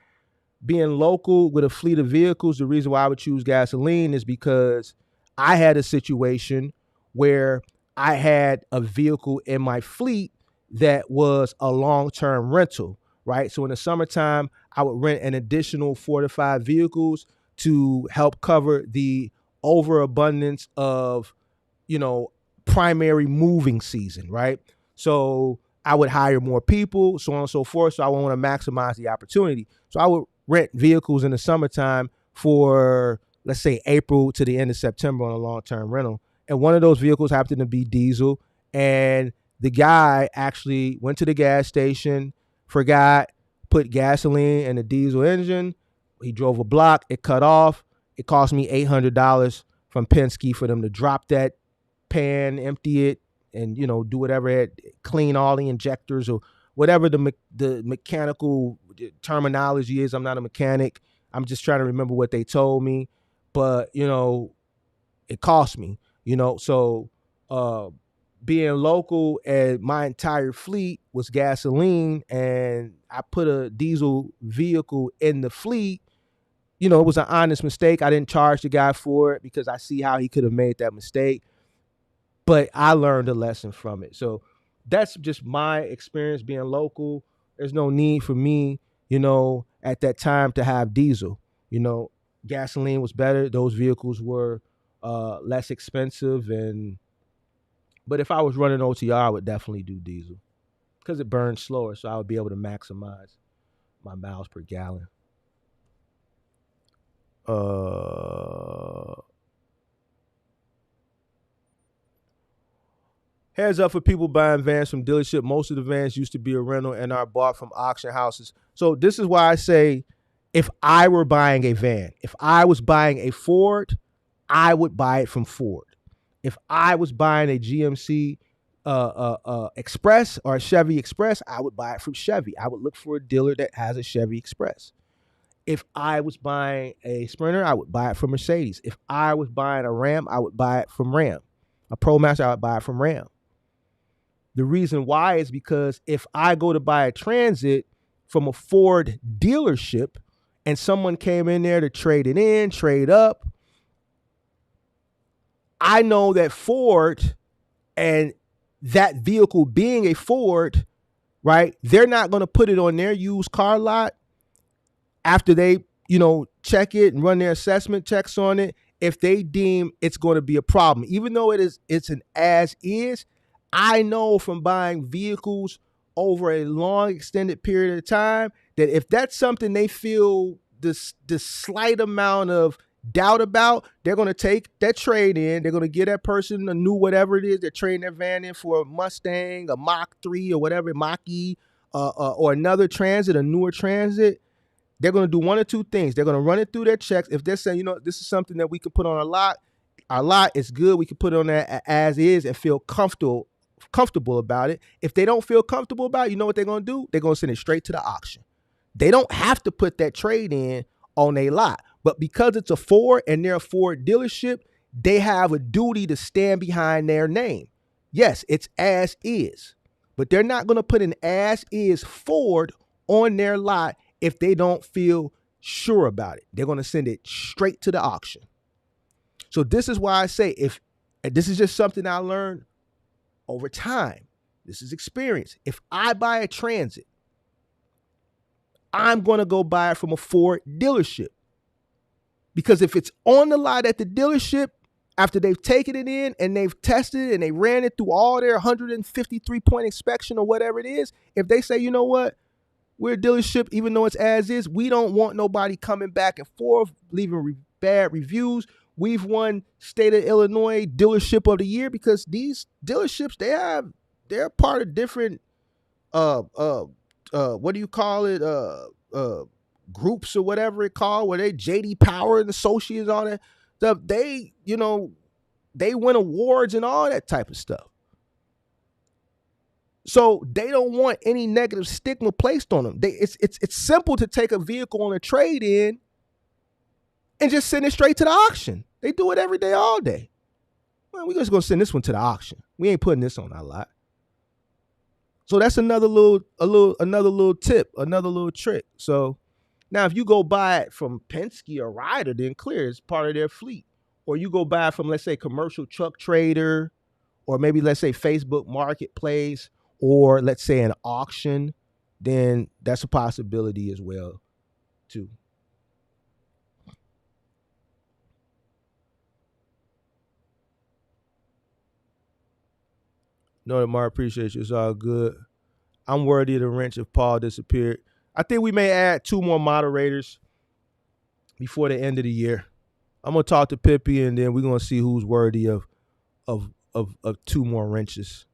Being local with a fleet of vehicles, the reason why I would choose gasoline is because I had a situation where I had a vehicle in my fleet that was a long-term rental, right? So in the summertime, I would rent an additional 4 to 5 vehicles to help cover the overabundance of, primary moving season, right? So I would hire more people, so on and so forth. So I want to maximize the opportunity. So I would rent vehicles in the summertime for, let's say, April to the end of September on a long-term rental. And one of those vehicles happened to be diesel. And the guy actually went to the gas station, forgot, put gasoline in the diesel engine. He drove a block. It cut off. It cost me $800 from Penske for them to drop that pan, empty it, and do whatever, clean all the injectors or whatever the mechanical terminology is. I'm not a mechanic. I'm just trying to remember what they told me, but it cost me. So being local, and my entire fleet was gasoline, and I put a diesel vehicle in the fleet. It was an honest mistake. I didn't charge the guy for it because I see how he could have made that mistake. But I learned a lesson from it. So that's just my experience being local. There's no need for me, at that time to have diesel. Gasoline was better. Those vehicles were less expensive. But if I was running OTR, I would definitely do diesel because it burns slower. So I would be able to maximize my miles per gallon. Heads up for people buying vans from dealership. Most of the vans used to be a rental and are bought from auction houses. So this is why I say, if I were buying a van, if I was buying a Ford, I would buy it from Ford. If I was buying a GMC Express or a Chevy Express, I would buy it from Chevy. I would look for a dealer that has a Chevy Express. If I was buying a Sprinter, I would buy it from Mercedes. If I was buying a Ram, I would buy it from Ram. A ProMaster, I would buy it from Ram. The reason why is because if I go to buy a Transit from a Ford dealership and someone came in there to trade it in, trade up, I know that Ford, and that vehicle being a Ford, right, they're not going to put it on their used car lot after they, check it and run their assessment checks on it if they deem it's going to be a problem. Even though it's an as is, I know from buying vehicles over a long extended period of time that if that's something they feel this slight amount of doubt about, they're going to take that trade in. They're going to give that person a new whatever it is. They're trading their van in for a Mustang, a Mach 3 or whatever, Mach-E, or another Transit, a newer Transit. They're going to do one or two things. They're going to run it through their checks. If they're saying, this is something that we can put on our lot is good. We can put it on there as is and feel comfortable about it. If they don't feel comfortable about it, you know what they're going to do? They're going to send it straight to the auction. They don't have to put that trade in on a lot. But because it's a Ford and they're a Ford dealership, they have a duty to stand behind their name. Yes, it's as is. But they're not going to put an as is Ford on their lot if they don't feel sure about it. They're going to send it straight to the auction. So this is why I say, this is just something I learned over time. This is experience. If I buy a Transit, I'm going to go buy it from a Ford dealership. Because if it's on the lot at the dealership, after they've taken it in and they've tested it and they ran it through all their 153-point inspection or whatever it is, if they say, you know what, we're a dealership, even though it's as is, we don't want nobody coming back and forth, leaving bad reviews. We've won State of Illinois Dealership of the Year because these dealerships, they're part of different, what do you call it? Groups or whatever it called, where they JD Power and Associates on it stuff. They win awards and all that type of stuff. So they don't want any negative stigma placed on them. It's simple to take a vehicle on a trade-in and just send it straight to the auction. They do it every day, all day. Well, we're just gonna send this one to the auction. We ain't putting this on our lot. So that's another little tip, another little trick. So now if you go buy it from Penske or Ryder, then clear, it's part of their fleet. Or you go buy it from, let's say, Commercial Truck Trader, or maybe let's say Facebook Marketplace, or let's say an auction, then that's a possibility as well, too. No, Mar, appreciate you. It's all good. I'm worthy of the wrench if Paul disappeared. I think we may add 2 more moderators before the end of the year. I'm gonna talk to Pippi, and then we're gonna see who's worthy of 2 more wrenches.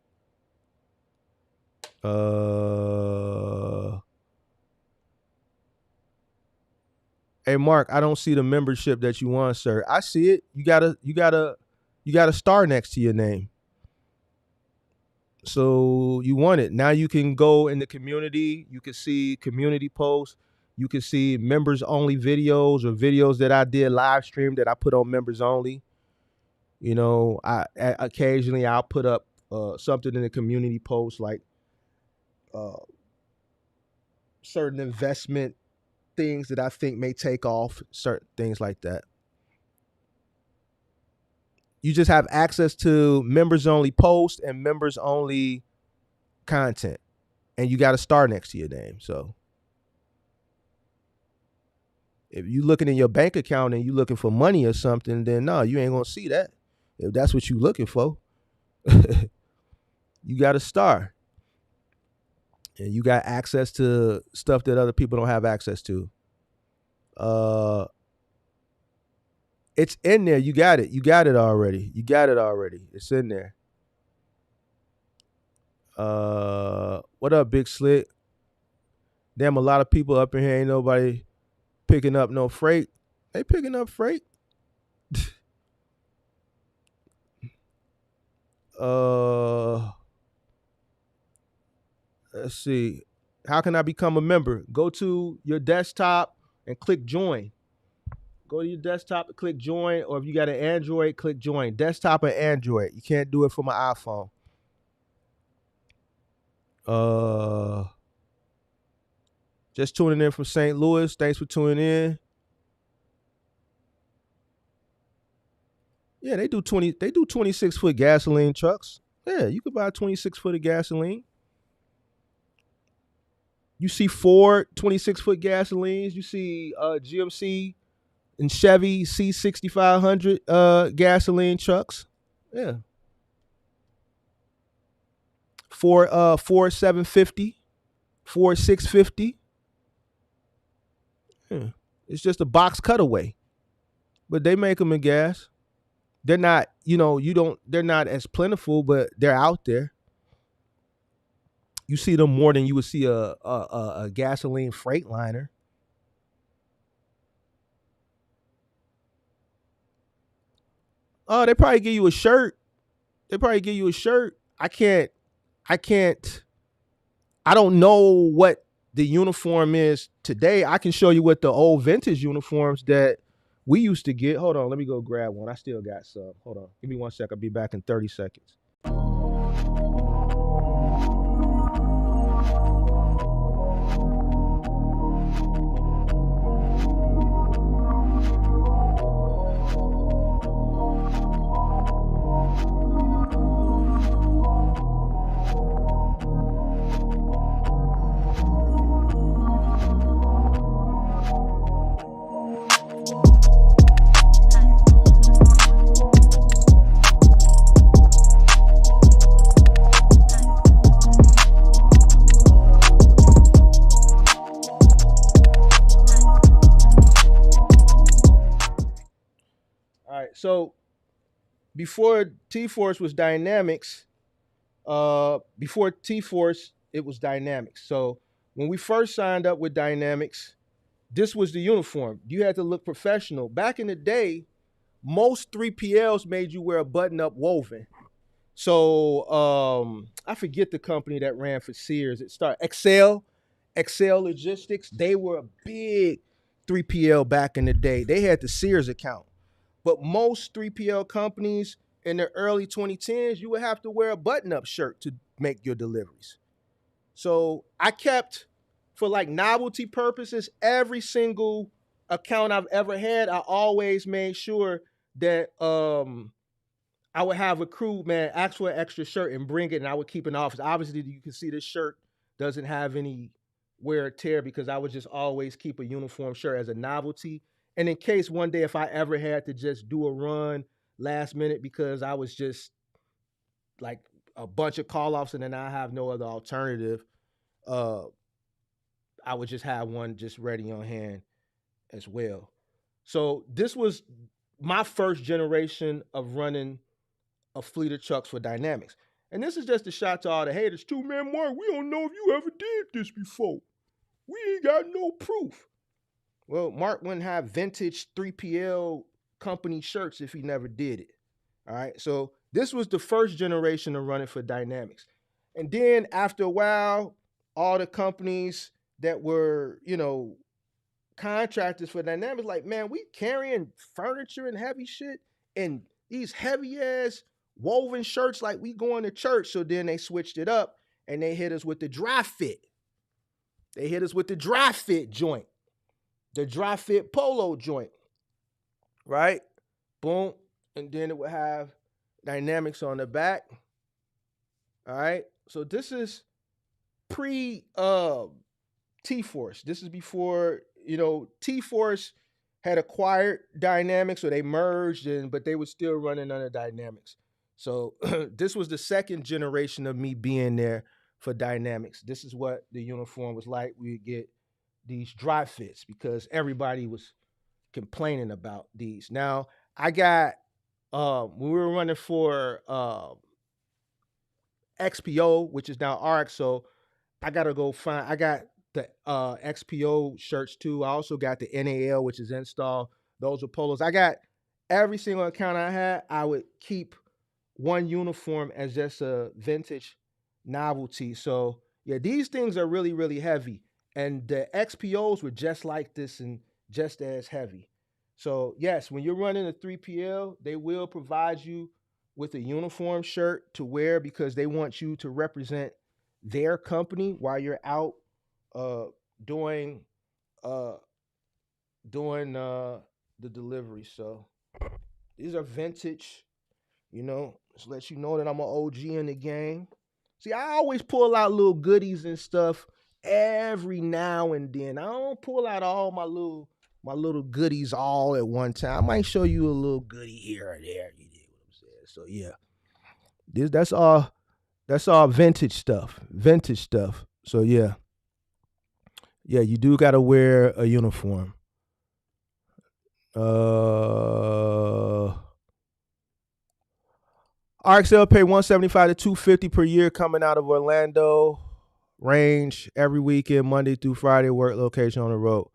Hey Mark, I don't see the membership that you want, sir. I see it. You got a star next to your name. So you want it. Now you can go in the community. You can see community posts. You can see members only videos or videos that I did live stream that I put on members only. You know, occasionally I'll put up something in the community post, like certain investment things that I think may take off, certain things like that. You just have access to members only posts and members only content, and you got a star next to your name. So if you looking in your bank account and you looking for money or something, then no, you ain't gonna see that. If that's what you looking for, you got a star, and you got access to stuff that other people don't have access to. It's in there. You got it. You got it already. It's in there. What up, Big Slick? Damn, a lot of people up in here. Ain't nobody picking up no freight. They picking up freight. Let's see. How can I become a member? Go to your desktop and click join. Go to your desktop and click join, or if you got an Android, click join. Desktop or Android. You can't do it from an iPhone. Just tuning in from St. Louis. Thanks for tuning in. Yeah, they do 26-foot gasoline trucks. Yeah, you could buy a 26-foot of gasoline. You see Ford 26-foot gasolines. You see GMC and Chevy C6500 gasoline trucks. Yeah. Ford 750, Ford 650. Yeah. It's just a box cutaway. But they make them in gas. They're not, they're not as plentiful, but they're out there. You see them more than you would see a gasoline Freightliner. Oh, they probably give you a shirt. I don't know what the uniform is today. I can show you what the old vintage uniforms that we used to get. Hold on, let me go grab one. I still got some. Hold on. Give me 1 sec. I'll be back in 30 seconds. So before T-Force was Dynamics, before T-Force, it was Dynamics. So when we first signed up with Dynamics, this was the uniform. You had to look professional. Back in the day, most 3PLs made you wear a button-up woven. So I forget the company that ran for Sears. It started Excel Logistics. They were a big 3PL back in the day. They had the Sears account. But most 3PL companies in the early 2010s, you would have to wear a button-up shirt to make your deliveries. So I kept, for like novelty purposes, every single account I've ever had, I always made sure that I would have a crew, man, ask for an extra shirt and bring it, and I would keep it in the office. Obviously, you can see this shirt doesn't have any wear or tear because I would just always keep a uniform shirt as a novelty. And in case one day if I ever had to just do a run last minute because I was just like a bunch of call offs and then I have no other alternative, uh, I would just have one just ready on hand as well. So this was my first generation of running a fleet of trucks for Dynamics. And this is just a shot to all the haters too, man. Mark, we don't know if you ever did this before. We ain't got no proof. Well, Mark wouldn't have vintage 3PL company shirts if he never did it. All right. So this was the first generation of running for Dynamics. And then after a while, all the companies that were, contractors for Dynamics, like, man, we carrying furniture and heavy shit and these heavy ass woven shirts like we going to church. So then they switched it up and they hit us with the dry fit. They hit us with the dry fit joint, the dry fit polo joint, right? Boom. And then it would have Dynamics on the back. All right. So this is pre T-Force. This is before, T-Force had acquired Dynamics, or they merged, but they were still running under Dynamics. So this was the second generation of me being there for Dynamics. This is what the uniform was like. We would get these dry fits because everybody was complaining about these. Now, I got, when we were running for XPO, which is now RXO, I got the XPO shirts too. I also got the NAL, which is install. Those are polos. I got every single account I had. I would keep one uniform as just a vintage novelty. So yeah, these things are really, really heavy. And the XPOs were just like this and just as heavy. So yes, when you're running a 3PL, they will provide you with a uniform shirt to wear because they want you to represent their company while you're out doing the delivery. So these are vintage, just let you know that I'm an OG in the game. See, I always pull out little goodies and stuff every now and then. I don't pull out all my little goodies all at one time. I might show you a little goodie here or there. You dig what I'm saying? So yeah, that's all vintage stuff. So yeah, you do got to wear a uniform. RXL pay $175 to $250 per year coming out of Orlando. Range every weekend, Monday through Friday, work location on the road.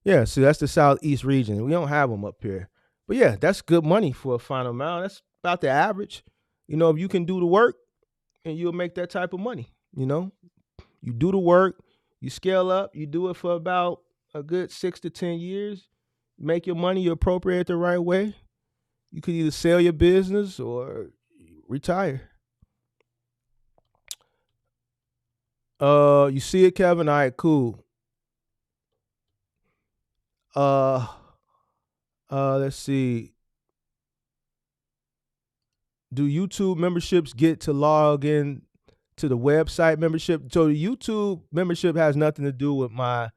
Yeah, so that's the Southeast region. We don't have them up here. But yeah, that's good money for a final amount. That's about the average. If you can do the work and you'll make that type of money, You do the work, you scale up, you do it for about a good 6 to 10 years, make your money, you appropriate the right way. You could either sell your business or retire. You see it, Kevin? All right, cool. Let's see. Do YouTube memberships get to log in to the website membership? So the YouTube membership has nothing to do with my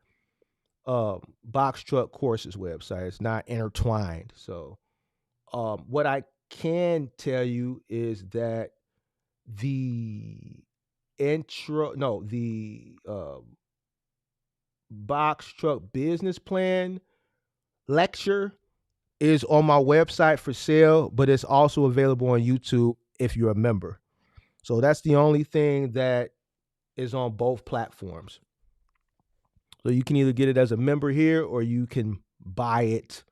box truck courses website. It's not intertwined. So what I can tell you is that the box truck business plan lecture is on my website for sale, but it's also available on YouTube if you're a member. So that's the only thing that is on both platforms. So you can either get it as a member here or you can buy it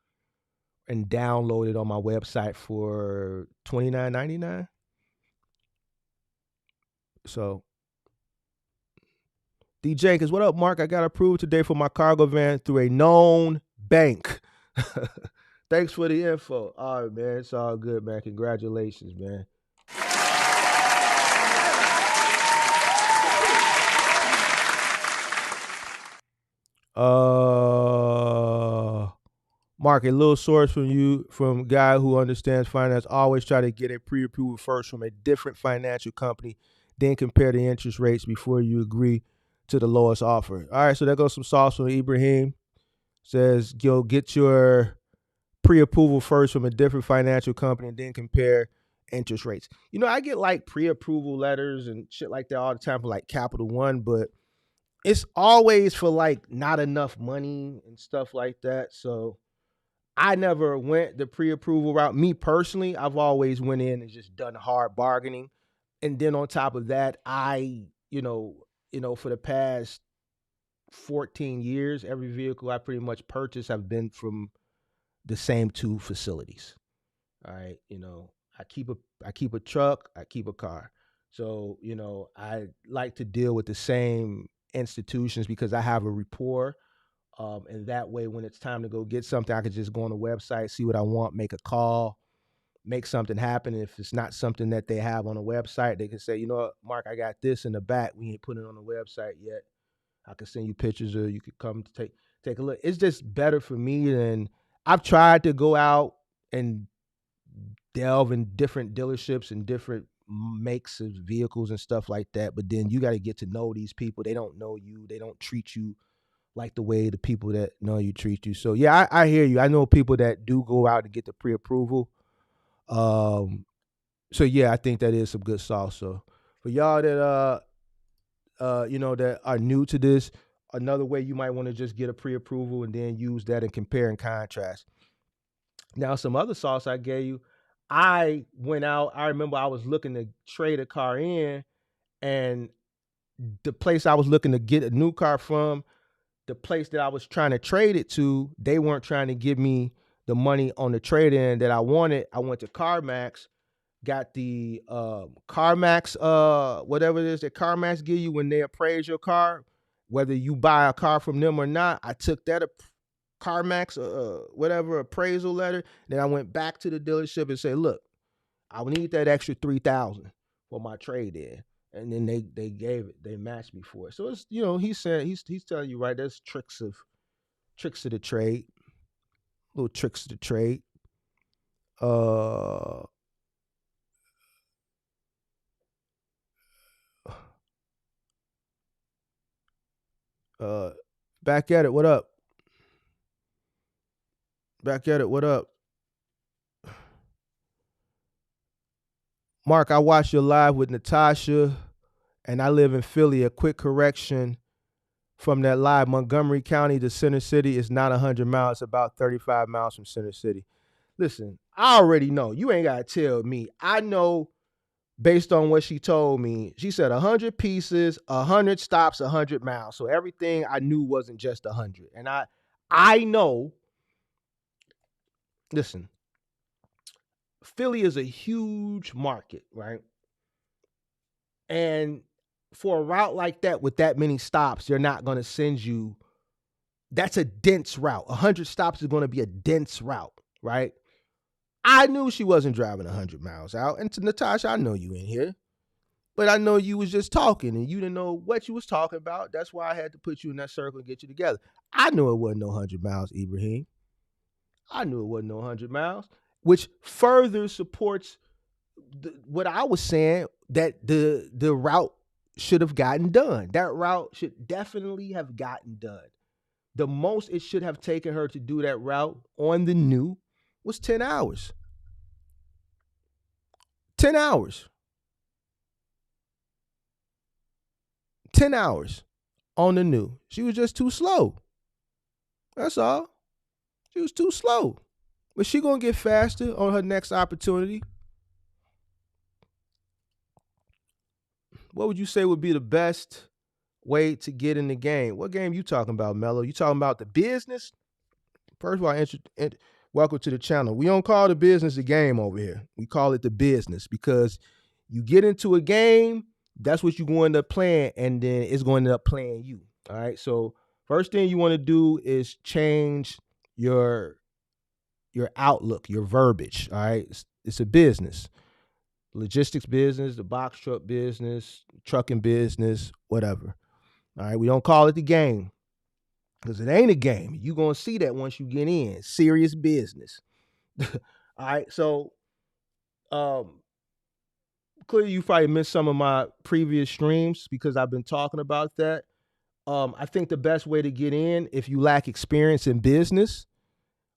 and download it on my website for $29.99. So D Jenkins, what up, Mark? I got approved today for my cargo van through a known bank. Thanks for the info. All right, man. It's all good, man. Congratulations, man. Mark, a little source from a guy who understands finance. Always try to get a pre-approval first from a different financial company, then compare the interest rates before you agree to the lowest offer. All right, so there goes some sauce from Ibrahim. Says, yo, get your pre-approval first from a different financial company and then compare interest rates. I get like pre-approval letters and shit like that all the time for like Capital One, but it's always for like not enough money and stuff like that. So I never went the pre-approval route. Me personally, I've always went in and just done hard bargaining. And then on top of that, I, for the past 14 years, every vehicle I pretty much purchased have been from the same two facilities. All right. I keep a truck, I keep a car. So, I like to deal with the same institutions because I have a rapport. And that way, when it's time to go get something, I could just go on the website, see what I want, make a call, make something happen. And if it's not something that they have on the website, they can say, you know what, Mark, I got this in the back. We ain't put it on the website yet. I can send you pictures or you could come to take a look. It's just better for me than I've tried to go out and delve in different dealerships and different makes of vehicles and stuff like that. But then you got to get to know these people. They don't know you. They don't treat you like the way the people that know you treat you. So yeah, I hear you. I know people that do go out to get the pre-approval. So yeah, I think that is some good sauce. So for y'all that that are new to this, another way you might want to just get a pre-approval and then use that and compare and contrast. Now, some other sauce I gave you, I went out. I remember I was looking to trade a car in, and the place I was looking to get a new car from, the place that I was trying to trade it to, they weren't trying to give me the money on the trade-in that I wanted. I went to CarMax, got the CarMax, whatever it is that CarMax give you when they appraise your car, whether you buy a car from them or not. I took that CarMax, whatever appraisal letter. Then I went back to the dealership and said, look, I need that extra $3,000 for my trade-in. And then they gave it, they matched me for it. So it's, he said he's telling you, right, there's tricks of the trade, little tricks of the trade. Back at it, what up? Back at it, what up? Mark, I watched your live with Natasha, and I live in Philly. A quick correction from that live. Montgomery County to Center City is not 100 miles. It's about 35 miles from Center City. Listen, I already know. You ain't got to tell me. I know based on what she told me. She said 100 pieces, 100 stops, 100 miles. So everything I knew wasn't just 100. And I know, listen, Philly is a huge market, right? And for a route like that with that many stops, they're not going to send you. That's a dense route. 100 stops is going to be a dense route, right? I knew she wasn't driving 100 miles out. And to Natasha, I know you in here. But I know you was just talking and you didn't know what you was talking about. That's why I had to put you in that circle and get you together. I knew it wasn't no 100 miles, Ibrahim. I knew it wasn't no 100 miles, which further supports what I was saying, that the route should have gotten done. That route should definitely have gotten done. The most it should have taken her to do that route on the new was 10 hours. 10 hours. 10 hours on the new. She was just too slow. That's all. She was too slow. But she going to get faster on her next opportunity. What would you say would be the best way to get in the game? What game you talking about, Mello? You talking about the business? First of all, welcome to the channel. We don't call the business the game over here. We call it the business because you get into a game that's what you're going to end up playing, and then it's going to end up playing you. All right. So first thing you want to do is change your outlook, your verbiage. All right. It's a business. Logistics business, the box truck business, trucking business, whatever. All right. We don't call it the game because it ain't a game. You're going to see that once you get in. Serious business. All right. So clearly you probably missed some of my previous streams because I've been talking about that. I think the best way to get in, if you lack experience in business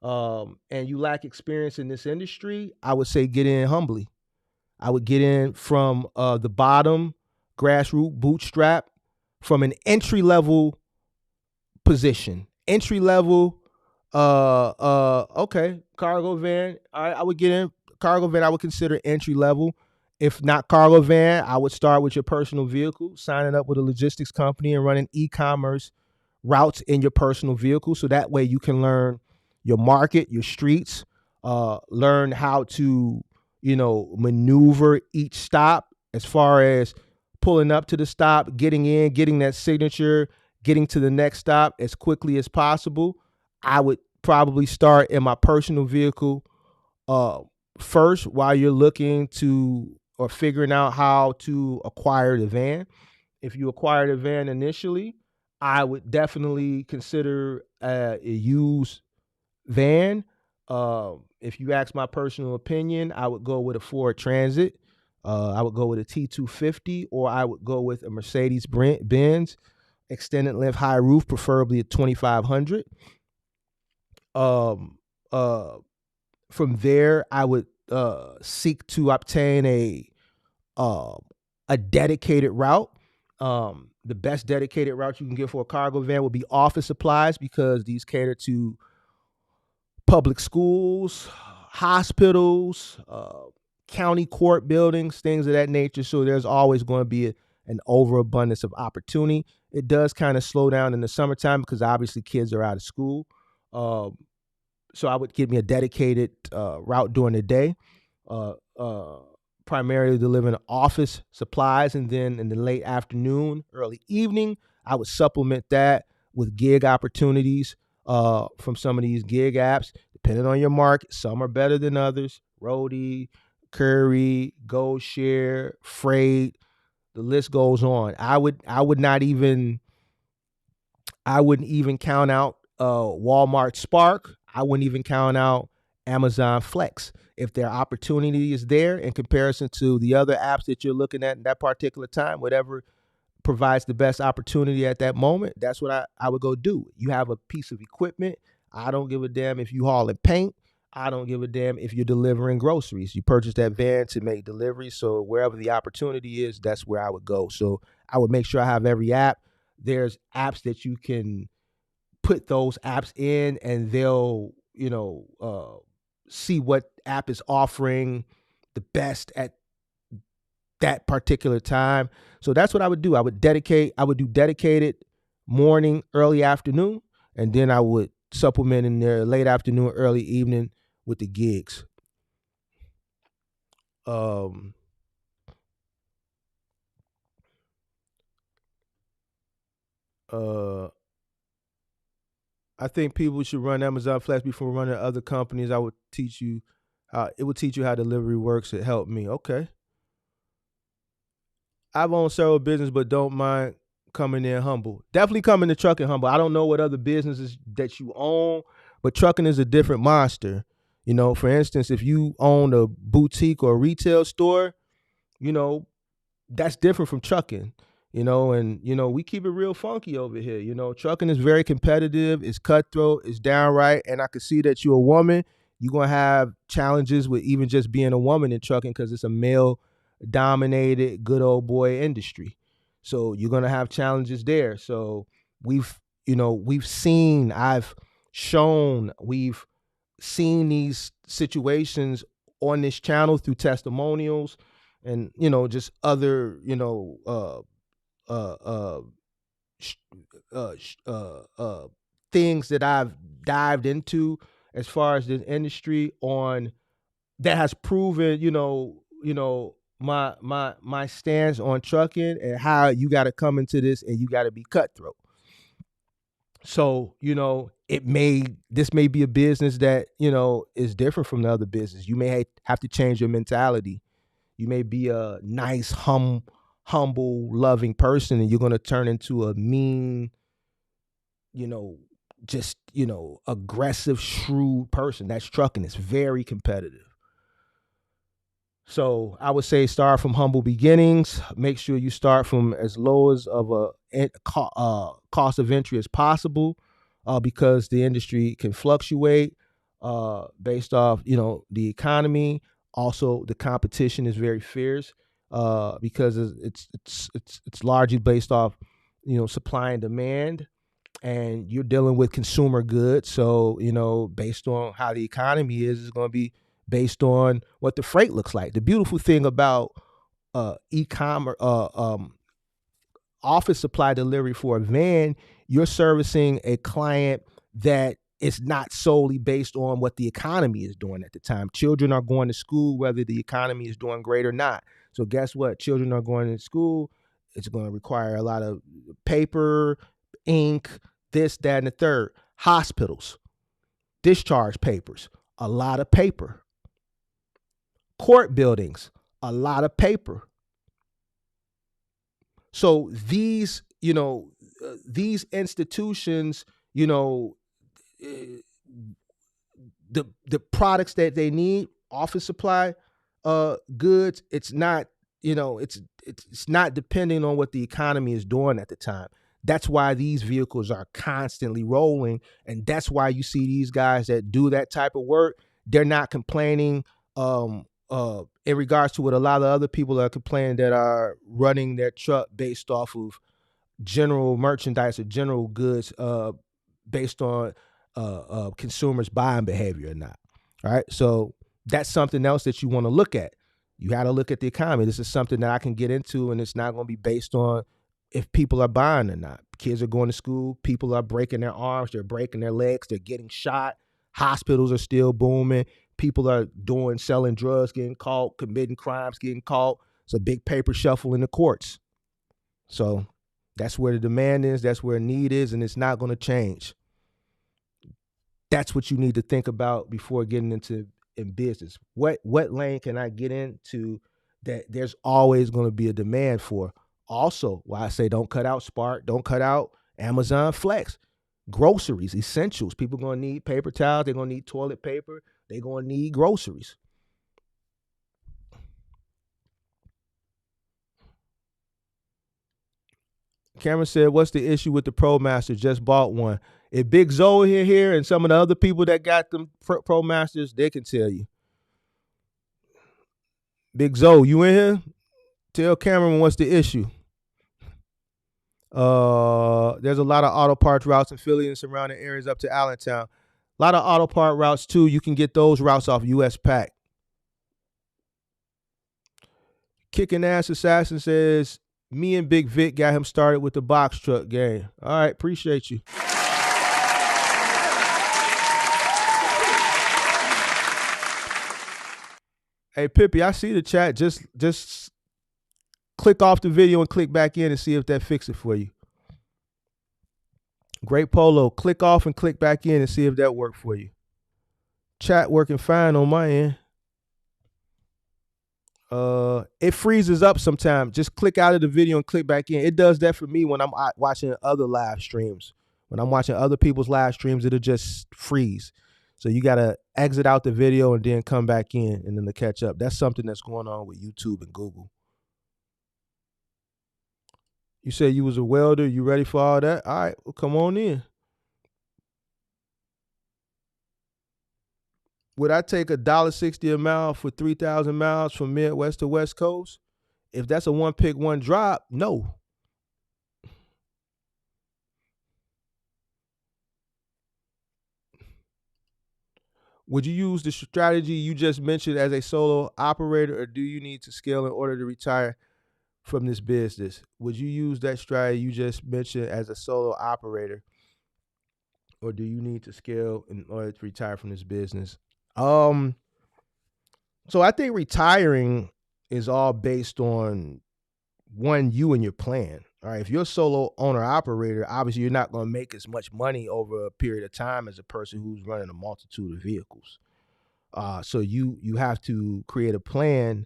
and you lack experience in this industry, I would say get in humbly. I would get in from the bottom, grassroots, bootstrap, from an entry level position. Entry level, okay, cargo van. I would get in cargo van. I would consider entry level. If not cargo van, I would start with your personal vehicle, signing up with a logistics company and running e-commerce routes in your personal vehicle. So that way you can learn your market, your streets, learn how to, maneuver each stop as far as pulling up to the stop, getting in, getting that signature, getting to the next stop as quickly as possible. I would probably start in my personal vehicle first while you're looking to or figuring out how to acquire the van. If you acquire the van initially, I would definitely consider a used van. If you ask my personal opinion, I would go with a Ford Transit. I would go with a T250, or I would go with a Mercedes Benz extended length high roof, preferably a 2500. From there, I would seek to obtain a dedicated route. The best dedicated route you can get for a cargo van would be office supplies, because these cater to public schools, hospitals, county court buildings, things of that nature. So there's always going to be an overabundance of opportunity. It does kind of slow down in the summertime because obviously kids are out of school. So I would give me a dedicated route during the day, primarily delivering office supplies. And then in the late afternoon, early evening, I would supplement that with gig opportunities from some of these gig apps, depending on your market. Some are better than others. Roadie, Curry, GoShare, Freight, the list goes on. I wouldn't even count out Walmart Spark. I wouldn't even count out Amazon Flex. If their opportunity is there in comparison to the other apps that you're looking at in that particular time, whatever provides the best opportunity at that moment, that's what I would go do. You have a piece of equipment. I don't give a damn if you hauling paint. I don't give a damn if you're delivering groceries. You purchase that van to make deliveries. So wherever the opportunity is, that's where I would go. So I would make sure I have every app. There's apps that you can put those apps in, and they'll, see what app is offering the best at that particular time. So that's what I would do. I would do dedicated morning, early afternoon, and then I would supplement in there late afternoon, early evening with the gigs. I think people should run Amazon Flex before running other companies. It would teach you how delivery works. It helped me. Okay. I've owned several businesses, but don't mind coming in humble. Definitely come into trucking humble. I don't know what other businesses that you own, but trucking is a different monster. For instance, if you own a boutique or a retail store, that's different from trucking. We keep it real funky over here. Trucking is very competitive. It's cutthroat. It's downright. And I can see that you're a woman. You're going to have challenges with even just being a woman in trucking because it's a male-dominated, good old boy industry. So you're going to have challenges there. So we've seen these situations on this channel through testimonials and, just other, things that I've dived into as far as this industry on that has proven, my stance on trucking and how you got to come into this and you got to be cutthroat. So, this may be a business that, is different from the other business. You may have to change your mentality. You may be a nice, humble, loving person, and you're going to turn into a mean, aggressive, shrewd person. That's trucking. It's very competitive. So I would say start from humble beginnings. Make sure you start from as low as of a cost of entry as possible, because the industry can fluctuate based off the economy. Also, the competition is very fierce because it's largely based off supply and demand, and you're dealing with consumer goods. So based on how the economy is, it's going to be based on what the freight looks like. The beautiful thing about e-commerce, office supply delivery for a van, you're servicing a client that is not solely based on what the economy is doing at the time. Children are going to school whether the economy is doing great or not. So guess what? Children are going to school. It's going to require a lot of paper, ink, this, that, and the third. Hospitals, discharge papers, a lot of paper. Court buildings, a lot of paper. So these institutions, the products that they need, office supply goods, it's not depending on what the economy is doing at the time. That's why these vehicles are constantly rolling, and that's why you see these guys that do that type of work. They're not complaining in regards to what a lot of other people are complaining that are running their truck based off of general merchandise or general goods based on consumers' buying behavior or not. All right. So that's something else that you want to look at. You got to look at the economy. This is something that I can get into, and it's not going to be based on if people are buying or not. Kids are going to school. People are breaking their arms. They're breaking their legs. They're getting shot. Hospitals are still booming. People are selling drugs, getting caught, committing crimes, getting caught. It's a big paper shuffle in the courts. So that's where the demand is. That's where need is, and it's not going to change. That's what you need to think about before getting into business. What lane can I get into that there's always going to be a demand for? Also, why I say don't cut out Spark, don't cut out Amazon Flex. Groceries, essentials. People are going to need paper towels. They're going to need toilet paper. They're going to need groceries. Cameron said, what's the issue with the ProMaster? Just bought one. If Big Zoe here and some of the other people that got them ProMasters, they can tell you. Big Zoe, you in here? Tell Cameron what's the issue. There's a lot of auto parts routes in Philly and surrounding areas up to Allentown. A lot of auto part routes too. You can get those routes off US Pack. Kicking Ass Assassin says, me and Big Vic got him started with the box truck game. All right, appreciate you. Hey Pippi, I see the chat. Just click off the video and click back in and see if that fixes it for you. Great Polo, click off and click back in and see if that worked for you. Chat working fine on my end. It freezes up sometimes. Just click out of the video and click back in. It does that for me when I'm watching other live streams. When I'm watching other people's live streams, it'll just freeze. So you got to exit out the video and then come back in and then to catch up. That's something that's going on with YouTube and Google. You said you was a welder. You ready for all that? All right, well, come on in. Would I take $1.60 a mile for 3,000 miles from Midwest to West Coast? If that's a one pick, one drop, no. Would you use the strategy you just mentioned as a solo operator, or do you need to scale in order to retire from this business? Would you use that strategy you just mentioned as a solo operator, or do you need to scale in order to retire from this business? So I think retiring is all based on you and your plan. All right. If you're a solo owner operator, obviously you're not going to make as much money over a period of time as a person who's running a multitude of vehicles. So you have to create a plan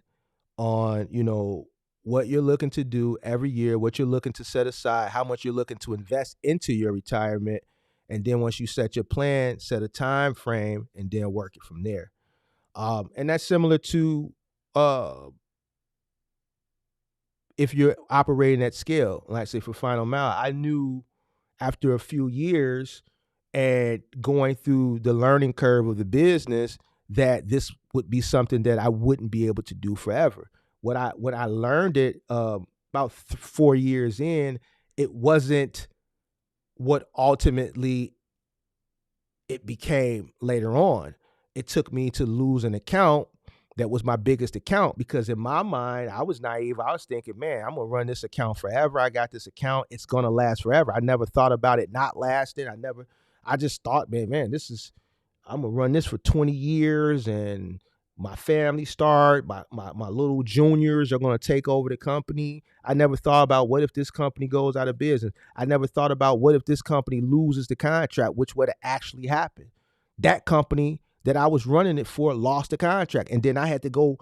on, what you're looking to do every year, what you're looking to set aside, how much you're looking to invest into your retirement. And then once you set your plan, set a time frame, and then work it from there. And that's similar to if you're operating at scale. Like say for Final Mile, I knew after a few years and going through the learning curve of the business that this would be something that I wouldn't be able to do forever. When I learned it about 4 years in, it wasn't what ultimately it became later on. It took me to lose an account that was my biggest account because in my mind, I was naive. I was thinking, man, I'm going to run this account forever. I got this account. It's going to last forever. I never thought about it not lasting. I just thought, man, I'm going to run this for 20 years and my family my little juniors are going to take over the company. I never thought about what if this company goes out of business. I never thought about what if this company loses the contract, which would have actually happened. That company that I was running it for lost the contract. And then I had to go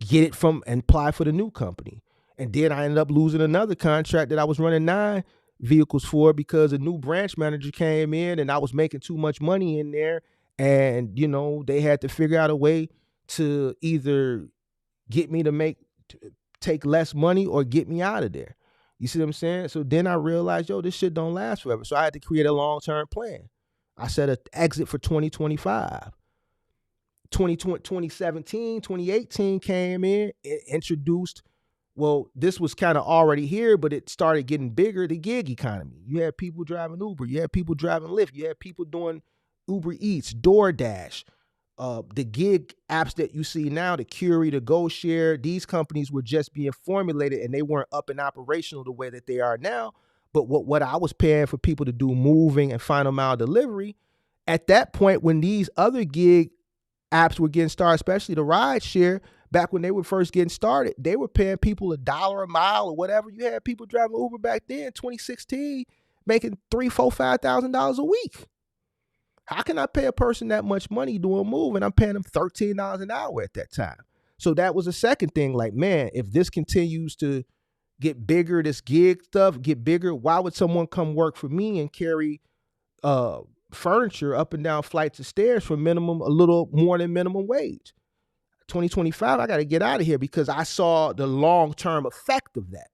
get it and apply for the new company. And then I ended up losing another contract that I was running 9 vehicles for because a new branch manager came in and I was making too much money in there. And, they had to figure out a way to either get me to take less money or get me out of there. You see what I'm saying? So then I realized, this shit don't last forever. So I had to create a long-term plan. I set an exit for 2025. 2017, 2018 came in, it introduced, this was kind of already here, but it started getting bigger, the gig economy. You had people driving Uber, you had people driving Lyft, you had people doing Uber Eats, DoorDash, the gig apps that you see now, the Curie, the GoShare, these companies were just being formulated and they weren't up and operational the way that they are now. But what I was paying for people to do moving and final mile delivery, at that point when these other gig apps were getting started, especially the ride share, back when they were first getting started, they were paying people $1 a mile or whatever. You had people driving Uber back then, 2016, making $3,000, $4,000, $5,000 a week. How can I pay a person that much money doing a move and I'm paying them $13 an hour at that time? So that was the second thing. Like, man, if this continues to get bigger, this gig stuff get bigger, why would someone come work for me and carry furniture up and down flights of stairs for a little more than minimum wage? 2025, I got to get out of here because I saw the long-term effect of that,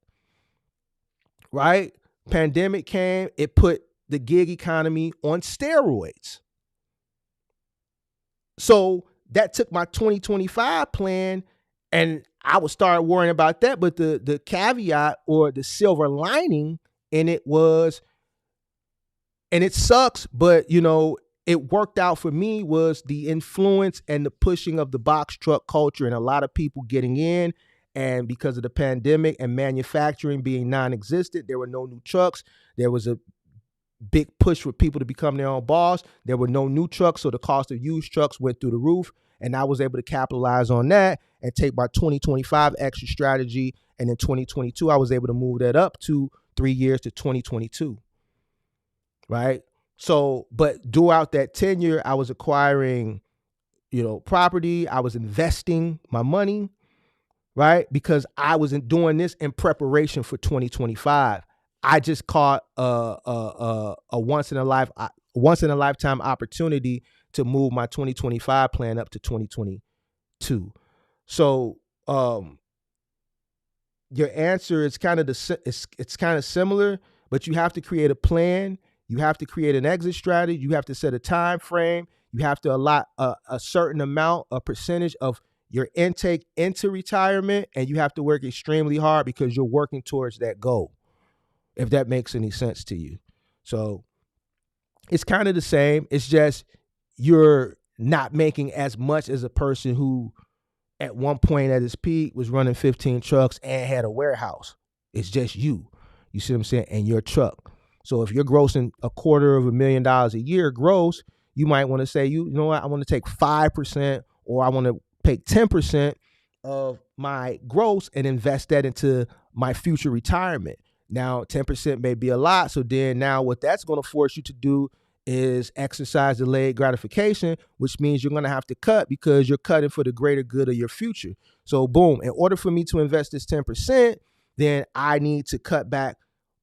right? Pandemic came, it put the gig economy on steroids. So that took my 2025 plan and I would start worrying about that. But the caveat or the silver lining in it was, and it sucks, but it worked out for me, was the influence and the pushing of the box truck culture and a lot of people getting in. And because of the pandemic and manufacturing being non-existent, there were no new trucks. There was a big push for people to become their own boss. There were no new trucks, so the cost of used trucks went through the roof. And I was able to capitalize on that and take my 2025 exit strategy. And in 2022, I was able to move that up to 3 years to 2022. Right? So, but throughout that tenure, I was acquiring, property. I was investing my money, right? Because I wasn't doing this in preparation for 2025. I just caught a once in a lifetime opportunity to move my 2025 plan up to 2022. So, your answer is kind of it's kind of similar, but you have to create a plan. You have to create an exit strategy. You have to set a time frame. You have to allot a certain amount, a percentage of your intake into retirement, and you have to work extremely hard because you're working towards that goal, if that makes any sense to you. So it's kind of the same. It's just you're not making as much as a person who at one point at his peak was running 15 trucks and had a warehouse. It's just you. You see what I'm saying? And your truck. So if you're grossing $250,000 a year gross, you might want to say, you know what, I want to take 5% or I want to take 10% of my gross and invest that into my future retirement. Now, 10% may be a lot. So then now what that's going to force you to do is exercise delayed gratification, which means you're going to have to cut because you're cutting for the greater good of your future. So boom, in order for me to invest this 10%, then I need to cut back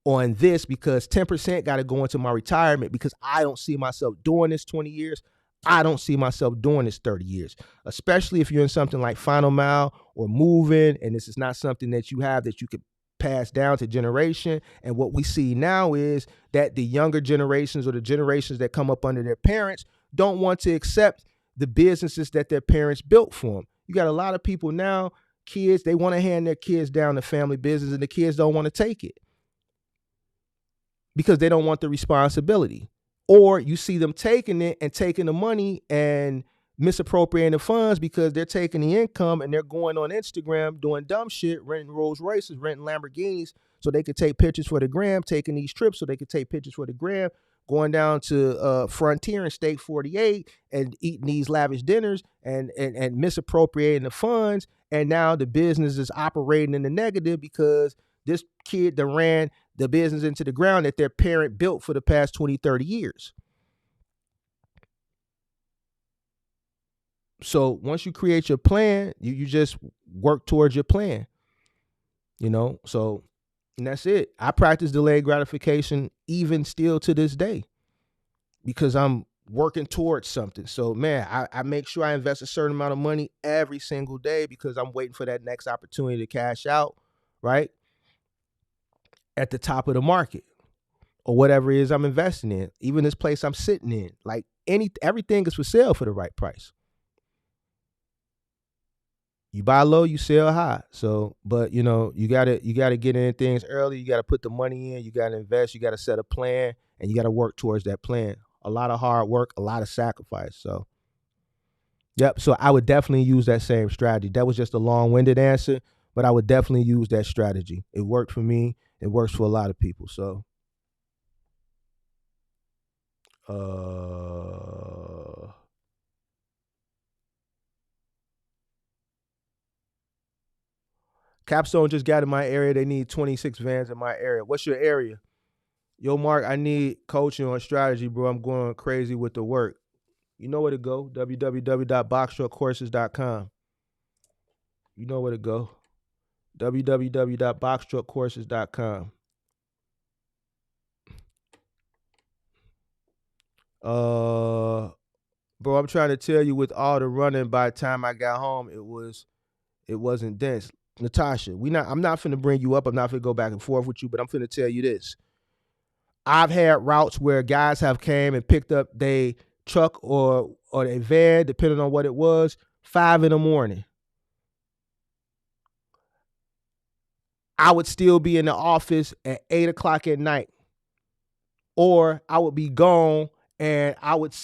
on this because 10% got to go into my retirement because I don't see myself doing this 20 years. I don't see myself doing this 30 years, especially if you're in something like Final Mile or moving, and this is not something that you have that you could pass down to generation. And what we see now is that the younger generations or the generations that come up under their parents don't want to accept the businesses that their parents built for them. You got a lot of people now, kids, they want to hand their kids down to family business and the kids don't want to take it because they don't want the responsibility. Or you see them taking it and taking the money and misappropriating the funds because they're taking the income and they're going on Instagram doing dumb shit, renting Rolls Royces, renting Lamborghinis so they could take pictures for the gram, taking these trips so they could take pictures for the gram, going down to Frontier and Steak 48 and eating these lavish dinners and misappropriating the funds. And now the business is operating in the negative because this kid that ran the business into the ground that their parent built for the past 20, 30 years. So once you create your plan, you just work towards your plan, so and that's it. I practice delayed gratification even still to this day because I'm working towards something. So man, I make sure I invest a certain amount of money every single day because I'm waiting for that next opportunity to cash out, right? At the top of the market or whatever it is I'm investing in, even this place I'm sitting in, like everything is for sale for the right price. You buy low, you sell high. So, but you gotta get in things early. You gotta put the money in, you gotta invest, you gotta set a plan, and you gotta work towards that plan. A lot of hard work, a lot of sacrifice. So, yep. So I would definitely use that same strategy. That was just a long-winded answer, but I would definitely use that strategy. It worked for me. It works for a lot of people. So, Capstone just got in my area. They need 26 vans in my area. What's your area? Yo, Mark, I need coaching on strategy, bro. I'm going crazy with the work. You know where to go. www.boxtruckcourses.com. You know where to go. www.boxtruckcourses.com. Bro, I'm trying to tell you, with all the running, by the time I got home, it wasn't dense. Natasha, I'm not finna bring you up. I'm not finna go back and forth with you, but I'm finna tell you this. I've had routes where guys have came and picked up their truck or their van, depending on what it was, 5 a.m. I would still be in the office at 8 o'clock at night. Or I would be gone and I would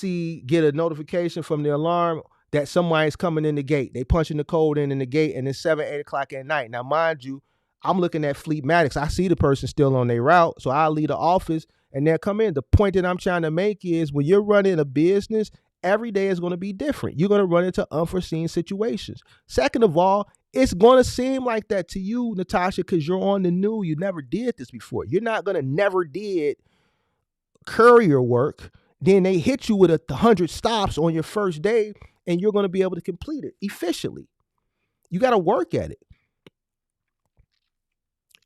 get a notification from the alarm that somebody's coming in the gate. They punching the code in the gate and it's 7, 8 o'clock at night. Now, mind you, I'm looking at Fleetmatics. I see the person still on their route. So I'll leave the office and they'll come in. The point that I'm trying to make is when you're running a business, every day is going to be different. You're going to run into unforeseen situations. Second of all, it's going to seem like that to you, Natasha, because you're on the new. You never did this before. You're not going to never did courier work. Then they hit you with 100 stops on your first day and you're going to be able to complete it efficiently. You got to work at it.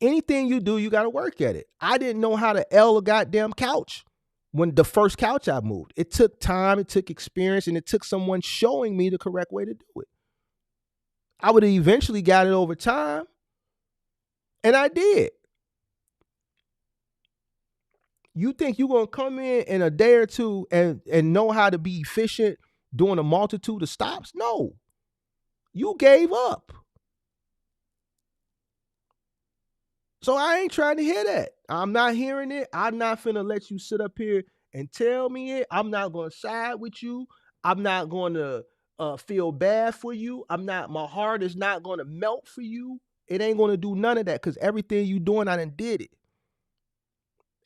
Anything you do, you got to work at it. I didn't know how to L a goddamn couch when the first couch I moved. It took time, it took experience, and it took someone showing me the correct way to do it. I would have eventually got it over time, and I did. You think you're going to come in a day or two and know how to be efficient doing a multitude of stops? No. You gave up. So I ain't trying to hear that. I'm not hearing it. I'm not finna let you sit up here and tell me it. I'm not going to side with you. I'm not going to feel bad for you. My heart is not going to melt for you. It ain't going to do none of that because everything you doing, I done did it.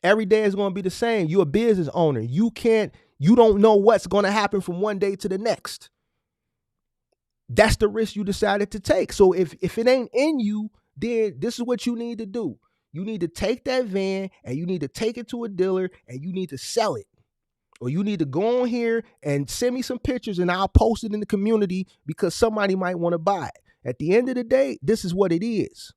Every day is going to be the same. You're a business owner. You don't know what's going to happen from one day to the next. That's the risk you decided to take. So if it ain't in you, then this is what you need to do. You need to take that van and you need to take it to a dealer and you need to sell it. Or you need to go on here and send me some pictures and I'll post it in the community because somebody might want to buy it. At the end of the day, this is what it is.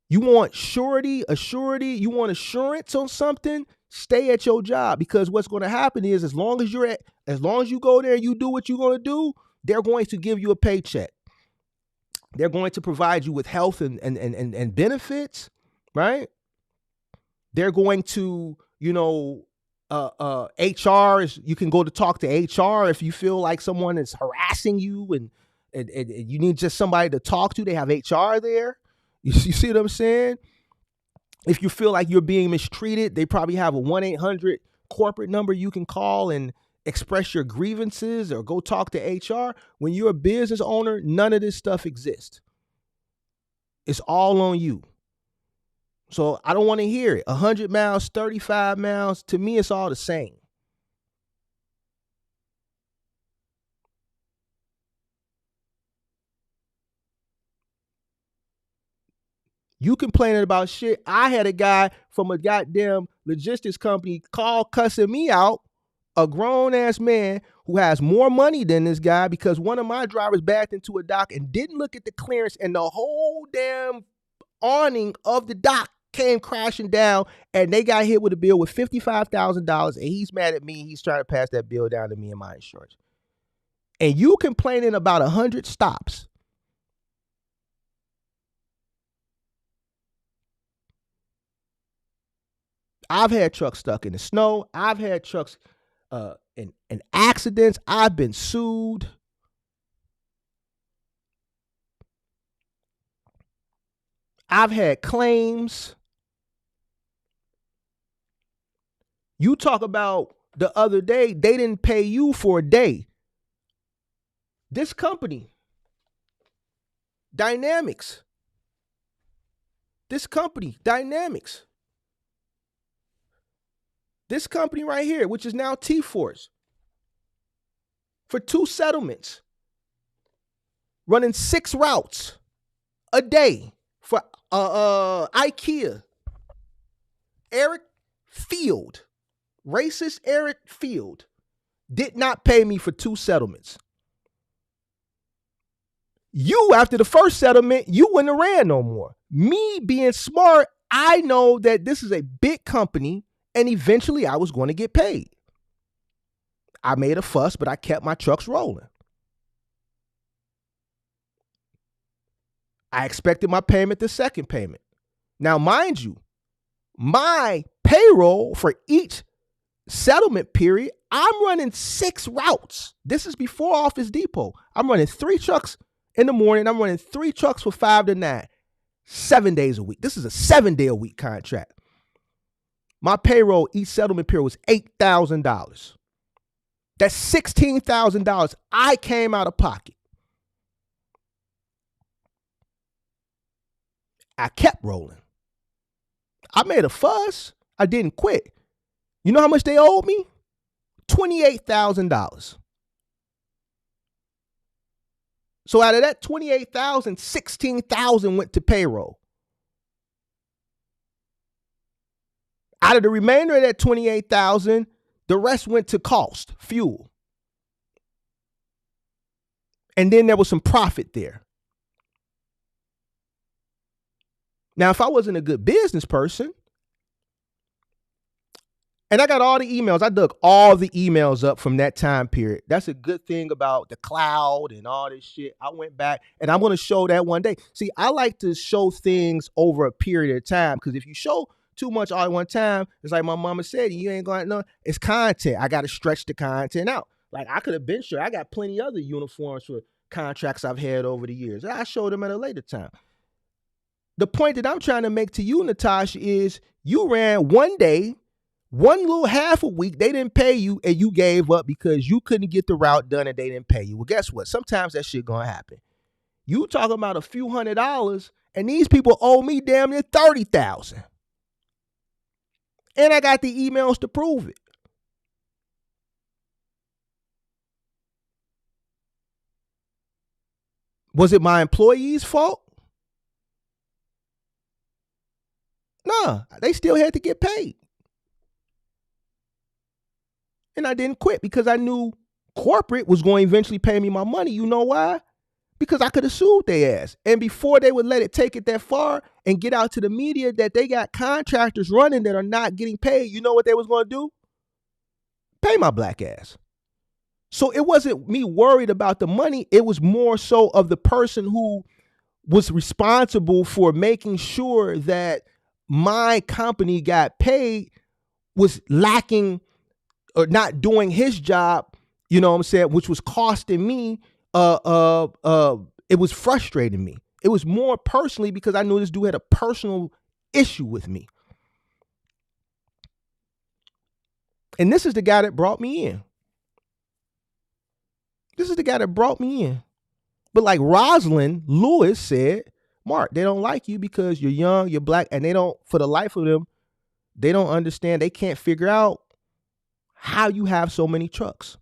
You want you want assurance on something, stay at your job, because what's going to happen is as long as you go there and you do what you're going to do, they're going to give you a paycheck. They're going to provide you with health and benefits, right? They're going to, HR is, you can go to talk to HR if you feel like someone is harassing you and you need just somebody to talk to. They have HR there. You see what I'm saying? If you feel like you're being mistreated, they probably have a 1-800 corporate number you can call and express your grievances or go talk to HR. When you're a business owner, none of this stuff exists. It's all on you. So I don't want to hear it. 100 miles, 35 miles, to me, it's all the same. You complaining about shit. I had a guy from a goddamn logistics company call cussing me out, a grown-ass man who has more money than this guy, because one of my drivers backed into a dock and didn't look at the clearance, and the whole damn awning of the dock came crashing down, and they got hit with a bill with $55,000, and he's mad at me. He's trying to pass that bill down to me and my insurance. And you complaining about 100 stops. I've had trucks stuck in the snow. I've had trucks in accidents. I've been sued. I've had claims. You talk about the other day, they didn't pay you for a day. This company, Dynamics. This company right here, which is now T-Force, for 2 settlements, running 6 routes a day for IKEA. Eric Field, racist Eric Field, did not pay me for 2 settlements. You, after the first settlement, you wouldn't have ran no more. Me being smart, I know that this is a big company, and eventually I was going to get paid. I made a fuss, but I kept my trucks rolling. I expected my payment, the second payment. Now, mind you, my payroll for each settlement period, I'm running 6 routes. This is before Office Depot. I'm running 3 trucks in the morning. I'm running 3 trucks for 5 to 9, 7 days a week. This is a 7-day-a-week contract. My payroll each settlement period was $8,000. That's $16,000 I came out of pocket. I kept rolling. I made a fuss. I didn't quit. You know how much they owed me? $28,000. So out of that $28,000, $16,000 went to payroll. Out of the remainder of that $28,000, the rest went to cost, fuel. And then there was some profit there. Now, if I wasn't a good business person, and I got all the emails, I dug all the emails up from that time period. That's a good thing about the cloud and all this shit. I went back, and I'm going to show that one day. See, I like to show things over a period of time, because if you show too much all at one time, it's like my mama said, you ain't going to know. It's content. I got to stretch the content out. Like, I could have been sure. I got plenty other uniforms for contracts I've had over the years. I show them at a later time. The point that I'm trying to make to you, Natasha, is you ran one day, one little half a week, they didn't pay you, and you gave up because you couldn't get the route done and they didn't pay you. Well, guess what? Sometimes that shit gonna happen. You talking about a few $100s, and these people owe me damn near $30,000. And I got the emails to prove it. Was it my employees' fault? Nah, they still had to get paid. And I didn't quit because I knew corporate was going to eventually pay me my money. You know why? Because I could have sued their ass. And before they would let it take it that far and get out to the media that they got contractors running that are not getting paid, you know what they was going to do? Pay my black ass. So it wasn't me worried about the money. It was more so of the person who was responsible for making sure that my company got paid was lacking or not doing his job, you know what I'm saying, which was costing me, it was frustrating me. It was more personally because I knew this dude had a personal issue with me. And this is the guy that brought me in. But like Rosalind Lewis said, Mark, they don't like you because you're young, you're black, and they don't, for the life of them, they don't understand, they can't figure out how you have so many trucks.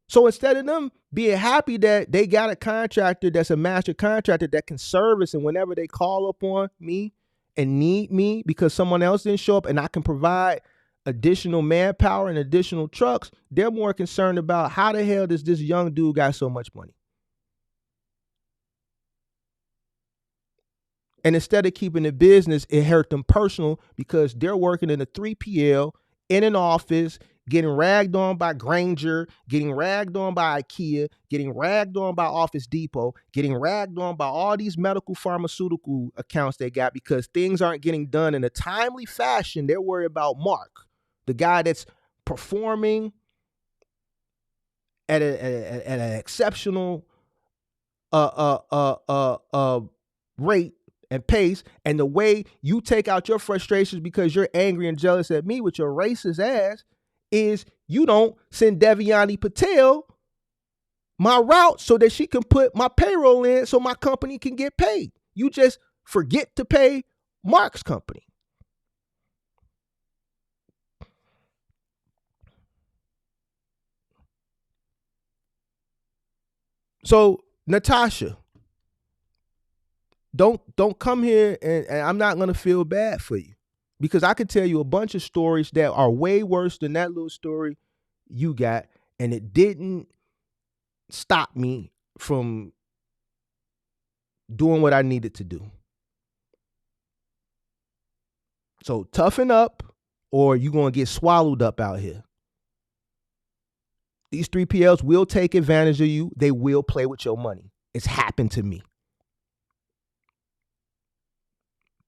So instead of them being happy that they got a contractor that's a master contractor that can service, and whenever they call upon me and need me because someone else didn't show up and I can provide additional manpower and additional trucks, they're more concerned about how the hell does this young dude got so much money? And instead of keeping the business, it hurt them personal because they're working in a 3PL in an office, getting ragged on by Granger, getting ragged on by IKEA, getting ragged on by Office Depot, getting ragged on by all these medical pharmaceutical accounts they got because things aren't getting done in a timely fashion. They're worried about Mark, the guy that's performing at an exceptional rate and pace, and the way you take out your frustrations because you're angry and jealous at me with your racist ass is you don't send Devyani Patel my route so that she can put my payroll in so my company can get paid. You just forget to pay Mark's company. So Natasha, don't come here and I'm not going to feel bad for you because I could tell you a bunch of stories that are way worse than that little story you got, and it didn't stop me from doing what I needed to do. So toughen up or you're going to get swallowed up out here. These 3PLs will take advantage of you. They will play with your money. It's happened to me.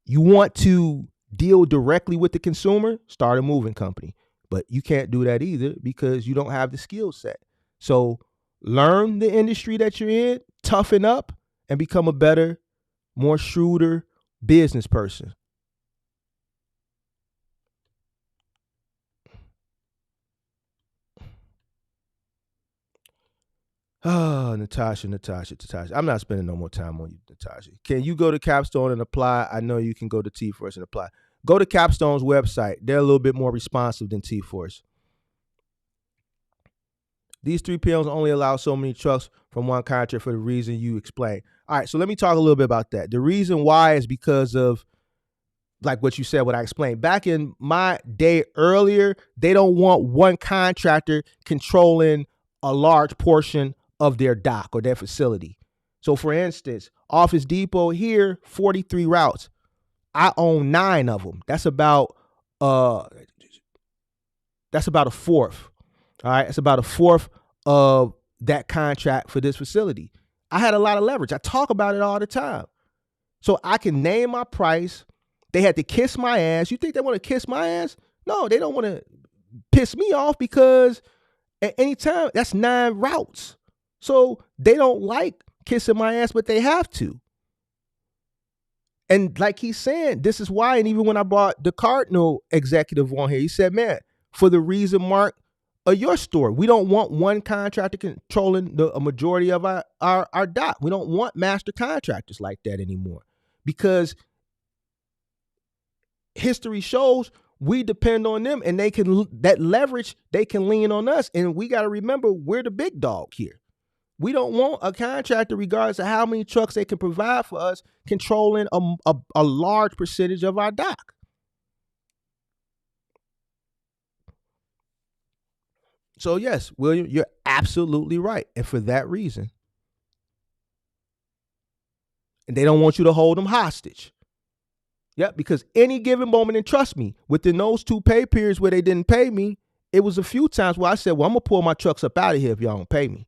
You want to deal directly with the consumer, start a moving company. But you can't do that either because you don't have the skill set. So learn the industry that you're in, toughen up, and become a better, more shrewder business person. Oh, Natasha. I'm not spending no more time on you, Natasha. Can you go to Capstone and apply? I know you can go to T-Force and apply. Go to Capstone's website. They're a little bit more responsive than T-Force. These 3PLs only allow so many trucks from one contract for the reason you explained. All right, so let me talk a little bit about that. The reason why is because of like what you said, what I explained. Back in my day earlier, they don't want one contractor controlling a large portion of their dock or their facility. So for instance, Office Depot here, 43 routes. I own 9 of them. That's about a fourth. All right. It's about a fourth of that contract for this facility. I had a lot of leverage. I talk about it all the time. So I can name my price. They had to kiss my ass. You think they want to kiss my ass? No, they don't want to piss me off because at any time, that's 9 routes. So they don't like kissing my ass, but they have to. And like he's saying, this is why, and even when I brought the Cardinal executive on here, he said, man, for the reason, Mark, of your store, we don't want one contractor controlling a majority of our dock. We don't want master contractors like that anymore because history shows we depend on them and that leverage, they can lean on us. And we got to remember, we're the big dog here. We don't want a contractor, regardless of how many trucks they can provide for us, controlling a large percentage of our dock. So yes, William, you're absolutely right. And for that reason, and they don't want you to hold them hostage. Yep, because any given moment, and trust me, within those 2 pay periods where they didn't pay me, it was a few times where I said, well, I'm going to pull my trucks up out of here if y'all don't pay me.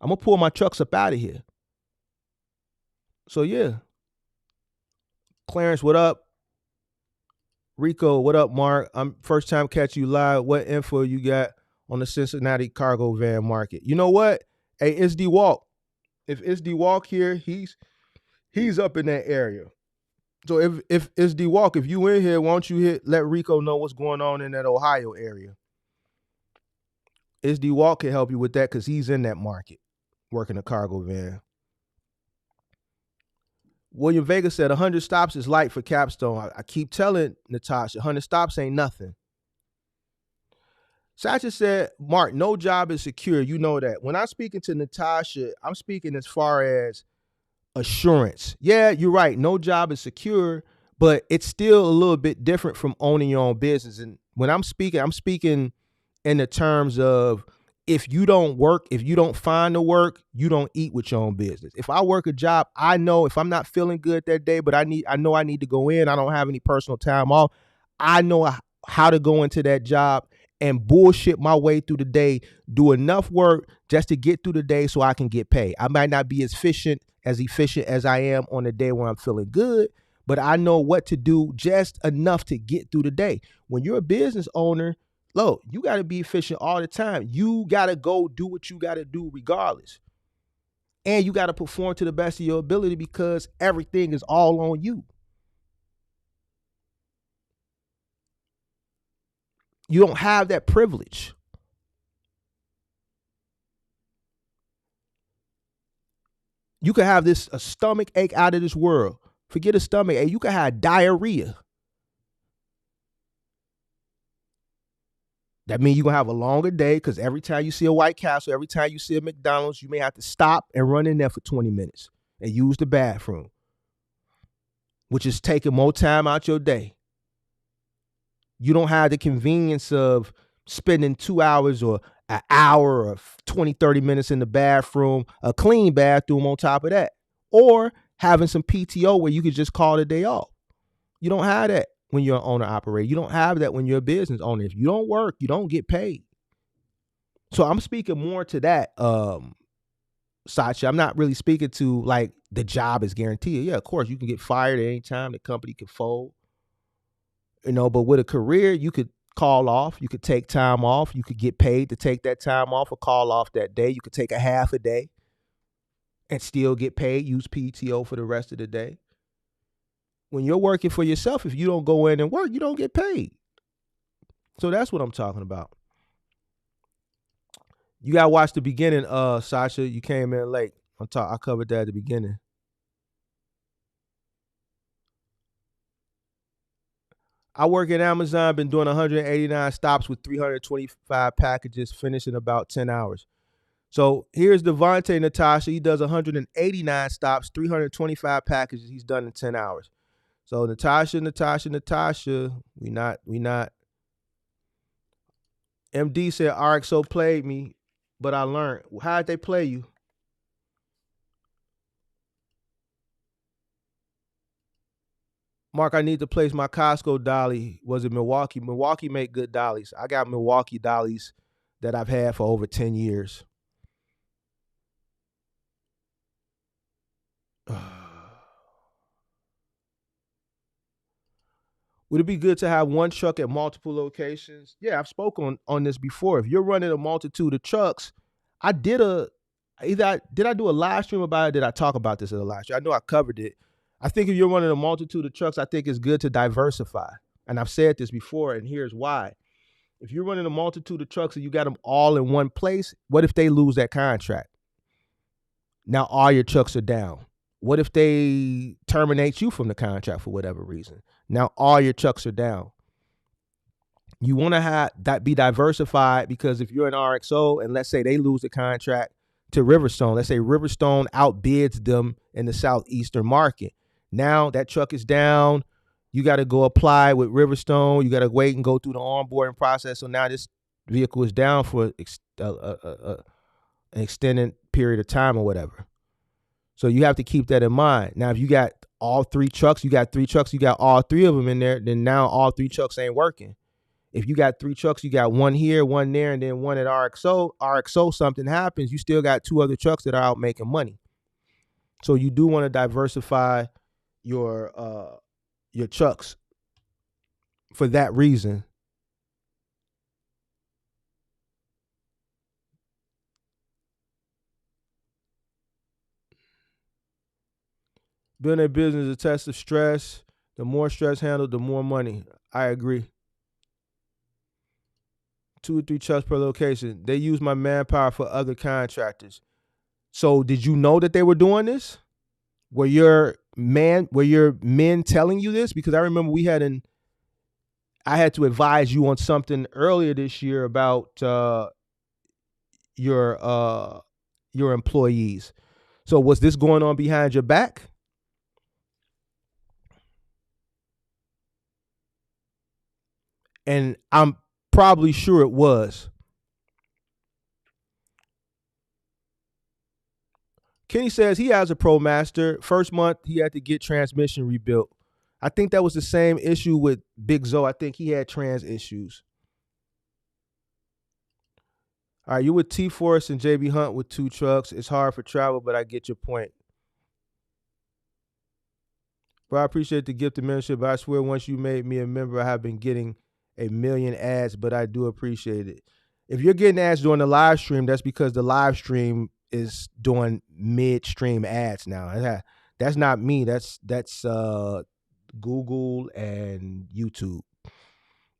I'm going to pull my trucks up out of here. So yeah. Clarence, what up? Rico, what up, Mark? I'm first time catch you live. What info you got on the Cincinnati cargo van market? You know what? Hey, it's D Walk. If it's D Walk here, he's up in that area. So if it's D Walk, if you in here, why don't you let Rico know what's going on in that Ohio area? It's D Walk can help you with that because he's in that market working a cargo van. William Vega said 100 stops is light for Capstone. I keep telling Natasha, 100 stops ain't nothing. Satcha said, Mark, no job is secure. You know that. When I'm speaking to Natasha, I'm speaking as far as assurance. Yeah, you're right. No job is secure, but it's still a little bit different from owning your own business. And when I'm speaking in the terms of if you don't work, if you don't find the work, you don't eat with your own business. If I work a job, I know if I'm not feeling good that day, but I know I need to go in, I don't have any personal time off, I know how to go into that job and bullshit my way through the day, do enough work just to get through the day so I can get paid. I might not be as efficient as I am on the day when I'm feeling good, but I know what to do just enough to get through the day. When you're a business owner, look, you got to be efficient all the time. You got to go do what you got to do regardless. And you got to perform to the best of your ability because everything is all on you. You don't have that privilege. You could have a stomach ache out of this world. Forget a stomach ache. You could have diarrhea. That means you're going to have a longer day because every time you see a White Castle, every time you see a McDonald's, you may have to stop and run in there for 20 minutes and use the bathroom, which is taking more time out your day. You don't have the convenience of spending 2 hours or an hour or 20, 30 minutes in the bathroom, a clean bathroom on top of that, or having some PTO where you could just call the day off. You don't have that when you're an owner operator. You don't have that when you're a business owner. If you don't work, you don't get paid. So I'm speaking more to that, Sachi. I'm not really speaking to like the job is guaranteed. Yeah, of course, you can get fired at any time. The company can fold. But with a career, you could call off. You could take time off. You could get paid to take that time off or call off that day. You could take a half a day and still get paid, use PTO for the rest of the day. When you're working for yourself, if you don't go in and work, you don't get paid. So that's what I'm talking about. You got to watch the beginning, Sasha. You came in late. I covered that at the beginning. I work at Amazon, been doing 189 stops with 325 packages, finished in about 10 hours. So here's Devontae Natasha. He does 189 stops, 325 packages. He's done in 10 hours. So Natasha, we not. MD said RXO played me, but I learned. How'd they play you? Mark, I need to place my Costco dolly. Was it Milwaukee? Milwaukee make good dollies. I got Milwaukee dollies that I've had for over 10 years. Would it be good to have one truck at multiple locations? Yeah, I've spoken on this before. If you're running a multitude of trucks, did I do a live stream about it? Did I talk about this in a live stream? I know I covered it. I think if you're running a multitude of trucks, I think it's good to diversify. And I've said this before, and here's why. If you're running a multitude of trucks and you got them all in one place, what if they lose that contract? Now all your trucks are down. What if they terminate you from the contract for whatever reason? Now all your trucks are down. You want to have that be diversified because if you're an RXO and let's say they lose the contract to Riverstone. Let's say Riverstone outbids them in the southeastern market. Now that truck is down. You got to go apply with Riverstone. You got to wait and go through the onboarding process. So now this vehicle is down for an extended period of time or whatever. So you have to keep that in mind. Now, if you got all three trucks, you got all three of them in there, then now all three trucks ain't working. If you got three trucks, you got one here, one there, and then one at RXO, something happens, you still got two other trucks that are out making money. So you do want to diversify your trucks for that reason. Building a business is a test of stress. The more stress handled, the more money. I agree. 2 or 3 trucks per location. They use my manpower for other contractors. So did you know that they were doing this? Were your men telling you this? Because I remember I had to advise you on something earlier this year about your employees. So was this going on behind your back? And I'm probably sure it was. Kenny says he has a ProMaster. First month, he had to get transmission rebuilt. I think that was the same issue with Big Zo. I think he had trans issues. All right, you with T-Force and JB Hunt with 2 trucks. It's hard for travel, but I get your point. Bro, I appreciate the gift of membership, but I swear once you made me a member, I have been getting a million ads, but I do appreciate it. If you're getting ads during the live stream, that's because the live stream is doing midstream ads now. That's not me. That's Google and YouTube.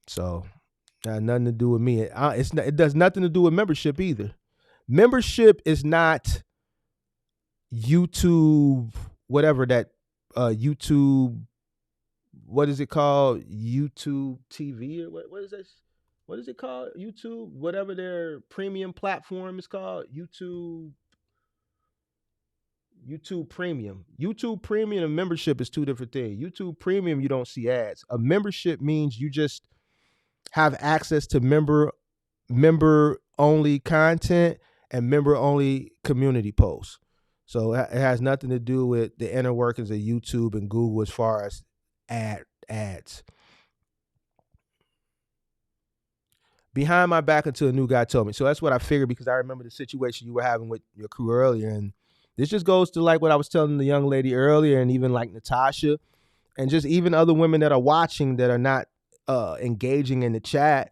So nothing to do with me. It does nothing to do with membership either. Membership is not YouTube, whatever that YouTube. What is it called? YouTube TV or what is this? What is it called? YouTube, whatever their premium platform is called. YouTube Premium. YouTube Premium and membership is 2 different things. YouTube Premium, you don't see ads. A membership means you just have access to member only content and member only community posts. So it has nothing to do with the inner workings of YouTube and Google as far as ads. Behind my back until a new guy told me. So that's what I figured, because I remember the situation you were having with your crew earlier. And this just goes to like what I was telling the young lady earlier, and even like Natasha, and just even other women that are watching that are not engaging in the chat.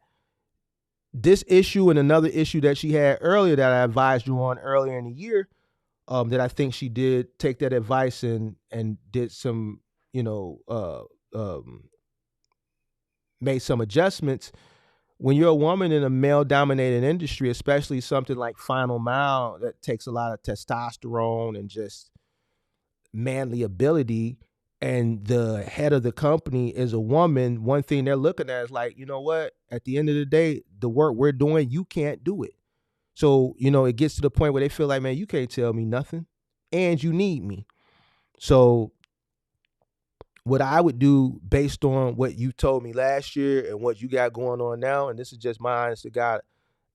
This issue and another issue that she had earlier that I advised you on earlier in the year, that I think she did take that advice and did some, made some adjustments. When you're a woman in a male-dominated industry, especially something like Final Mile that takes a lot of testosterone and just manly ability, and the head of the company is a woman, one thing they're looking at is like, you know what? At the end of the day, the work we're doing, you can't do it. So, it gets to the point where they feel like, man, you can't tell me nothing, and you need me. So what I would do based on what you told me last year and what you got going on now, and this is just my honest to God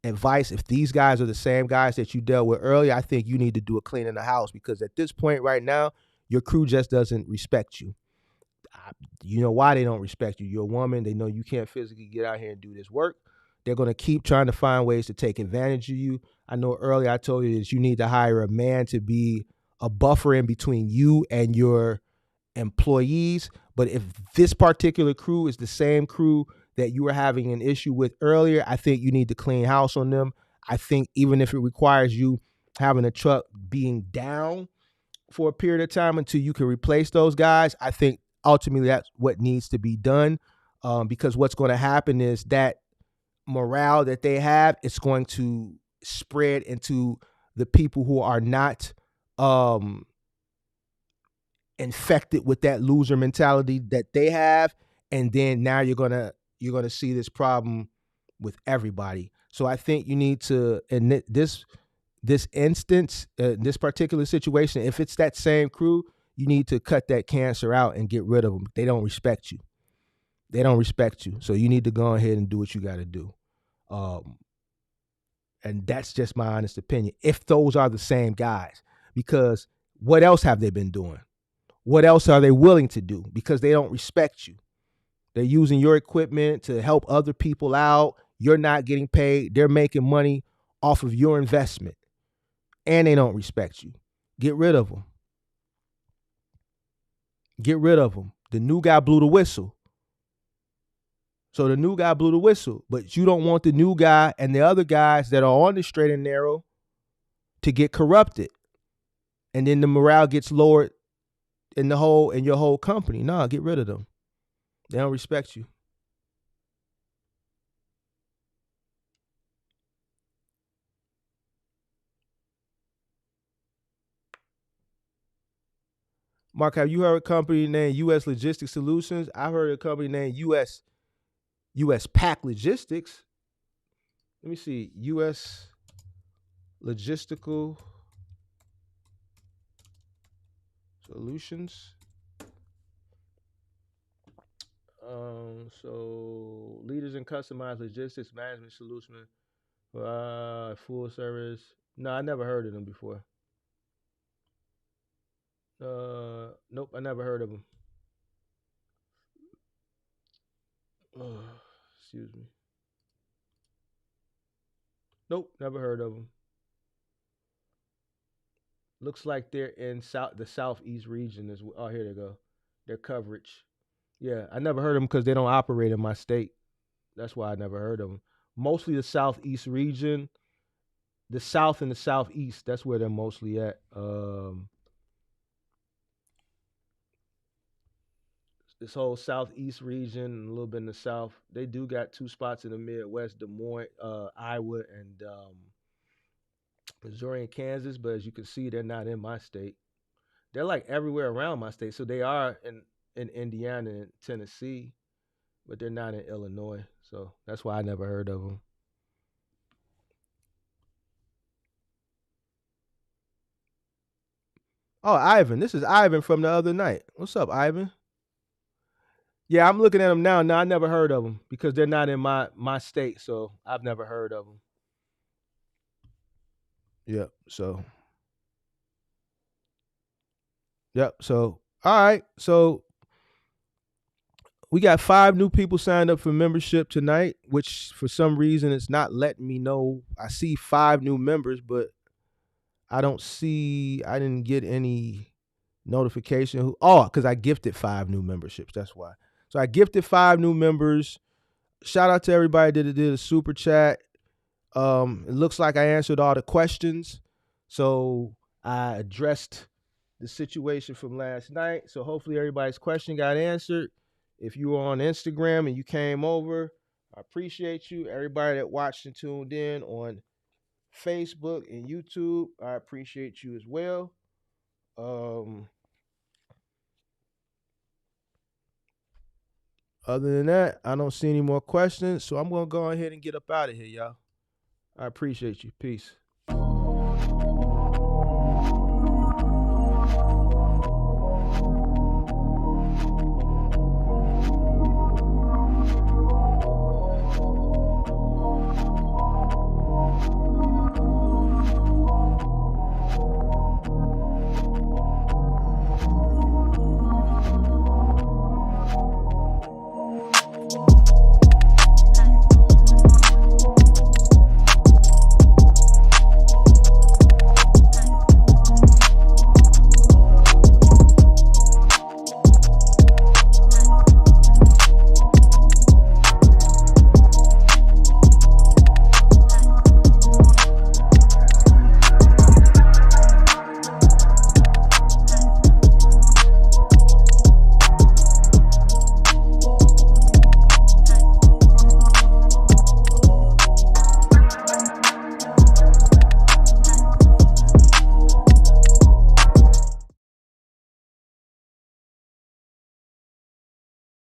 advice, if these guys are the same guys that you dealt with earlier, I think you need to do a clean in the house, because at this point right now, your crew just doesn't respect you. You know why they don't respect you? You're a woman. They know you can't physically get out here and do this work. They're going to keep trying to find ways to take advantage of you. I know earlier I told you that you need to hire a man to be a buffer in between you and your employees. But if this particular crew is the same crew that you were having an issue with earlier, I think you need to clean house on them. I think even if it requires you having a truck being down for a period of time until you can replace those guys, I think ultimately that's what needs to be done, because what's going to happen is that morale that they have, it's going to spread into the people who are not infected with that loser mentality that they have, and then now you're gonna see this problem with everybody. So I think you need to, and this this instance, this particular situation, if it's that same crew, you need to cut that cancer out and get rid of them. They don't respect you. They don't respect you. So you need to go ahead and do what you got to do. And that's just my honest opinion. If those are the same guys, because what else have they been doing? What else are they willing to do? Because they don't respect you. They're using your equipment to help other people out. You're not getting paid. They're making money off of your investment. And they don't respect you. Get rid of them. Get rid of them. The new guy blew the whistle. So the new guy blew the whistle, but you don't want the new guy and the other guys that are on the straight and narrow to get corrupted. And then the morale gets lowered in your whole company. No, get rid of them. They don't respect you. Mark, have you heard a company named U.S. Logistics Solutions? I've heard a company named U.S. Pack Logistics. Let me see. U.S. Logistical Solutions. So leaders in customized logistics management solution, full service. No, I never heard of them before. Nope, I never heard of them. Excuse me. Nope, never heard of them. Looks like they're in the southeast region. Oh, here they go. Their coverage. Yeah, I never heard of them because they don't operate in my state. That's why I never heard of them. Mostly the southeast region, the south and the southeast. That's where they're mostly at. This whole southeast region and a little bit in the south. They do got 2 spots in the Midwest: Des Moines, Iowa, and Missouri and Kansas. But as you can see, they're not in my state. They're like everywhere around my state. So they are in Indiana and Tennessee, but they're not in Illinois. So that's why I never heard of them. Oh, Ivan. This is Ivan from the other night. What's up, Ivan? Yeah, I'm looking at them now. No, I never heard of them because they're not in my state. So I've never heard of them. Yep. So. Yep. So, all right. So we got 5 new people signed up for membership tonight, which for some reason it's not letting me know. I see 5 new members, but I didn't get any notification. Because I gifted 5 new memberships. That's why. So I gifted 5 new members. Shout out to everybody that did a super chat. It looks like I answered all the questions. So I addressed the situation from last night. So hopefully everybody's question got answered. If you were on Instagram and you came over, I appreciate you. Everybody that watched and tuned in on Facebook and YouTube, I appreciate you as well. Other than that, I don't see any more questions. So I'm going to go ahead and get up out of here, y'all. I appreciate you. Peace.